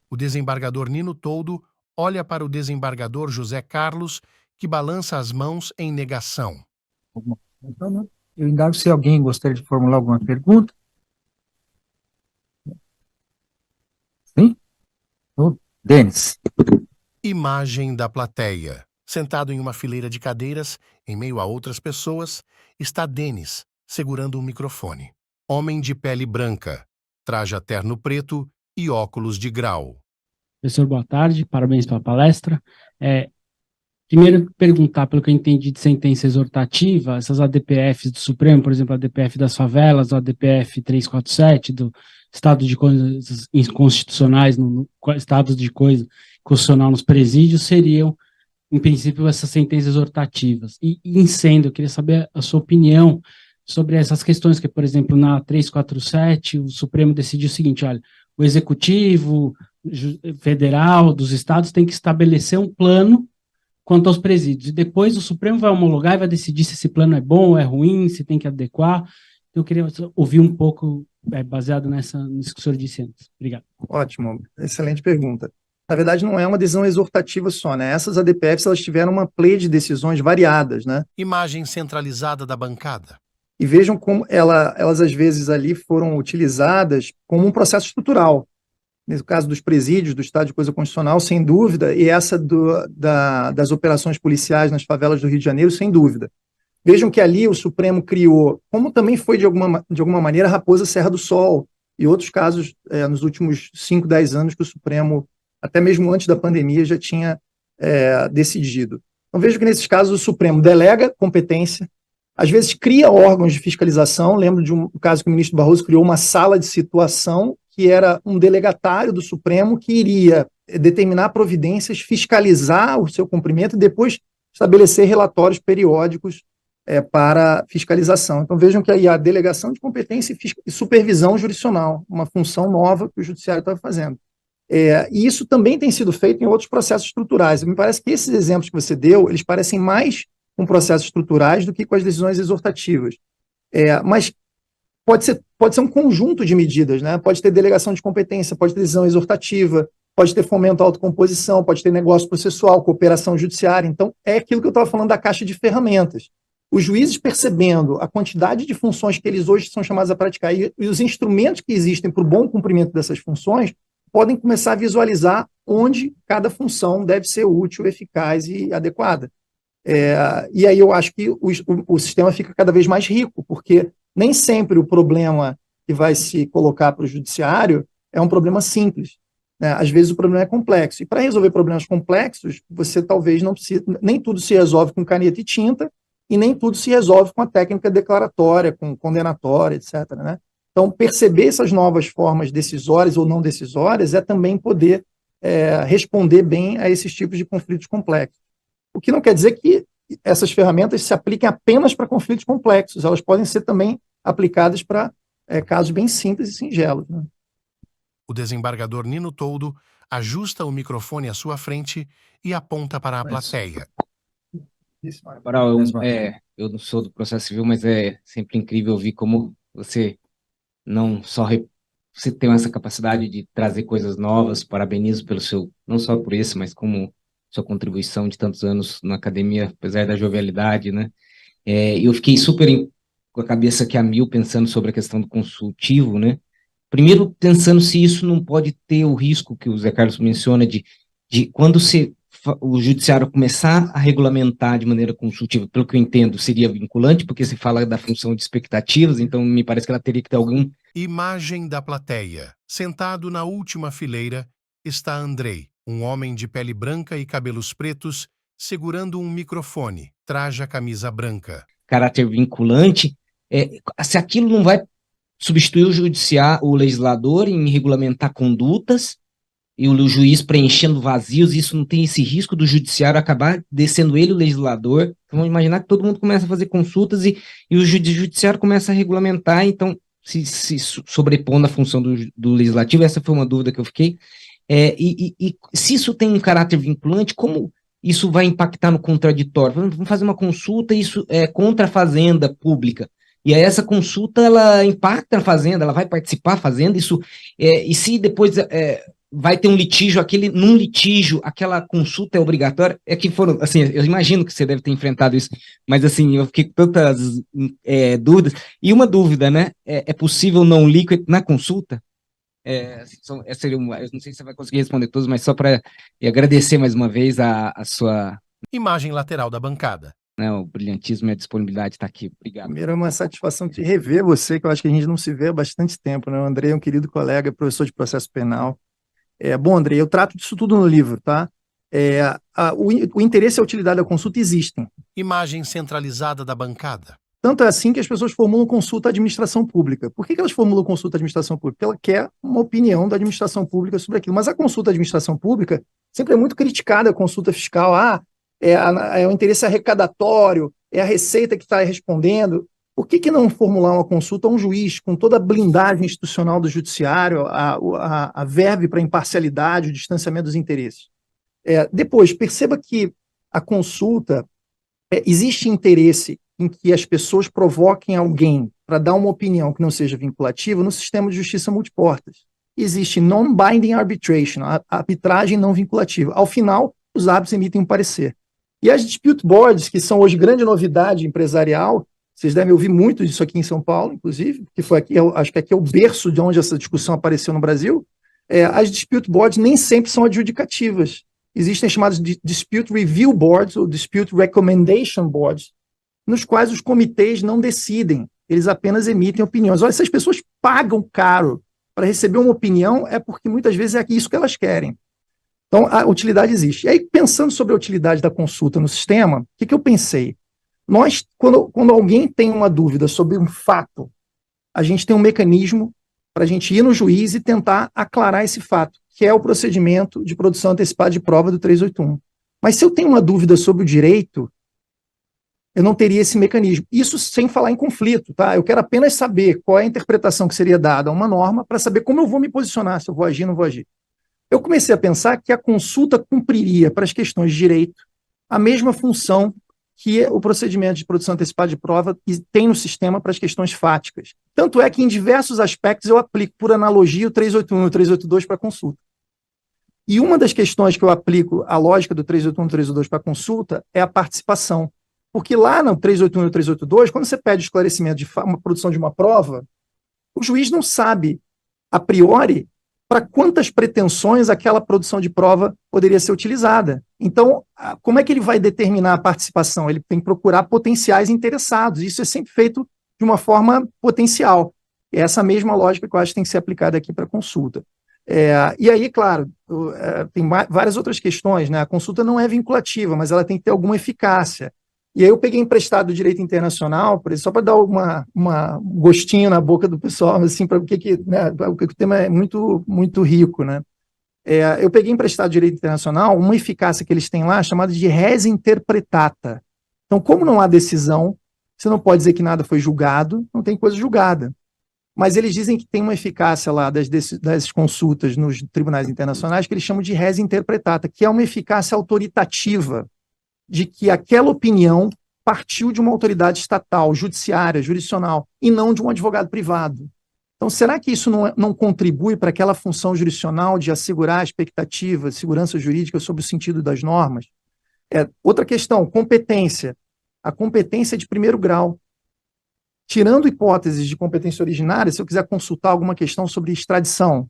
S1: O desembargador Nino Toldo olha para o desembargador José Carlos, que balança as mãos em negação.
S5: Então, né? Eu indago se alguém gostaria de formular alguma pergunta. Sim? Denis.
S1: Imagem da plateia. Sentado em uma fileira de cadeiras, em meio a outras pessoas, está Denis, segurando um microfone. Homem de pele branca, traja terno preto e óculos de grau.
S6: Professor, boa tarde, parabéns pela palestra. Primeiro, perguntar, pelo que eu entendi de sentença exortativa, essas ADPFs do Supremo, por exemplo, a ADPF das favelas, a ADPF 347, do estado de coisas inconstitucionais, no estado de coisa constitucional nos presídios, seriam, em princípio, essas sentenças exortativas. E sendo, eu queria saber a sua opinião sobre essas questões, que, por exemplo, na 347, o Supremo decidiu o seguinte, olha, o Executivo Federal dos estados tem que estabelecer um plano quanto aos presídios, e depois o Supremo vai homologar e vai decidir se esse plano é bom ou é ruim, se tem que adequar. Então, eu queria ouvir um pouco, baseado nisso que o senhor disse antes. Obrigado.
S3: Ótimo, excelente pergunta. Na verdade, não é uma decisão exortativa só, né? Essas ADPFs, elas tiveram uma pleia de decisões variadas, né?
S1: Imagem centralizada da bancada.
S3: E vejam como elas, às vezes, ali foram utilizadas como um processo estrutural. No caso dos presídios, do Estado de Coisa Constitucional, sem dúvida, e essa das operações policiais nas favelas do Rio de Janeiro, sem dúvida. Vejam que ali o Supremo criou, como também foi de alguma maneira, a Raposa Serra do Sol, e outros casos nos últimos 5, 10 anos que o Supremo, até mesmo antes da pandemia, já tinha decidido. Então vejo que nesses casos o Supremo delega competência, às vezes cria órgãos de fiscalização. Lembro de um caso que o ministro Barroso criou uma sala de situação que era um delegatário do Supremo que iria determinar providências, fiscalizar o seu cumprimento e depois estabelecer relatórios periódicos para fiscalização. Então vejam que aí a delegação de competência e supervisão jurisdicional, uma função nova que o judiciário estava fazendo. E isso também tem sido feito em outros processos estruturais. Me parece que esses exemplos que você deu, eles parecem mais com processos estruturais do que com as decisões exortativas. Mas pode ser um conjunto de medidas, né? Pode ter delegação de competência, pode ter decisão exortativa, pode ter fomento à autocomposição, pode ter negócio processual, cooperação judiciária. Então, é aquilo que eu estava falando da caixa de ferramentas. Os juízes percebendo a quantidade de funções que eles hoje são chamados a praticar e os instrumentos que existem para o bom cumprimento dessas funções, podem começar a visualizar onde cada função deve ser útil, eficaz e adequada. E aí eu acho que o sistema fica cada vez mais rico, porque nem sempre o problema que vai se colocar para o judiciário é um problema simples, né? Às vezes o problema é complexo. E para resolver problemas complexos, você talvez não precise, nem tudo se resolve com caneta e tinta, e nem tudo se resolve com a técnica declaratória, com condenatória, etc., né? Então, perceber essas novas formas decisórias ou não decisórias é também poder responder bem a esses tipos de conflitos complexos. O que não quer dizer que essas ferramentas se apliquem apenas para conflitos complexos, elas podem ser também aplicadas para casos bem simples e singelos, né?
S1: O desembargador Nino Toldo ajusta o microfone à sua frente e aponta para a plateia.
S7: Cabral, eu não sou do processo civil, mas é sempre incrível ouvir como você não só você tem essa capacidade de trazer coisas novas. Parabenizo pelo seu, não só por isso, mas como sua contribuição de tantos anos na academia, apesar da jovialidade, né? Eu fiquei super com a cabeça aqui a mil pensando sobre a questão do consultivo, né? Primeiro, pensando se isso não pode ter o risco que o Zé Carlos menciona de quando o judiciário começar a regulamentar de maneira consultiva, pelo que eu entendo, seria vinculante, porque se fala da função de expectativas, então me parece que ela teria que ter algum...
S1: Imagem da plateia. Sentado na última fileira está Andrei, um homem de pele branca e cabelos pretos, segurando um microfone, traja camisa branca.
S7: Caráter vinculante, se aquilo não vai substituir o legislador em regulamentar condutas, e o juiz preenchendo vazios, isso não tem esse risco do judiciário acabar descendo ele o legislador. Então, vamos imaginar que todo mundo começa a fazer consultas e o judiciário começa a regulamentar, então se sobrepondo à função do legislativo. Essa foi uma dúvida que eu fiquei. E se isso tem um caráter vinculante, como isso vai impactar no contraditório? Vamos fazer uma consulta, isso é contra a fazenda pública. E aí essa consulta, ela impacta a fazenda, ela vai participar da fazenda, isso, e se depois vai ter um litígio, num litígio, aquela consulta é obrigatória, que foram, assim, eu imagino que você deve ter enfrentado isso, mas assim, eu fiquei com tantas dúvidas. E uma dúvida, né, é possível não líquido na consulta? Seria eu não sei se você vai conseguir responder todos, mas só para agradecer mais uma vez a sua...
S1: Imagem lateral da bancada.
S7: O brilhantismo e a disponibilidade está aqui. Obrigado.
S3: Primeiro, é uma satisfação de rever você, que eu acho que a gente não se vê há bastante tempo, né? O Andrei é um querido colega, professor de processo penal. Bom, Andrei, eu trato disso tudo no livro, tá? O interesse e a utilidade da consulta existem.
S1: Imagem centralizada da bancada.
S3: Tanto é assim que as pessoas formulam consulta à administração pública. Por que elas formulam consulta à administração pública? Porque ela quer uma opinião da administração pública sobre aquilo. Mas a consulta à administração pública sempre é muito criticada, a consulta fiscal. O interesse arrecadatório, é a Receita que está respondendo. Por que não formular uma consulta a um juiz com toda a blindagem institucional do judiciário, a verve para a imparcialidade, o distanciamento dos interesses? Depois, perceba que a consulta, existe interesse em que as pessoas provoquem alguém para dar uma opinião que não seja vinculativa no sistema de justiça multiportas. Existe non-binding arbitration, a arbitragem não vinculativa. Ao final, os árbitros emitem um parecer. E as dispute boards, que são hoje grande novidade empresarial, vocês devem ouvir muito disso aqui em São Paulo, inclusive, porque foi aqui, acho que aqui é o berço de onde essa discussão apareceu no Brasil. As dispute boards nem sempre são adjudicativas. Existem chamadas de dispute review boards ou dispute recommendation boards, nos quais os comitês não decidem, eles apenas emitem opiniões. Olha, se as pessoas pagam caro para receber uma opinião, é porque muitas vezes é isso que elas querem. Então, a utilidade existe. E aí, pensando sobre a utilidade da consulta no sistema, o que eu pensei? Nós, quando alguém tem uma dúvida sobre um fato, a gente tem um mecanismo para a gente ir no juiz e tentar aclarar esse fato, que é o procedimento de produção antecipada de prova do 381. Mas se eu tenho uma dúvida sobre o direito, eu não teria esse mecanismo. Isso sem falar em conflito, tá? Eu quero apenas saber qual é a interpretação que seria dada a uma norma para saber como eu vou me posicionar, se eu vou agir ou não vou agir. Eu comecei a pensar que a consulta cumpriria para as questões de direito a mesma função que o procedimento de produção antecipada de prova tem no sistema para as questões fáticas. Tanto é que em diversos aspectos eu aplico por analogia o 381 e o 382 para consulta. E uma das questões que eu aplico a lógica do 381 e 382 para consulta é a participação. Porque lá no 381 e 382, quando você pede esclarecimento de uma produção de uma prova, o juiz não sabe, a priori, para quantas pretensões aquela produção de prova poderia ser utilizada. Então, como é que ele vai determinar a participação? Ele tem que procurar potenciais interessados. Isso é sempre feito de uma forma potencial. É essa mesma lógica que eu acho que tem que ser aplicada aqui para a consulta. E aí, claro, tem várias outras questões, né? A consulta não é vinculativa, mas ela tem que ter alguma eficácia. E aí eu peguei emprestado do direito internacional, só para dar um gostinho na boca do pessoal, assim, para né, porque o tema é muito, muito rico, né? Eu peguei emprestado do direito internacional uma eficácia que eles têm lá, chamada de res interpretata. Então, como não há decisão, você não pode dizer que nada foi julgado, não tem coisa julgada. Mas eles dizem que tem uma eficácia lá das consultas nos tribunais internacionais que eles chamam de res interpretata, que é uma eficácia autoritativa, de que aquela opinião partiu de uma autoridade estatal, judiciária, jurisdicional, e não de um advogado privado. Então, será que isso não contribui para aquela função jurisdicional de assegurar a expectativa, segurança jurídica sobre o sentido das normas? Outra questão, competência. A competência é de primeiro grau. Tirando hipóteses de competência originária, se eu quiser consultar alguma questão sobre extradição,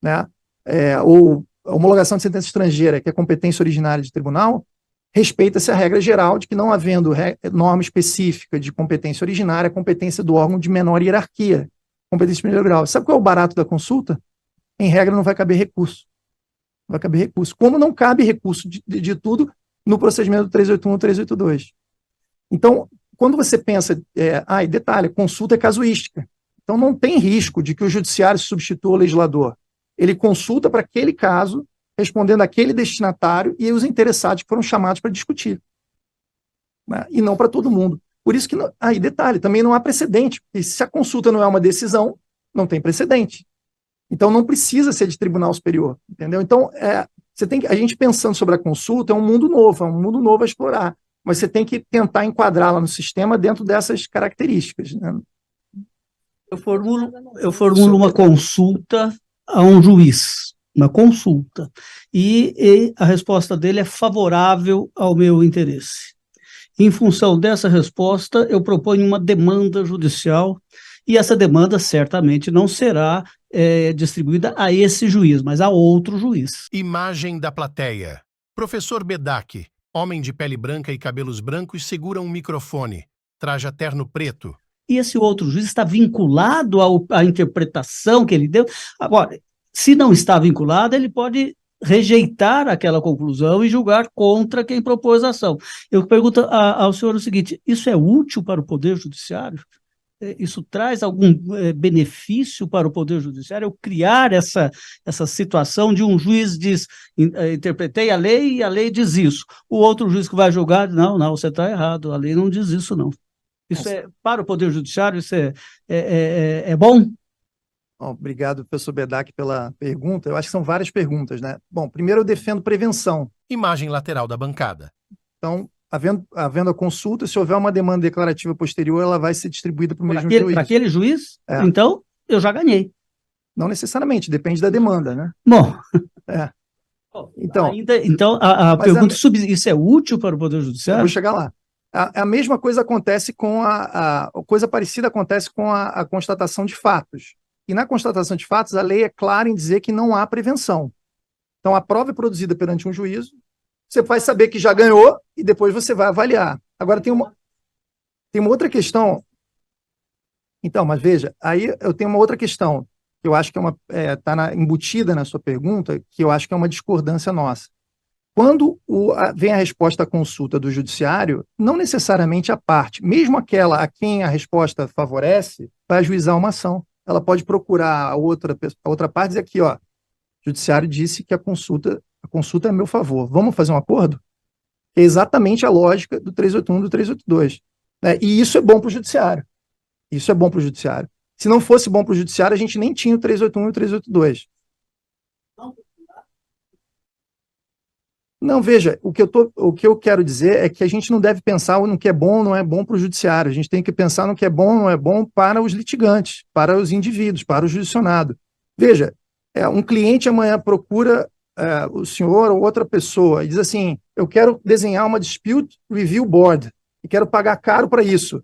S3: né, ou homologação de sentença estrangeira, que é competência originária de tribunal, respeita-se a regra geral de que, não havendo norma específica de competência originária, a competência do órgão de menor hierarquia, competência de primeiro grau. Sabe qual é o barato da consulta? Em regra, não vai caber recurso. Não vai caber recurso. Como não cabe recurso de tudo no procedimento do 381 ou 382. Então, quando você pensa... e detalhe, consulta é casuística. Então, não tem risco de que o judiciário substitua o legislador. Ele consulta para aquele caso, respondendo àquele destinatário e os interessados que foram chamados para discutir. Né? E não para todo mundo. Por isso que, detalhe, também não há precedente, porque se a consulta não é uma decisão, não tem precedente. Então não precisa ser de tribunal superior, entendeu? Então, a gente pensando sobre a consulta é um mundo novo a explorar, mas você tem que tentar enquadrá-la no sistema dentro dessas características. Né?
S8: Eu formulo uma consulta a um juiz. Uma consulta, e a resposta dele é favorável ao meu interesse. Em função dessa resposta, eu proponho uma demanda judicial, e essa demanda certamente não será distribuída a esse juiz, mas a outro juiz.
S1: Imagem da plateia. Professor Bedak, homem de pele branca e cabelos brancos, segura um microfone, traja terno preto.
S8: E esse outro juiz está vinculado à interpretação que ele deu. Agora, se não está vinculado, ele pode rejeitar aquela conclusão e julgar contra quem propôs a ação. Eu pergunto ao senhor o seguinte: isso é útil para o Poder Judiciário? Isso traz algum benefício para o Poder Judiciário? Eu criar essa situação de um juiz diz, interpretei a lei e a lei diz isso. O outro juiz que vai julgar, não, você está errado, a lei não diz isso, não. Isso para o Poder Judiciário, isso é bom?
S3: Obrigado, professor Bedak, pela pergunta. Eu acho que são várias perguntas, né? Bom, primeiro eu defendo prevenção.
S1: Imagem lateral da bancada.
S3: Então, havendo a consulta, se houver uma demanda declarativa posterior, ela vai ser distribuída para o mesmo juiz.
S8: Para aquele juiz? Então, eu já ganhei.
S3: Não necessariamente, depende da demanda, né?
S8: Bom.
S3: Então,
S8: a pergunta isso é útil para o Poder Judiciário?
S3: Eu vou chegar lá. A mesma coisa acontece com coisa parecida acontece com a constatação de fatos. E na constatação de fatos, a lei é clara em dizer que não há prevenção. Então, a prova é produzida perante um juízo, você vai saber que já ganhou e depois você vai avaliar. Agora, tem uma outra questão. Então, mas veja, aí eu tenho uma outra questão, que eu acho que está embutida na sua pergunta, que eu acho que é uma discordância nossa. Quando vem a resposta à consulta do judiciário, não necessariamente a parte, mesmo aquela a quem a resposta favorece, vai ajuizar uma ação. ela pode procurar a outra parte e dizer aqui, ó, o judiciário disse que a consulta é a meu favor. Vamos fazer um acordo? É exatamente a lógica do 381 e do 382. Né? E isso é bom para o judiciário. Isso é bom para o judiciário. Se não fosse bom para o judiciário, a gente nem tinha o 381 e o 382. Não, veja, o que eu quero dizer é que a gente não deve pensar no que é bom ou não é bom para o judiciário. A gente tem que pensar no que é bom ou não é bom para os litigantes, para os indivíduos, para o judicionado. Veja, um cliente amanhã procura o senhor ou outra pessoa e diz assim, eu quero desenhar uma Dispute Review Board e quero pagar caro para isso.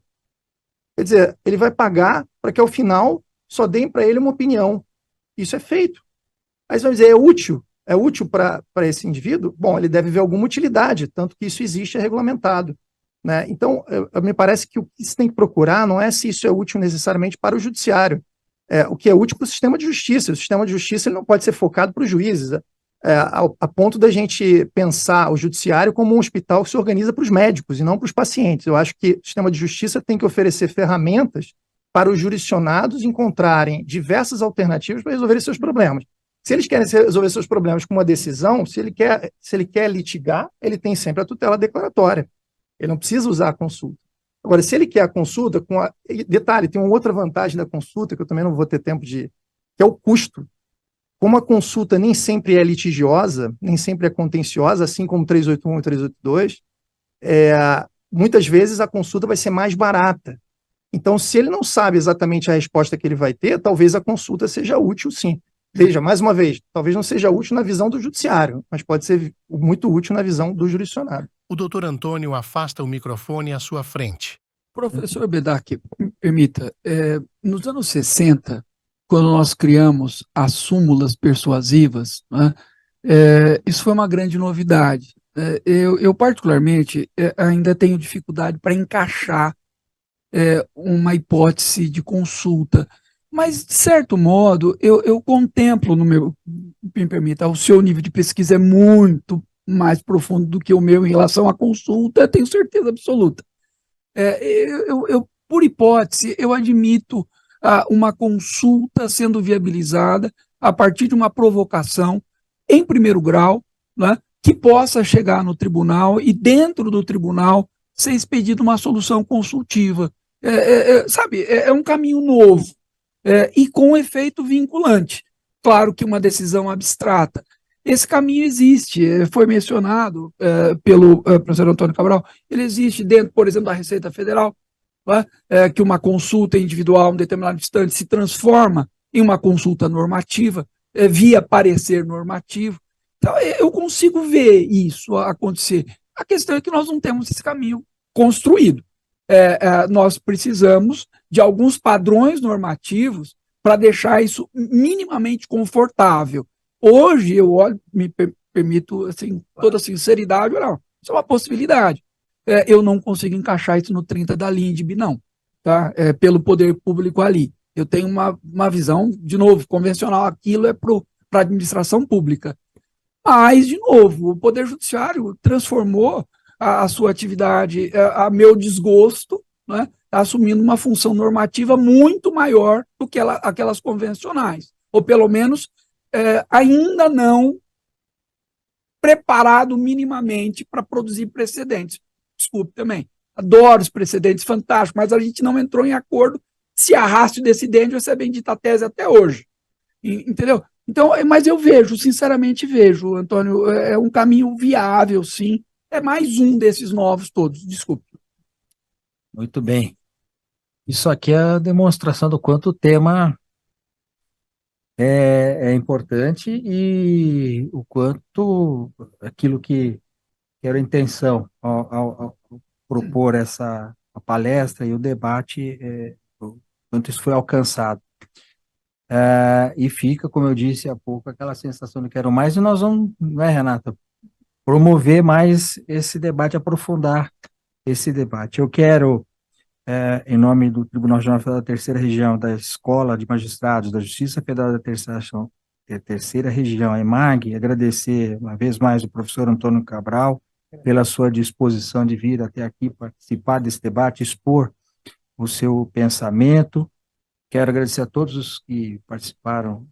S3: Quer dizer, ele vai pagar para que ao final só deem para ele uma opinião. Isso é feito. Aí você vai dizer, é útil? É útil para esse indivíduo? Bom, ele deve ver alguma utilidade, tanto que isso existe, é regulamentado. Né? Então, me parece que o que se tem que procurar não é se isso é útil necessariamente para o judiciário, o que é útil para o sistema de justiça. O sistema de justiça ele não pode ser focado para os juízes, a ponto da gente pensar o judiciário como um hospital que se organiza para os médicos e não para os pacientes. Eu acho que o sistema de justiça tem que oferecer ferramentas para os jurisdicionados encontrarem diversas alternativas para resolverem seus problemas. Se eles querem resolver seus problemas com uma decisão, se ele quer litigar, ele tem sempre a tutela declaratória. Ele não precisa usar a consulta. Agora, se ele quer a consulta, detalhe, tem uma outra vantagem da consulta, que eu também não vou ter tempo que é o custo. Como a consulta nem sempre é litigiosa, nem sempre é contenciosa, assim como 381 e 382, muitas vezes a consulta vai ser mais barata. Então, se ele não sabe exatamente a resposta que ele vai ter, talvez a consulta seja útil, sim. Veja, mais uma vez, talvez não seja útil na visão do judiciário, mas pode ser muito útil na visão do jurisdicionado.
S1: O doutor Antônio afasta o microfone à sua frente.
S4: Professor Bedak, me permita, nos anos 60, quando nós criamos as súmulas persuasivas, né, isso foi uma grande novidade. Eu particularmente, ainda tenho dificuldade para encaixar uma hipótese de consulta, mas, de certo modo, eu contemplo me permita, o seu nível de pesquisa é muito mais profundo do que o meu em relação à consulta, tenho certeza absoluta. Por hipótese, eu admito uma consulta sendo viabilizada a partir de uma provocação em primeiro grau, né, que possa chegar no tribunal e, dentro do tribunal, ser expedida uma solução consultiva. Sabe, é um caminho novo. E com efeito vinculante. Claro que uma decisão abstrata. Esse caminho existe, foi mencionado pelo professor Antônio Cabral, ele existe dentro, por exemplo, da Receita Federal, que uma consulta individual em um determinado instante se transforma em uma consulta normativa, via parecer normativo. Então, eu consigo ver isso acontecer. A questão é que nós não temos esse caminho construído. Nós precisamos de alguns padrões normativos para deixar isso minimamente confortável. Hoje, eu olho, me permito, assim, toda sinceridade, não, isso é uma possibilidade. Eu não consigo encaixar isso no 30 da LINDB, não, tá? Pelo poder público ali. Eu tenho uma visão, de novo, convencional, aquilo é para a administração pública. Mas, de novo, o Poder Judiciário transformou a sua atividade a meu desgosto, né, assumindo uma função normativa muito maior do que aquelas convencionais, ou pelo menos ainda não preparado minimamente para produzir precedentes. Desculpe também, adoro os precedentes fantásticos, mas a gente não entrou em acordo, se arraste o decidente, essa é a bendita tese até hoje. Entendeu? Então, mas eu vejo, sinceramente vejo, Antônio, é um caminho viável, sim. É mais um desses novos todos, desculpe.
S5: Muito bem. Isso aqui é a demonstração do quanto o tema é importante e o quanto aquilo que era a intenção ao propor a palestra e o debate, o quanto isso foi alcançado. E fica, como eu disse há pouco, aquela sensação de quero mais, e nós vamos, não é, Renata, promover mais esse debate, aprofundar esse debate. Eu quero, em nome do Tribunal Regional Federal da Terceira Região, da Escola de Magistrados, da Justiça Federal da Terceira Região, a EMAG, agradecer uma vez mais o professor Antônio Cabral pela sua disposição de vir até aqui participar desse debate, expor o seu pensamento.
S2: Quero agradecer a todos os que participaram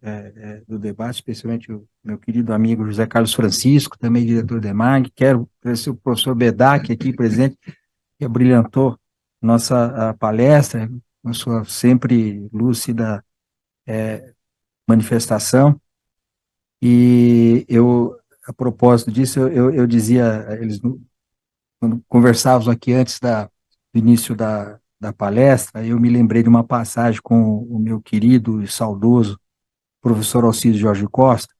S2: do debate, especialmente o meu querido amigo José Carlos Francisco, também diretor da EMAG. Quero agradecer o professor Bedak, aqui presente, que abrilhantou nossa palestra, com a sua sempre lúcida manifestação. E eu, a propósito disso, eu dizia, eles, quando conversávamos aqui antes do início da palestra, eu me lembrei de uma passagem com o meu querido e saudoso professor Alcides Jorge Costa,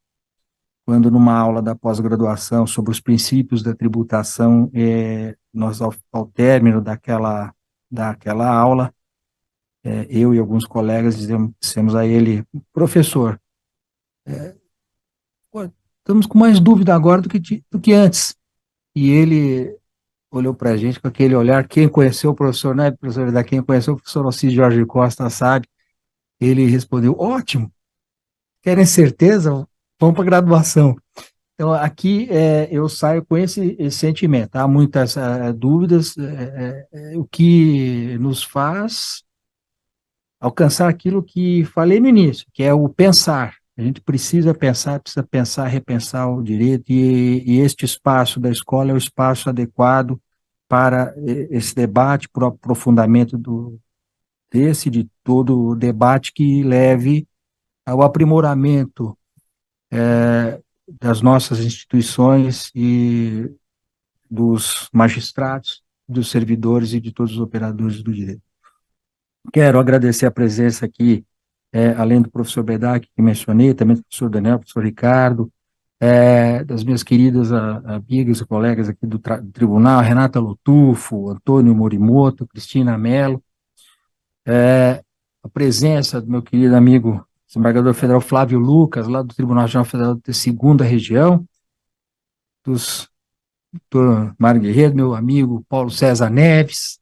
S2: quando numa aula da pós-graduação sobre os princípios da tributação, nós, ao término daquela aula, eu e alguns colegas dissemos a ele: professor, estamos com mais dúvida agora do que antes. E ele olhou para a gente com aquele olhar. Quem conheceu o professor, né, professor, quem conheceu o professor Alcides Jorge Costa sabe. Ele respondeu: ótimo, querem certeza? Vamos para a graduação. Então, aqui eu saio com esse sentimento. Há muitas dúvidas, o que nos faz alcançar aquilo que falei no início, que é o pensar. A gente precisa pensar, repensar o direito, e este espaço da escola é o espaço adequado para esse debate, para o aprofundamento de todo o debate que leve ao aprimoramento das nossas instituições e dos magistrados, dos servidores e de todos os operadores do direito. Quero agradecer a presença aqui, além do professor Bedak, que mencionei, também do professor Daniel, do professor Ricardo, das minhas queridas amigas e colegas aqui do tribunal, Renata Lotufo, Antônio Morimoto, Cristina Mello, a presença do meu querido amigo desembargador federal Flávio Lucas, lá do Tribunal Regional Federal da Segunda Região, doutor Mário Guerreiro, meu amigo Paulo César Neves,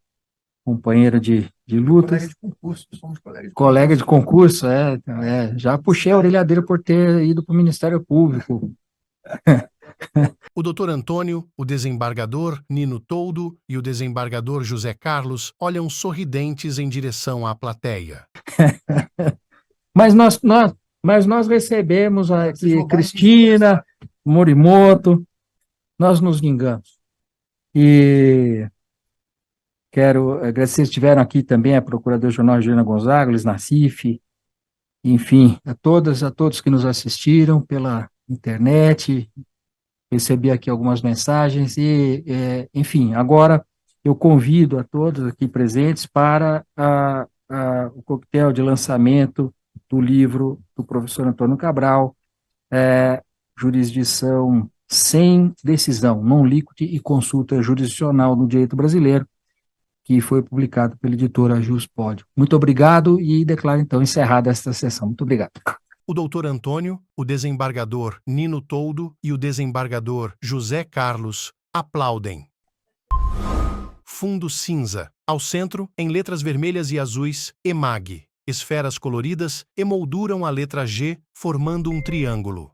S2: companheiro de lutas.
S3: Colega de concurso, somos colegas de
S2: Colega de concurso, já puxei a orelha dele por ter ido para o Ministério Público.
S1: O doutor Antônio, o desembargador Nino Toldo e o desembargador José Carlos olham sorridentes em direção à plateia.
S2: Mas nós recebemos aqui Cristina, Morimoto, nós nos vingamos. E quero agradecer, estiveram aqui também a Procuradora-Geral Juliana Gonzaga, Luiz Nassif, enfim, a todos que nos assistiram pela internet. Recebi aqui algumas mensagens e, enfim, agora eu convido a todos aqui presentes para o coquetel de lançamento do livro do professor Antônio Cabral, Jurisdição sem Decisão, Non Liquid e Consulta Jurisdicional no Direito Brasileiro, que foi publicado pela editora Juspódio. Muito obrigado e declaro, então, encerrada esta sessão. Muito obrigado.
S1: O doutor Antônio, o desembargador Nino Toldo e o desembargador José Carlos aplaudem. Fundo cinza. Ao centro, em letras vermelhas e azuis, EMAG. Esferas coloridas emolduram a letra G, formando um triângulo.